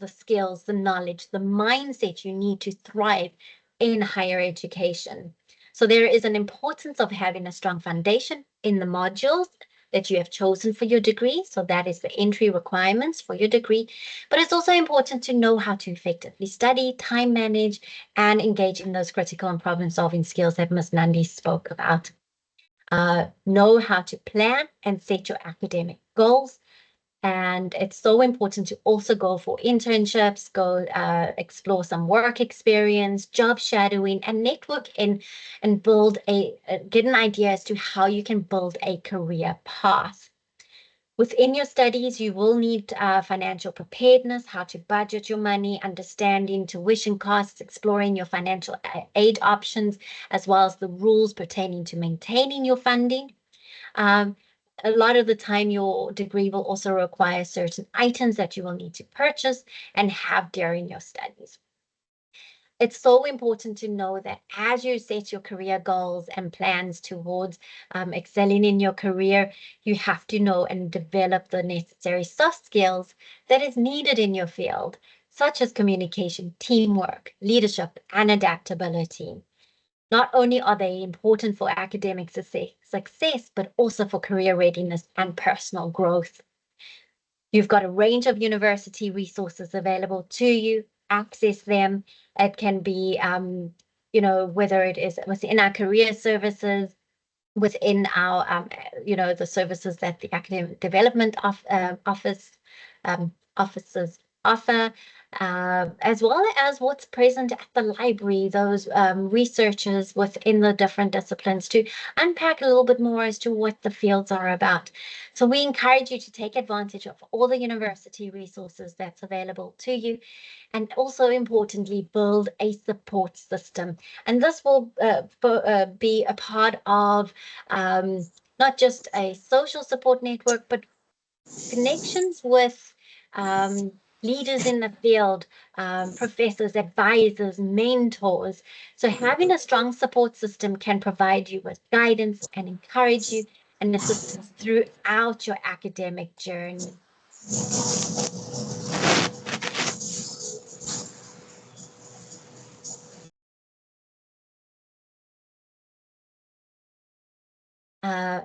the skills, the knowledge, the mindset you need to thrive in higher education. So there is an importance of having a strong foundation in the modules that you have chosen for your degree. So that is the entry requirements for your degree. But it's also important to know how to effectively study, time manage, and engage in those critical and problem-solving skills that Ms. Nandi spoke about. Know how to plan and set your academic goals. And it's so important to also go for internships, go explore some work experience, job shadowing, and network in and build get an idea as to how you can build a career path. Within your studies, you will need financial preparedness, how to budget your money, understanding tuition costs, exploring your financial aid options, as well as the rules pertaining to maintaining your funding. A lot of the time, your degree will also require certain items that you will need to purchase and have during your studies. It's so important to know that as you set your career goals and plans towards excelling in your career, you have to know and develop the necessary soft skills that is needed in your field, such as communication, teamwork, leadership, and adaptability. Not only are they important for academic success, but also for career readiness and personal growth. You've got a range of university resources available to you. Access them. It can be, whether it is within our career services, within our, the services that the academic development offices offer, as well as what's present at the library, those researchers within the different disciplines to unpack a little bit more as to what the fields are about. So we encourage you to take advantage of all the university resources that's available to you, and also importantly, build a support system. And this will be a part of not just a social support network, but connections with leaders in the field, professors, advisors, mentors. So having a strong support system can provide you with guidance and encourage you and assistance throughout your academic journey.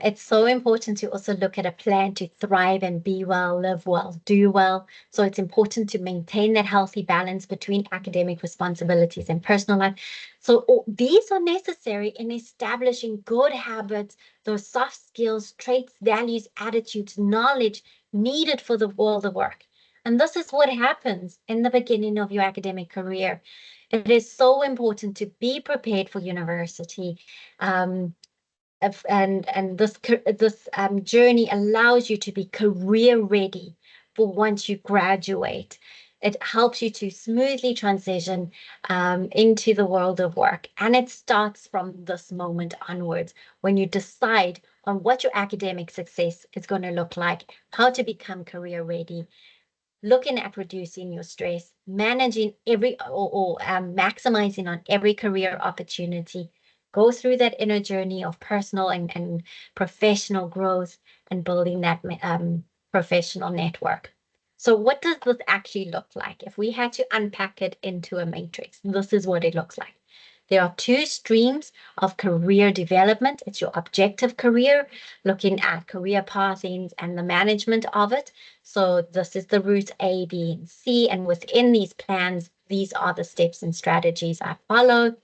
It's so important to also look at a plan to thrive and be well, live well, do well. So it's important to maintain that healthy balance between academic responsibilities and personal life. So these are necessary in establishing good habits, those soft skills, traits, values, attitudes, knowledge needed for the world of work. And this is what happens in the beginning of your academic career. It is so important to be prepared for university. And this journey allows you to be career ready for once you graduate. It helps you to smoothly transition into the world of work. And it starts from this moment onwards when you decide on what your academic success is going to look like, how to become career ready, looking at reducing your stress, managing maximizing on every career opportunity. Go through that inner journey of personal and professional growth and building that professional network. So what does this actually look like? If we had to unpack it into a matrix, this is what it looks like. There are two streams of career development. It's your objective career, looking at career pathings and the management of it. So this is the route A, B, and C. And within these plans, these are the steps and strategies I follow.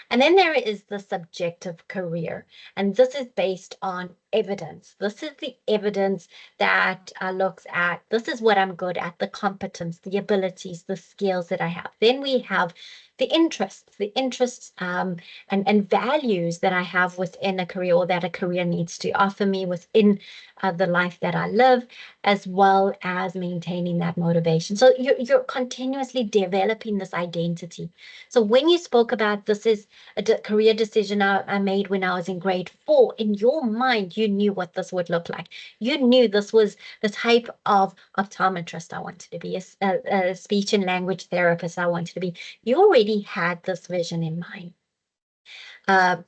And then there is the subjective career, and this is based on evidence. This is the evidence that looks at, this is what I'm good at, the competence, the abilities, the skills that I have. Then we have the interests and values that I have within a career, or that a career needs to offer me within the life that I live, as well as maintaining that motivation. So you're continuously developing this identity. So when you spoke about this is a career decision I made when I was in grade 4, in your mind, you knew what this would look like. You knew this was the type of optometrist I wanted to be, a speech and language therapist I wanted to be. You already had this vision in mind.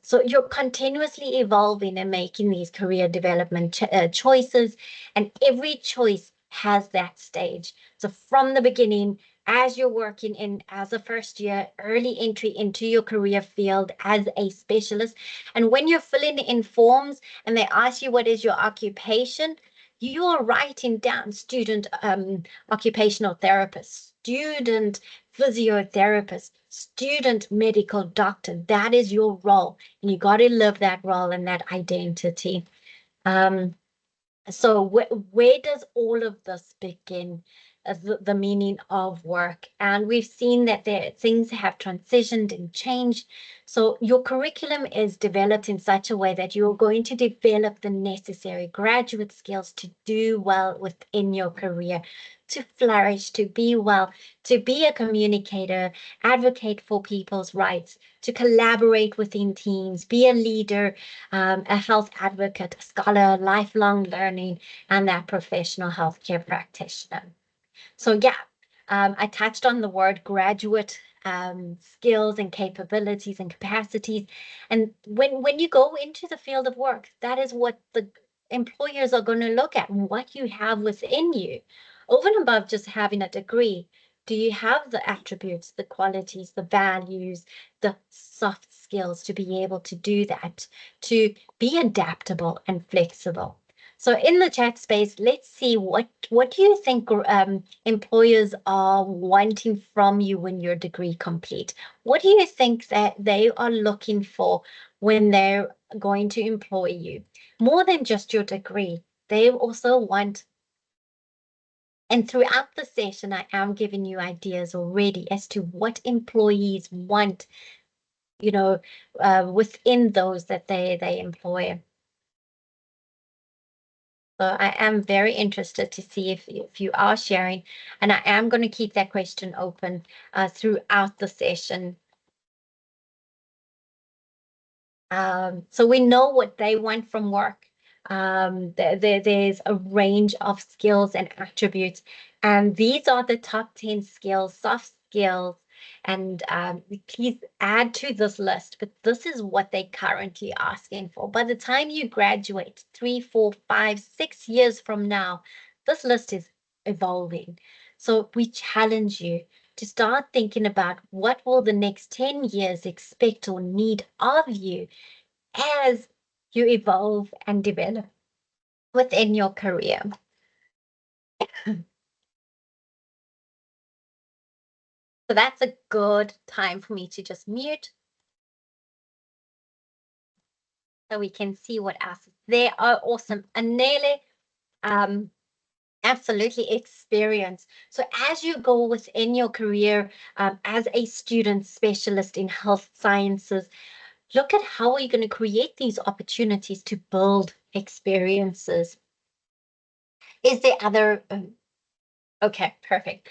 So you're continuously evolving and making these career development choices, and every choice has that stage. So from the beginning, as you're working in as a first year, early entry into your career field as a specialist, and when you're filling in forms and they ask you what is your occupation, you are writing down student occupational therapist, student physiotherapist, student medical doctor. That is your role, and you got to live that role and that identity. So where does all of this begin? The meaning of work, and we've seen that things have transitioned and changed. So your curriculum is developed in such a way that you're going to develop the necessary graduate skills to do well within your career, to flourish, to be well, to be a communicator, advocate for people's rights, to collaborate within teams, be a leader, a health advocate, a scholar, lifelong learning, and that professional healthcare practitioner. So yeah, I touched on the word graduate skills and capabilities and capacities. And when you go into the field of work, that is what the employers are going to look at, what you have within you. Over and above just having a degree, do you have the attributes, the qualities, the values, the soft skills to be able to do that, to be adaptable and flexible? So in the chat space, let's see what do you think employers are wanting from you when your degree complete? What do you think that they are looking for when they're going to employ you? More than just your degree, they also want, and throughout the session, I am giving you ideas already as to what employees want, you know, within those that they employ. So I am very interested to see if you are sharing, and I am going to keep that question open throughout the session. So we know what they want from work. There's a range of skills and attributes, and these are the top 10 skills, soft skills, and please add to this list, but this is what they currently asking for. By the time you graduate 3, 4, 5, 6 years from now, this list is evolving. So we challenge you to start thinking about what will the next 10 years expect or need of you as you evolve and develop within your career. So that's a good time for me to just mute so we can see what else. They are awesome. Anele, absolutely experience. So as you go within your career as a student specialist in health sciences, look at how are you going to create these opportunities to build experiences. Is there other okay, perfect.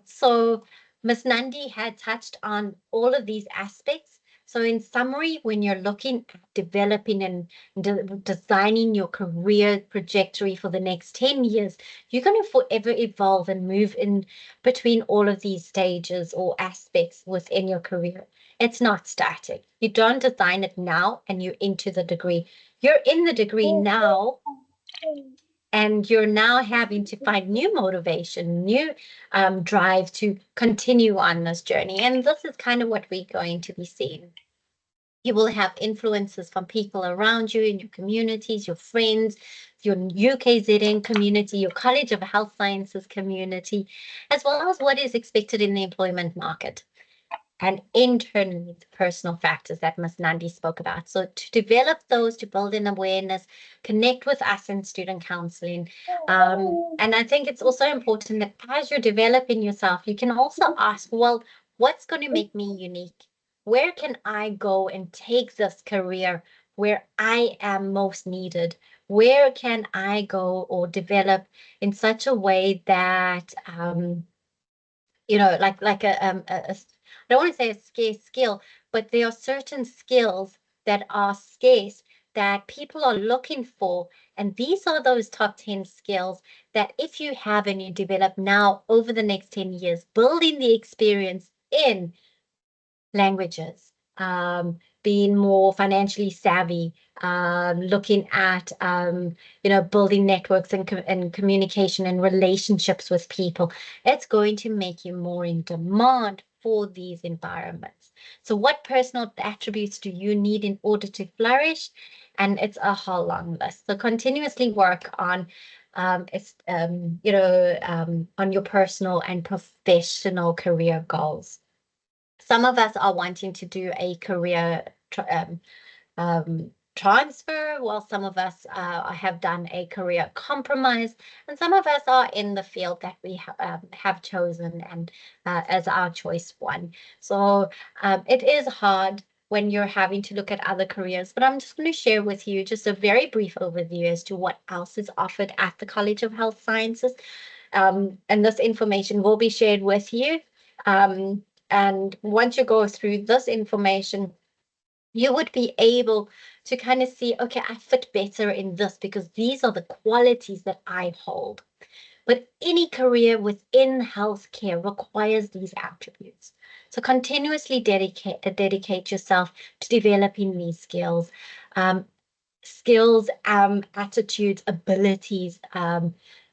So Ms. Nandi had touched on all of these aspects. So in summary, when you're looking at developing and designing your career trajectory for the next 10 years, you're going to forever evolve and move in between all of these stages or aspects within your career. It's not static. You don't design it now and you're into the degree. You're in the degree now, and you're now having to find new motivation, new drive to continue on this journey. And this is kind of what we're going to be seeing. You will have influences from people around you in your communities, your friends, your UKZN community, your College of Health Sciences community, as well as what is expected in the employment market. And internally, the personal factors that Ms. Nandi spoke about. So to develop those, to build an awareness, connect with us in student counseling. And I think it's also important that as you're developing yourself, you can also ask, well, what's going to make me unique? Where can I go and take this career where I am most needed? Where can I go or develop in such a way that, you know, like I don't want to say a scarce skill, but there are certain skills that are scarce that people are looking for. And these are those top 10 skills that if you have and you develop now over the next 10 years, building the experience in languages, being more financially savvy, looking at, you know, building networks and communication and relationships with people. It's going to make you more in demand for these environments. So what personal attributes do you need in order to flourish? And it's a whole long list. So continuously work on you know, on your personal and professional career goals. Some of us are wanting to do a career transfer, while some of us have done a career compromise, and some of us are in the field that we have chosen and as our choice one. So it is hard when you're having to look at other careers, but I'm just going to share with you just a very brief overview as to what else is offered at the College of Health Sciences. And this information will be shared with you. And once you go through this information, you would be able to kind of see, okay, I fit better in this because these are the qualities that I hold. But any career within healthcare requires these attributes. So continuously dedicate yourself to developing these skills, attitudes, abilities.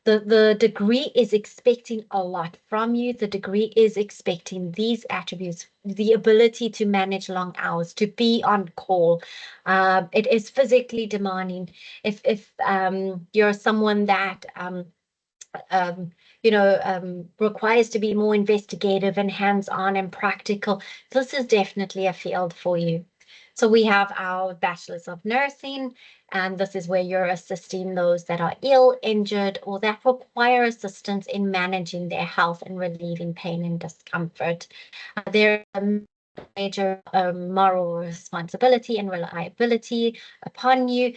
The degree is expecting a lot from you. The degree is expecting these attributes, the ability to manage long hours, to be on call. It is physically demanding. If you're someone that you know, requires to be more investigative and hands-on and practical, this is definitely a field for you. So we have our Bachelor's of Nursing, and this is where you're assisting those that are ill, injured, or that require assistance in managing their health and relieving pain and discomfort. There are major moral responsibility and reliability upon you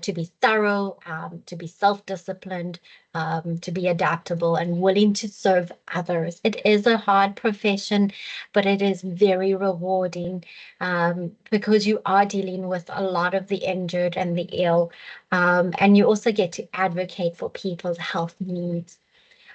to be thorough, to be self-disciplined, to be adaptable and willing to serve others. It is a hard profession, but it is very rewarding because you are dealing with a lot of the injured and the ill, and you also get to advocate for people's health needs.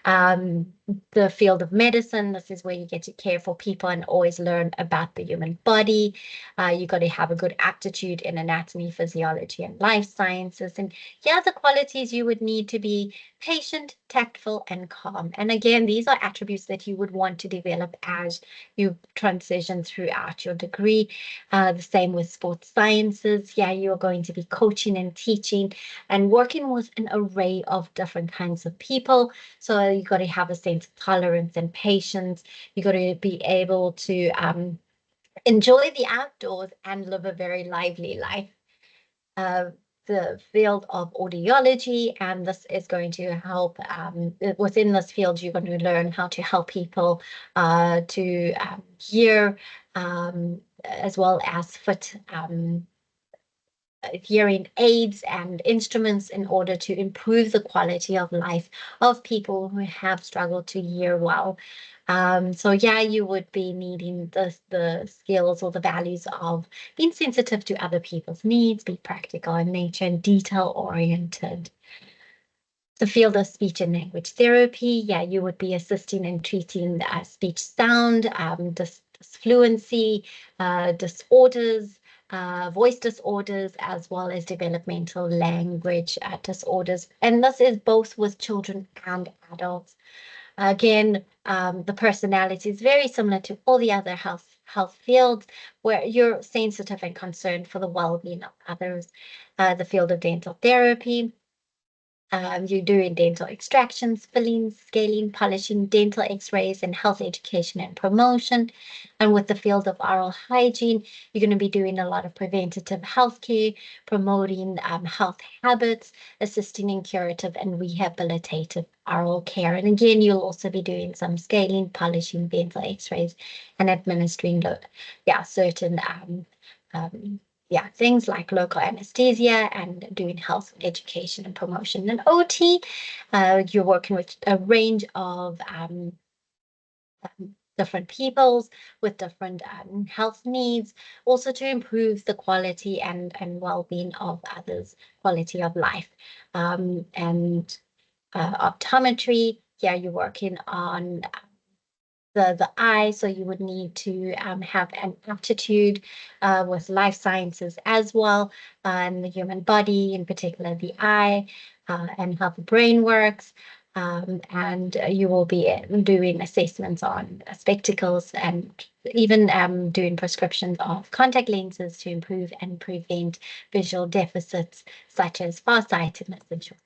The field of medicine, this is where you get to care for people and always learn about the human body. You got to have a good aptitude in anatomy, physiology, and life sciences. And yeah, the qualities you would need to be patient, tactful, and calm. And again, these are attributes that you would want to develop as you transition throughout your degree. The same with sports sciences. Yeah, you're going to be coaching and teaching and working with an array of different kinds of people. So you got to have a sense of tolerance and patience. You got to be able to enjoy the outdoors and live a very lively life. The field of audiology, and this is going to help, within this field, you're going to learn how to help people to hear, as well as fit hearing aids and instruments in order to improve the quality of life of people who have struggled to hear well. So yeah, you would be needing the skills or the values of being sensitive to other people's needs, be practical in nature and detail-oriented. The field of speech and language therapy, yeah, you would be assisting in treating speech sound, fluency, disorders, voice disorders, as well as developmental language disorders. And this is both with children and adults. Again, the personality is very similar to all the other health fields, where you're sensitive and concerned for the well-being of others. The field of dental therapy, you're doing dental extractions, fillings, scaling, polishing, dental x-rays, and health education and promotion. And with the field of oral hygiene, you're going to be doing a lot of preventative healthcare, promoting health habits, assisting in curative and rehabilitative oral care. And again, you'll also be doing some scaling, polishing, dental x-rays, and administering certain things like local anesthesia and doing health education and promotion. And OT, you're working with a range of different peoples with different health needs, also to improve the quality and well-being of others' quality of life. And optometry, yeah, you're working on the eye, so you would need to have an aptitude with life sciences as well, and the human body, in particular the eye, and how the brain works. And you will be doing assessments on spectacles and even doing prescriptions of contact lenses to improve and prevent visual deficits such as farsightedness and short-sightedness.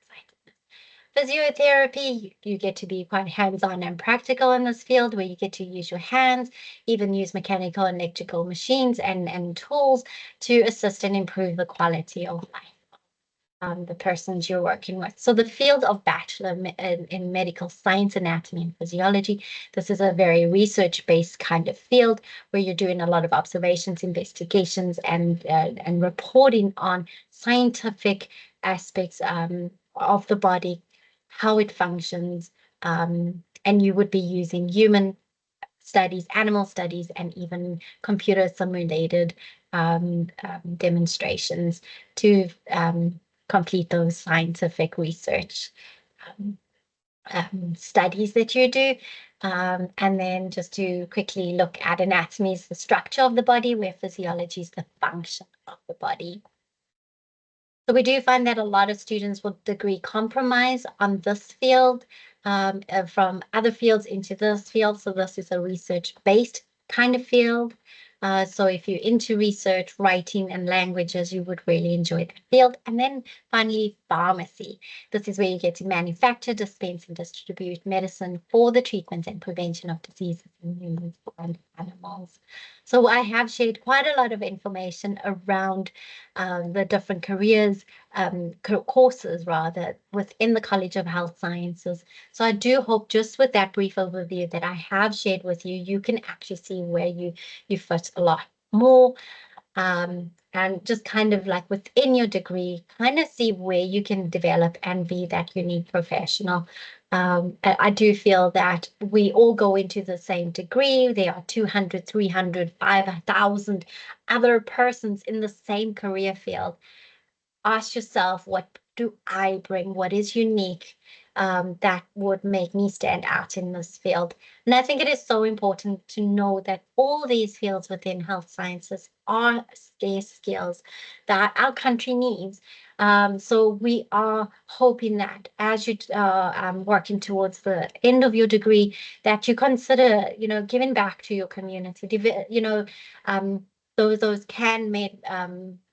Physiotherapy, you get to be quite hands-on and practical in this field, where you get to use your hands, even use mechanical and electrical machines and tools to assist and improve the quality of life. The persons you're working with. So the field of Bachelor in Medical Science, Anatomy, and Physiology, this is a very research-based kind of field where you're doing a lot of observations, investigations, and reporting on scientific aspects of the body, how it functions, and you would be using human studies, animal studies, and even computer simulated demonstrations to complete those scientific research studies that you do. And then just to quickly look at anatomy is the structure of the body, where physiology is the function of the body. So we do find that a lot of students will degree compromise on this field from other fields into this field. So this is a research-based kind of field. So if you're into research, writing, and languages, you would really enjoy that field. And then finally, pharmacy. This is where you get to manufacture, dispense, and distribute medicine for the treatment and prevention of diseases in humans and animals. So I have shared quite a lot of information around the different careers, courses rather, within the College of Health Sciences. So I do hope just with that brief overview that I have shared with you, you can actually see where you fit a lot more, and just kind of like within your degree, kind of see where you can develop and be that unique professional. I do feel that we all go into the same degree. There are 200, 300, 5,000 other persons in the same career field. Ask yourself, what do I bring? What is unique? that would make me stand out in this field. And I think it is so important to know that all these fields within health sciences are scarce skills that our country needs. So we are hoping that as you working towards the end of your degree, that you consider, giving back to your community, those can-made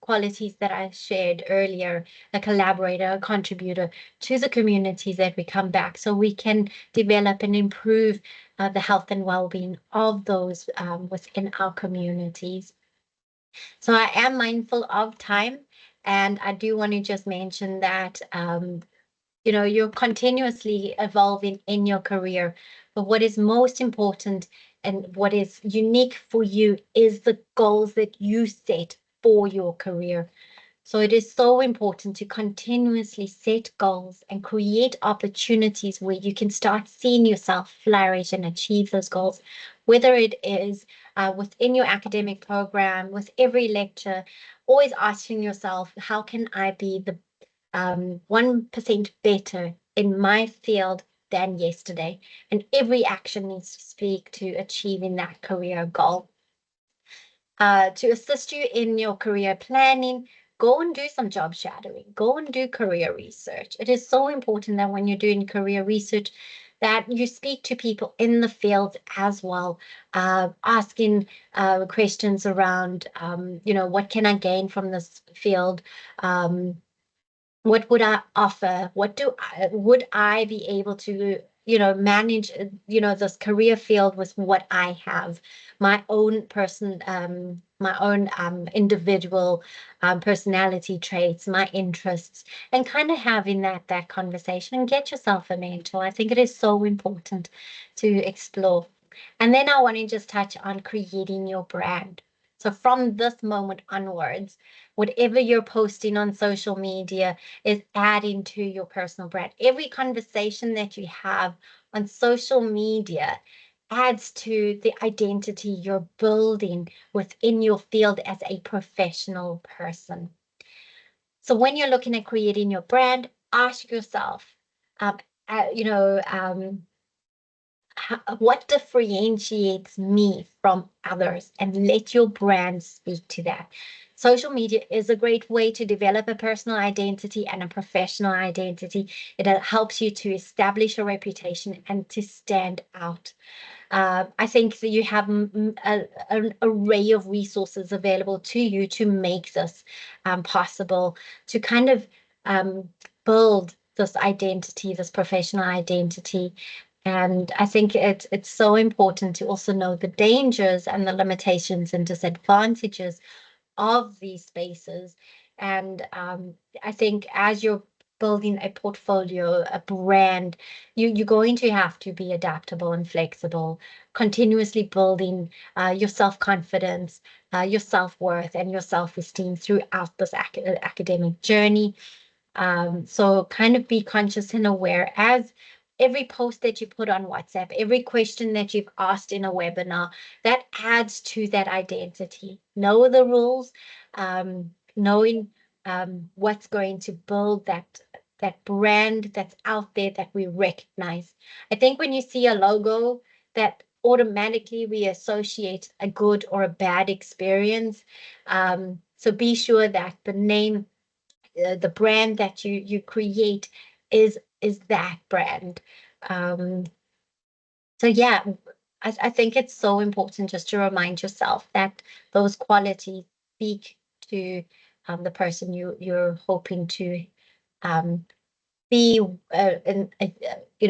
qualities that I shared earlier, a collaborator, a contributor to the communities that we come back, so we can develop and improve the health and well-being of those within our communities. So I am mindful of time, and I do want to just mention that you're continuously evolving in your career, but what is most important and what is unique for you is the goals that you set for your career. So it is so important to continuously set goals and create opportunities where you can start seeing yourself flourish and achieve those goals, whether it is within your academic program, with every lecture, always asking yourself, how can I be the 1% better in my field than yesterday? And every action needs to speak to achieving that career goal. To assist you in your career planning, go and do some job shadowing, go and do career research. It is so important that when you're doing career research, that you speak to people in the field as well, asking questions around, what can I gain from this field? What would I offer? Would I be able to, manage, this career field with what I have, my own individual personality traits, my interests, and kind of having that conversation and get yourself a mentor. I think it is so important to explore. And then I want to just touch on creating your brand. So from this moment onwards, whatever you're posting on social media is adding to your personal brand. Every conversation that you have on social media adds to the identity you're building within your field as a professional person. So when you're looking at creating your brand, ask yourself, what differentiates me from others, and let your brand speak to that. Social media is a great way to develop a personal identity and a professional identity. It helps you to establish a reputation and to stand out. I think that you have an array of resources available to you to make this possible, to kind of build this identity, this professional identity. And I think it's so important to also know the dangers and the limitations and disadvantages of these spaces. And I think as you're building a portfolio, a brand, you're going to have to be adaptable and flexible, continuously building your self-confidence, your self-worth, and your self-esteem throughout this academic journey. So kind of be conscious and aware as every post that you put on WhatsApp, every question that you've asked in a webinar, that adds to that identity. Know the rules, knowing what's going to build that brand that's out there that we recognize. I think when you see a logo, that automatically we associate a good or a bad experience. So be sure that the name, the brand that you create is that brand. So yeah, I think it's so important just to remind yourself that those qualities speak to the person you're hoping to be in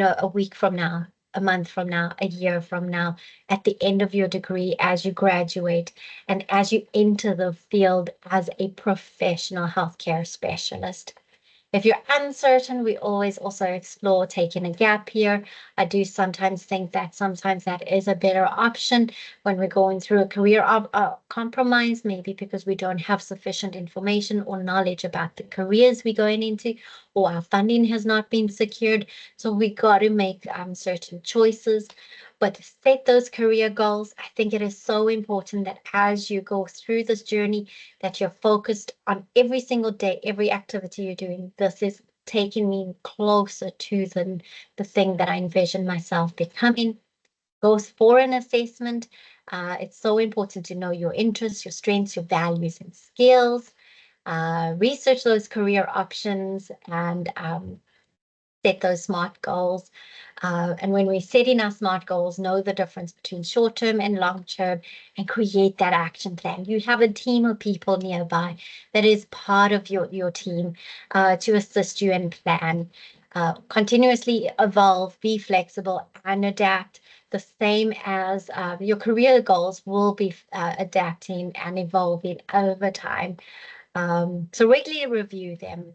a week from now, a month from now, a year from now, at the end of your degree, as you graduate and as you enter the field as a professional healthcare specialist. If you're uncertain, we always also explore taking a gap year. I do sometimes think that sometimes that is a better option when we're going through a career compromise, maybe because we don't have sufficient information or knowledge about the careers we're going into, or our funding has not been secured. So we got to make certain choices. But set those career goals. I think it is so important that as you go through this journey, that you're focused on every single day, every activity you're doing. This is taken me closer to the thing that I envisioned myself becoming. Goes for an assessment. It's so important to know your interests, your strengths, your values and skills. Research those career options and set those SMART goals. And when we're setting our SMART goals, know the difference between short-term and long-term and create that action plan. You have a team of people nearby that is part of your team to assist you and plan. Continuously evolve, be flexible, and adapt. The same as your career goals will be adapting and evolving over time. So regularly review them,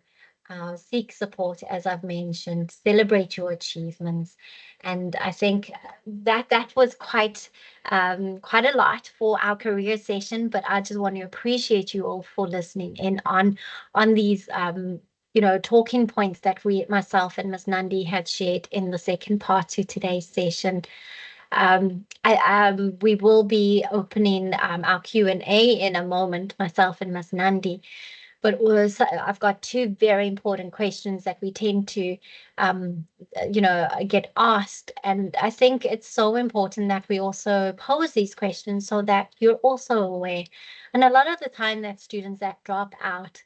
seek support, as I've mentioned, celebrate your achievements. And I think that was quite a lot for our career session, but I just want to appreciate you all for listening in on these talking points that myself and Ms. Nandi had shared in the second part to today's session. We will be opening our Q&A in a moment, myself and Ms. Nandi. But I've got two very important questions that we tend to, get asked. And I think it's so important that we also pose these questions so that you're also aware. And a lot of the time that students that drop out,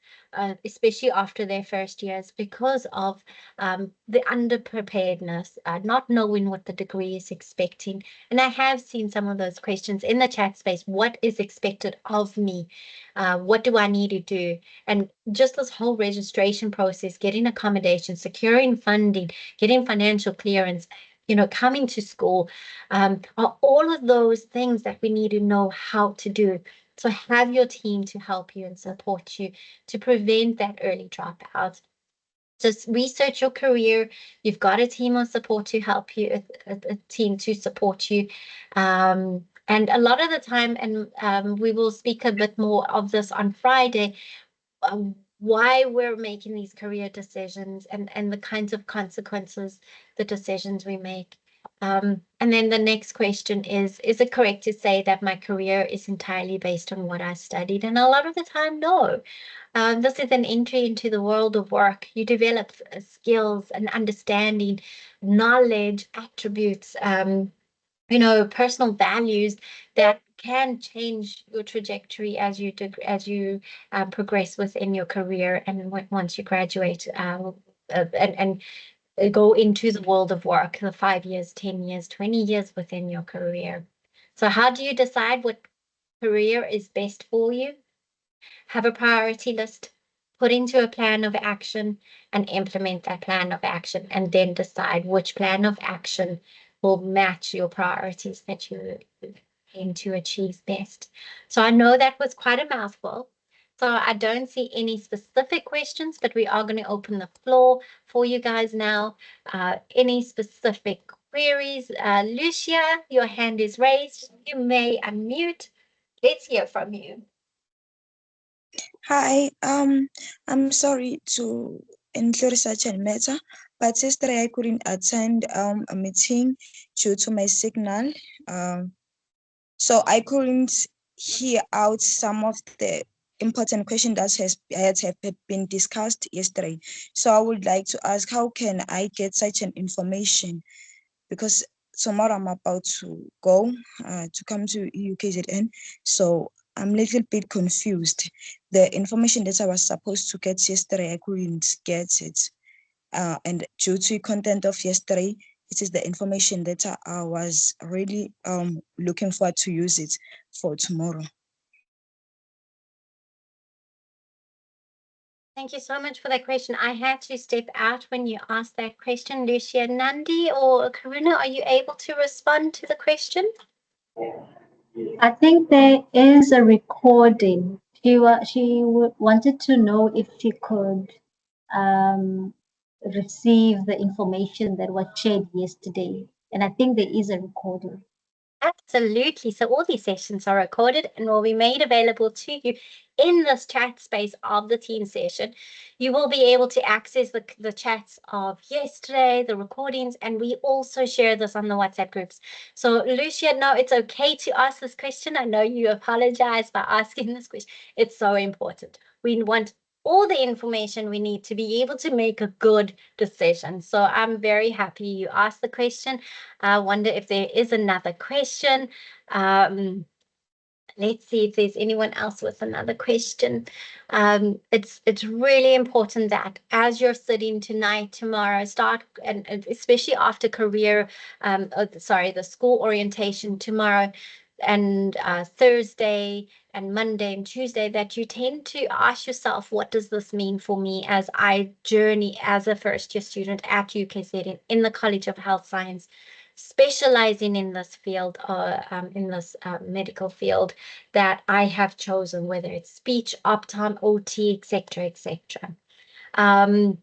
especially after their first years, because of the underpreparedness, not knowing what the degree is expecting. And I have seen some of those questions in the chat space. What is expected of me? What do I need to do? And just this whole registration process, getting accommodation, securing funding, getting financial clearance, coming to school, are all of those things that we need to know how to do. So have your team to help you and support you to prevent that early dropout. Just research your career. You've got a team of support to help you, a team to support you. And a lot of the time, and we will speak a bit more of this on Friday, why we're making these career decisions and the kinds of consequences the decisions we make. And then the next question is it correct to say that my career is entirely based on what I studied? And a lot of the time, no. This is an entry into the world of work. You develop skills and understanding, knowledge, attributes, personal values that can change your trajectory as you progress within your career and once you graduate and go into the world of work, the 5 years, 10 years, 20 years within your career. So how do you decide what career is best for you? Have a priority list, put into a plan of action and implement that plan of action, and then decide which plan of action will match your priorities that you aim to achieve best. So I know that was quite a mouthful. So I don't see any specific questions, but we are going to open the floor for you guys now. Any specific queries? Lucia, your hand is raised. You may unmute. Let's hear from you. Hi, I'm sorry to include such a matter, but yesterday I couldn't attend a meeting due to my signal. So I couldn't hear out some of the important questions that have been discussed yesterday. So I would like to ask, how can I get such an information? Because tomorrow I'm about to go to come to UKZN. So I'm a little bit confused. The information that I was supposed to get yesterday, I couldn't get it. And due to content of yesterday, it is the information that I was really looking forward to use it for tomorrow. Thank you so much for that question. I had to step out when you asked that question. Lucia, Nandi or Karuna, are you able to respond to the question? I think there is a recording. She wanted to know if she could receive the information that was shared yesterday. And I think there is a recording. Absolutely. So all these sessions are recorded and will be made available to you in this chat space of the team session. You will be able to access the chats of yesterday, the recordings, and we also share this on the WhatsApp groups. So Lucia, no, it's okay to ask this question. I know you apologize by asking this question. It's so important. We want all the information we need to be able to make a good decision. So I'm very happy you asked the question. I wonder if there is another question. Let's see if there's anyone else with another question. It's really important that as you're sitting tonight, tomorrow, start, and especially after the school orientation tomorrow and Thursday and Monday and Tuesday, that you tend to ask yourself, what does this mean for me as I journey as a first-year student at UKZN in the College of Health Science, specializing in this field, in this medical field that I have chosen, whether it's speech, optom, OT, etc., etc.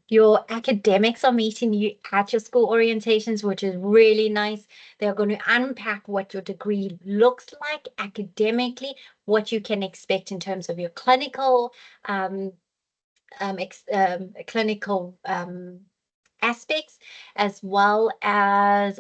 Your academics are meeting you at your school orientations, which is really nice. They're going to unpack what your degree looks like academically, what you can expect in terms of your clinical aspects, as well as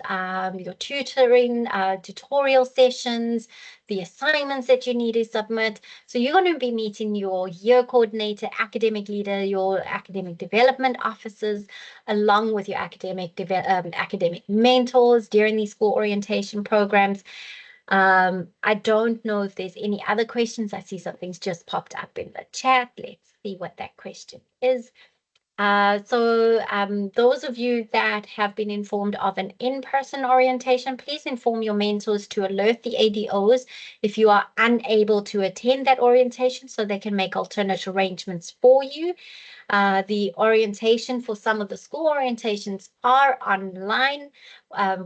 your tutoring, tutorial sessions, the assignments that you need to submit. So you're going to be meeting your year coordinator, academic leader, your academic development officers, along with your academic mentors during these school orientation programs. I don't know if there's any other questions. I see something's just popped up in the chat. Let's see what that question is. Those of you that have been informed of an in-person orientation, please inform your mentors to alert the ADOs if you are unable to attend that orientation, so they can make alternate arrangements for you. The orientation for some of the school orientations are online.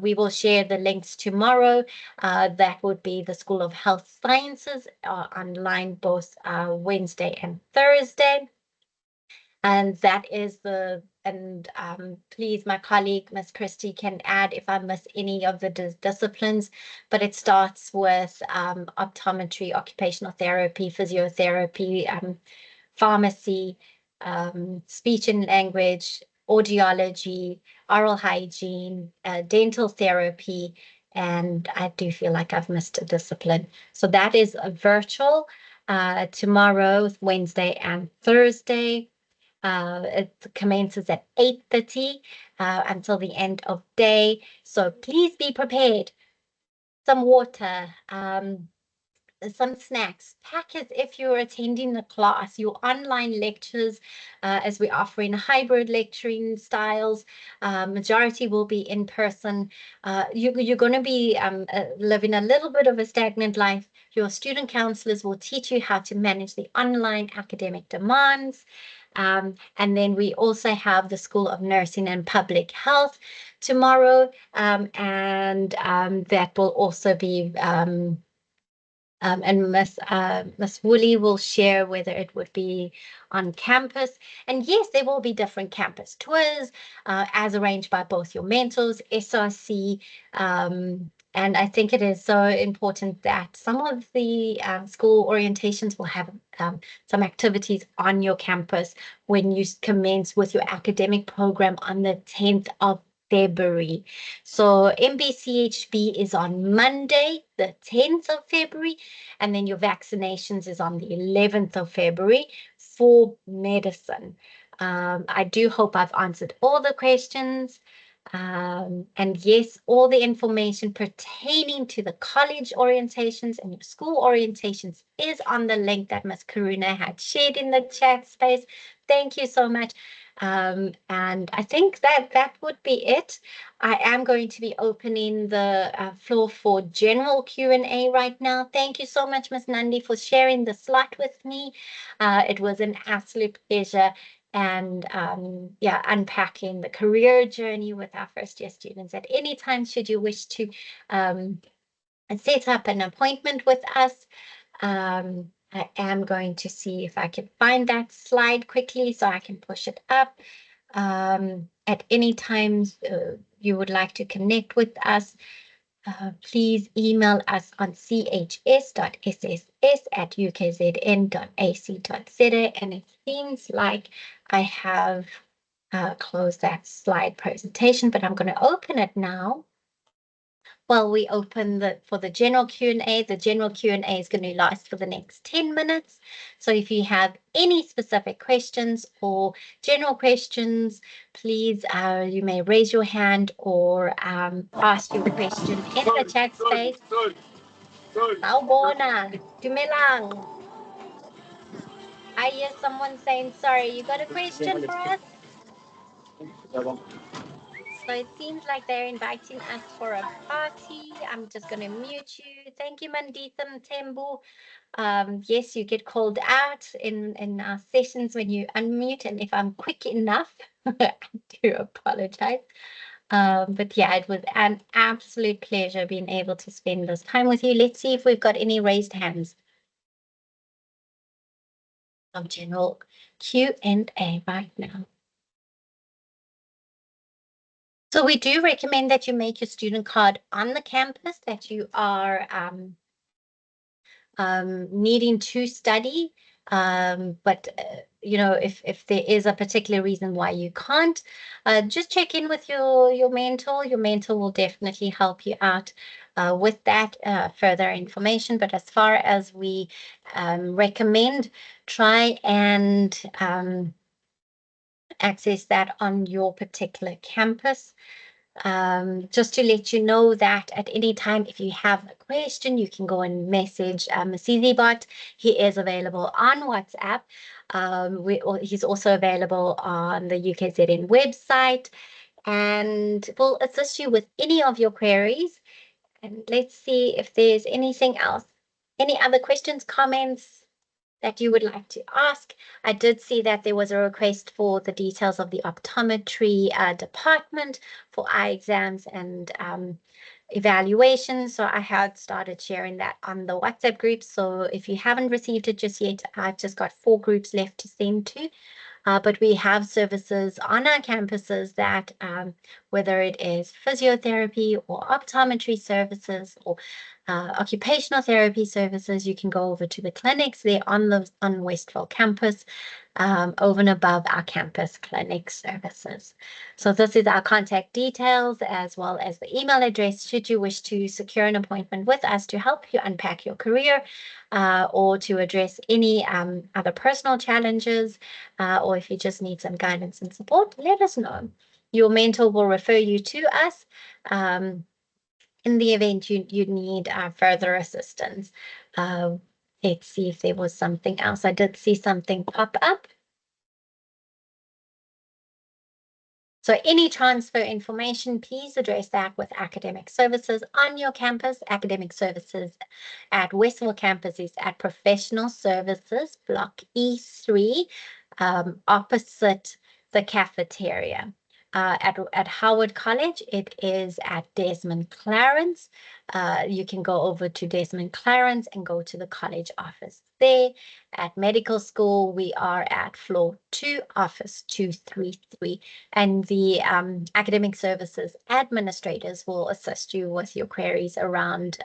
We will share the links tomorrow. That would be the School of Health Sciences online both Wednesday and Thursday. And that is please, my colleague, Ms. Christie, can add if I miss any of the disciplines, but it starts with optometry, occupational therapy, physiotherapy, pharmacy, speech and language, audiology, oral hygiene, dental therapy, and I do feel like I've missed a discipline. So that is a virtual tomorrow, Wednesday and Thursday. It commences at 8:30 until the end of day. So please be prepared. Some water, some snacks. Pack as if you're attending the class. Your online lectures, as we're offering hybrid lecturing styles, majority will be in person. You're going to be living a little bit of a stagnant life. Your student counselors will teach you how to manage the online academic demands. And then we also have the School of Nursing and Public Health tomorrow, and that will also be and Miss Woolley will share whether it would be on campus. And yes, there will be different campus tours as arranged by both your mentors, SRC, and I think it is so important that some of the school orientations will have some activities on your campus when you commence with your academic program on the 10th of February. So MBCHB is on Monday, the 10th of February, and then your vaccinations is on the 11th of February for medicine. I do hope I've answered all the questions. And yes, all the information pertaining to the college orientations and your school orientations is on the link that Ms. Karuna had shared in the chat space. Thank you so much. And I think that would be it. I am going to be opening the floor for general Q&A right now. Thank you so much, Ms. Nandi, for sharing the slot with me. It was an absolute pleasure. And yeah, unpacking the career journey with our first year students. At any time, should you wish to set up an appointment with us, I am going to see if I can find that slide quickly so I can push it up. At any time you would like to connect with us, please email us on chs.sss@ukzn.ac.za. And it seems like I have closed that slide presentation, but I'm going to open it now while we open for the general Q&A. The general Q&A is going to last for the next 10 minutes. So if you have any specific questions or general questions, please, you may raise your hand or ask your question in the chat space. Sawubona, dumelang. I hear someone saying, sorry, you got a question for us? So it seems like they're inviting us for a party. I'm just going to mute you. Thank you, Mandita Tembu. Yes, you get called out in our sessions when you unmute, and if I'm quick enough, I do apologize. But yeah, it was an absolute pleasure being able to spend this time with you. Let's see if we've got any raised hands. Of general Q&A right now. So we do recommend that you make your student card on the campus that you are needing to study. But you know, if there is a particular reason why you can't, just check in with your mentor. Your mentor will definitely help you out with that further information. But as far as we recommend, try and access that on your particular campus. Just to let you know that at any time, if you have a question, you can go and message CZBot. He is available on WhatsApp. He's also available on the UKZN website and will assist you with any of your queries. And let's see if there's anything else. Any other questions, comments that you would like to ask? I did see that there was a request for the details of the optometry department for eye exams and evaluations. So I had started sharing that on the WhatsApp group. So if you haven't received it just yet, I've just got 4 groups left to send to. But we have services on our campuses that whether it is physiotherapy or optometry services or occupational therapy services, you can go over to the clinics there on Westville campus, over and above our campus clinic services. So this is our contact details as well as the email address should you wish to secure an appointment with us to help you unpack your career or to address any other personal challenges, or if you just need some guidance and support, let us know. Your mentor will refer you to us in the event you need further assistance. Let's see if there was something else. I did see something pop up. So any transfer information, please address that with academic services on your campus. Academic services at Westville campus is at Professional Services, Block E3, opposite the cafeteria. At Howard College, it is at Desmond Clarence. You can go over to Desmond Clarence and go to the college office there. At medical school, we are at floor 2, office 233. And the academic services administrators will assist you with your queries around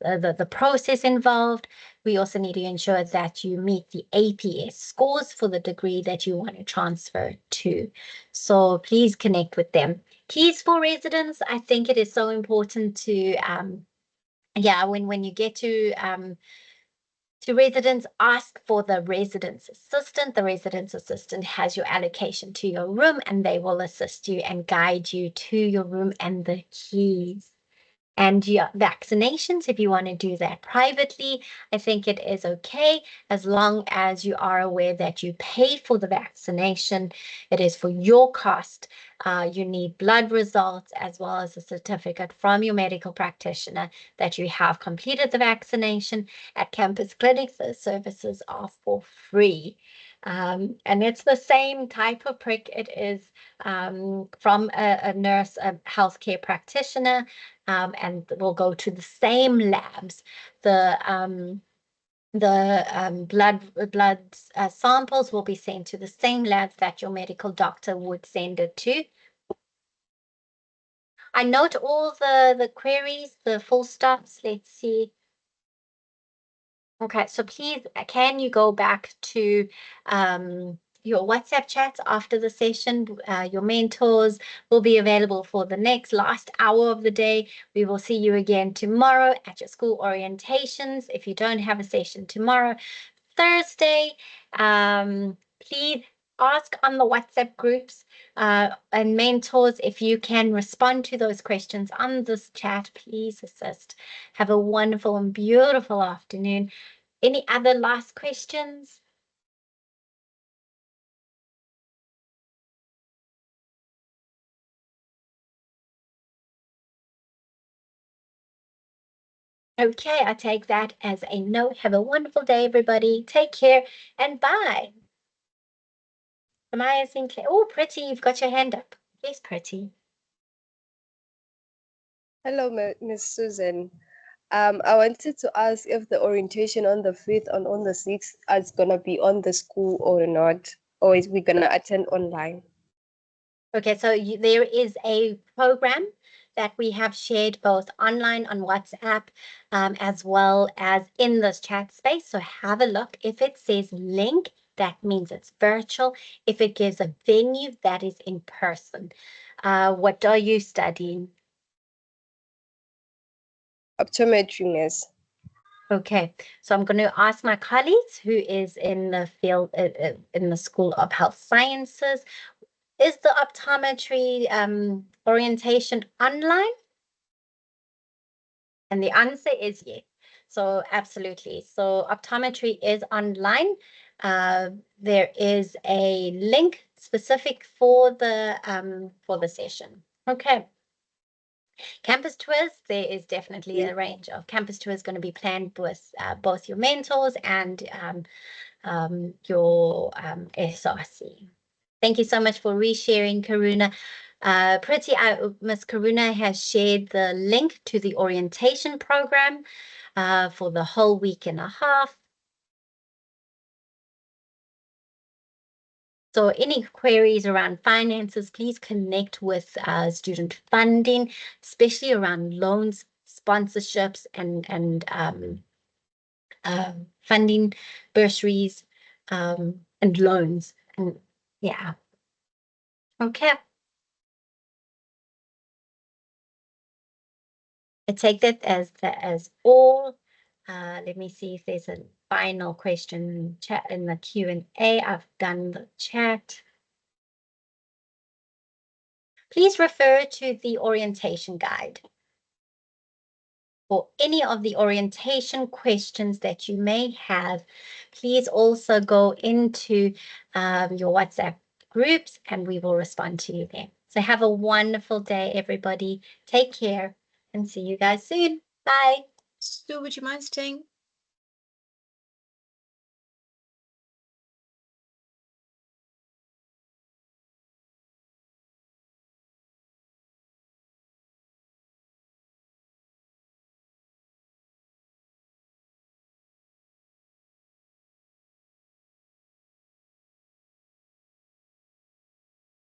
the process involved. We also need to ensure that you meet the APS scores for the degree that you want to transfer to. So please connect with them. Keys for residents, I think it is so important to, when you get to residents, ask for the residence assistant. The residence assistant has your allocation to your room and they will assist you and guide you to your room and the keys. And your vaccinations, if you want to do that privately, I think it is okay as long as you are aware that you pay for the vaccination. It is for your cost. You need blood results as well as a certificate from your medical practitioner that you have completed the vaccination. At campus clinics, the services are for free. And it's the same type of prick. It is from a nurse, a healthcare practitioner, and we'll go to the same labs. The blood samples will be sent to the same labs that your medical doctor would send it to. I note all the queries, the full stops. Let's see. Okay, so please, can you go back to your WhatsApp chats after the session. Your mentors will be available for the last hour of the day. We will see you again tomorrow at your school orientations. If you don't have a session tomorrow, Thursday, please ask on the WhatsApp groups and mentors if you can respond to those questions on this chat. Please assist. Have a wonderful and beautiful afternoon. Any other last questions? Okay, I take that as a no. Have a wonderful day, everybody. Take care and bye. Amaya Sinclair. Oh, Pretty, you've got your hand up. Yes, Pretty. Hello, Miss Susan. I wanted to ask if the orientation on the 5th and on the 6th is gonna be on the school or not, or is we gonna attend online? Okay, so there is a program that we have shared both online on WhatsApp as well as in this chat space. So have a look. If it says link, that means it's virtual. If it gives a venue, that is in person. What are you studying? Optometry, miss. Okay, so I'm going to ask my colleagues who is in the field, in the School of Health Sciences, is the optometry orientation online? And the answer is yes. So absolutely. So optometry is online. There is a link specific for the session. Okay. Campus tours, there is definitely a range of campus tours going to be planned with both your mentors and your SRC. Thank you so much for resharing, Karuna. Pretty, Ms. Karuna has shared the link to the orientation program for the whole week and a half. So any queries around finances, please connect with student funding, especially around loans, sponsorships, and funding, bursaries, and loans. And yeah. Okay. I take that as all. Let me see if there's a final question chat in the Q&A. I've done the chat. Please refer to the orientation guide for any of the orientation questions that you may have. Please also go into your WhatsApp groups and we will respond to you there. So have a wonderful day, everybody. Take care and see you guys soon. Bye. Stu, would you mind staying?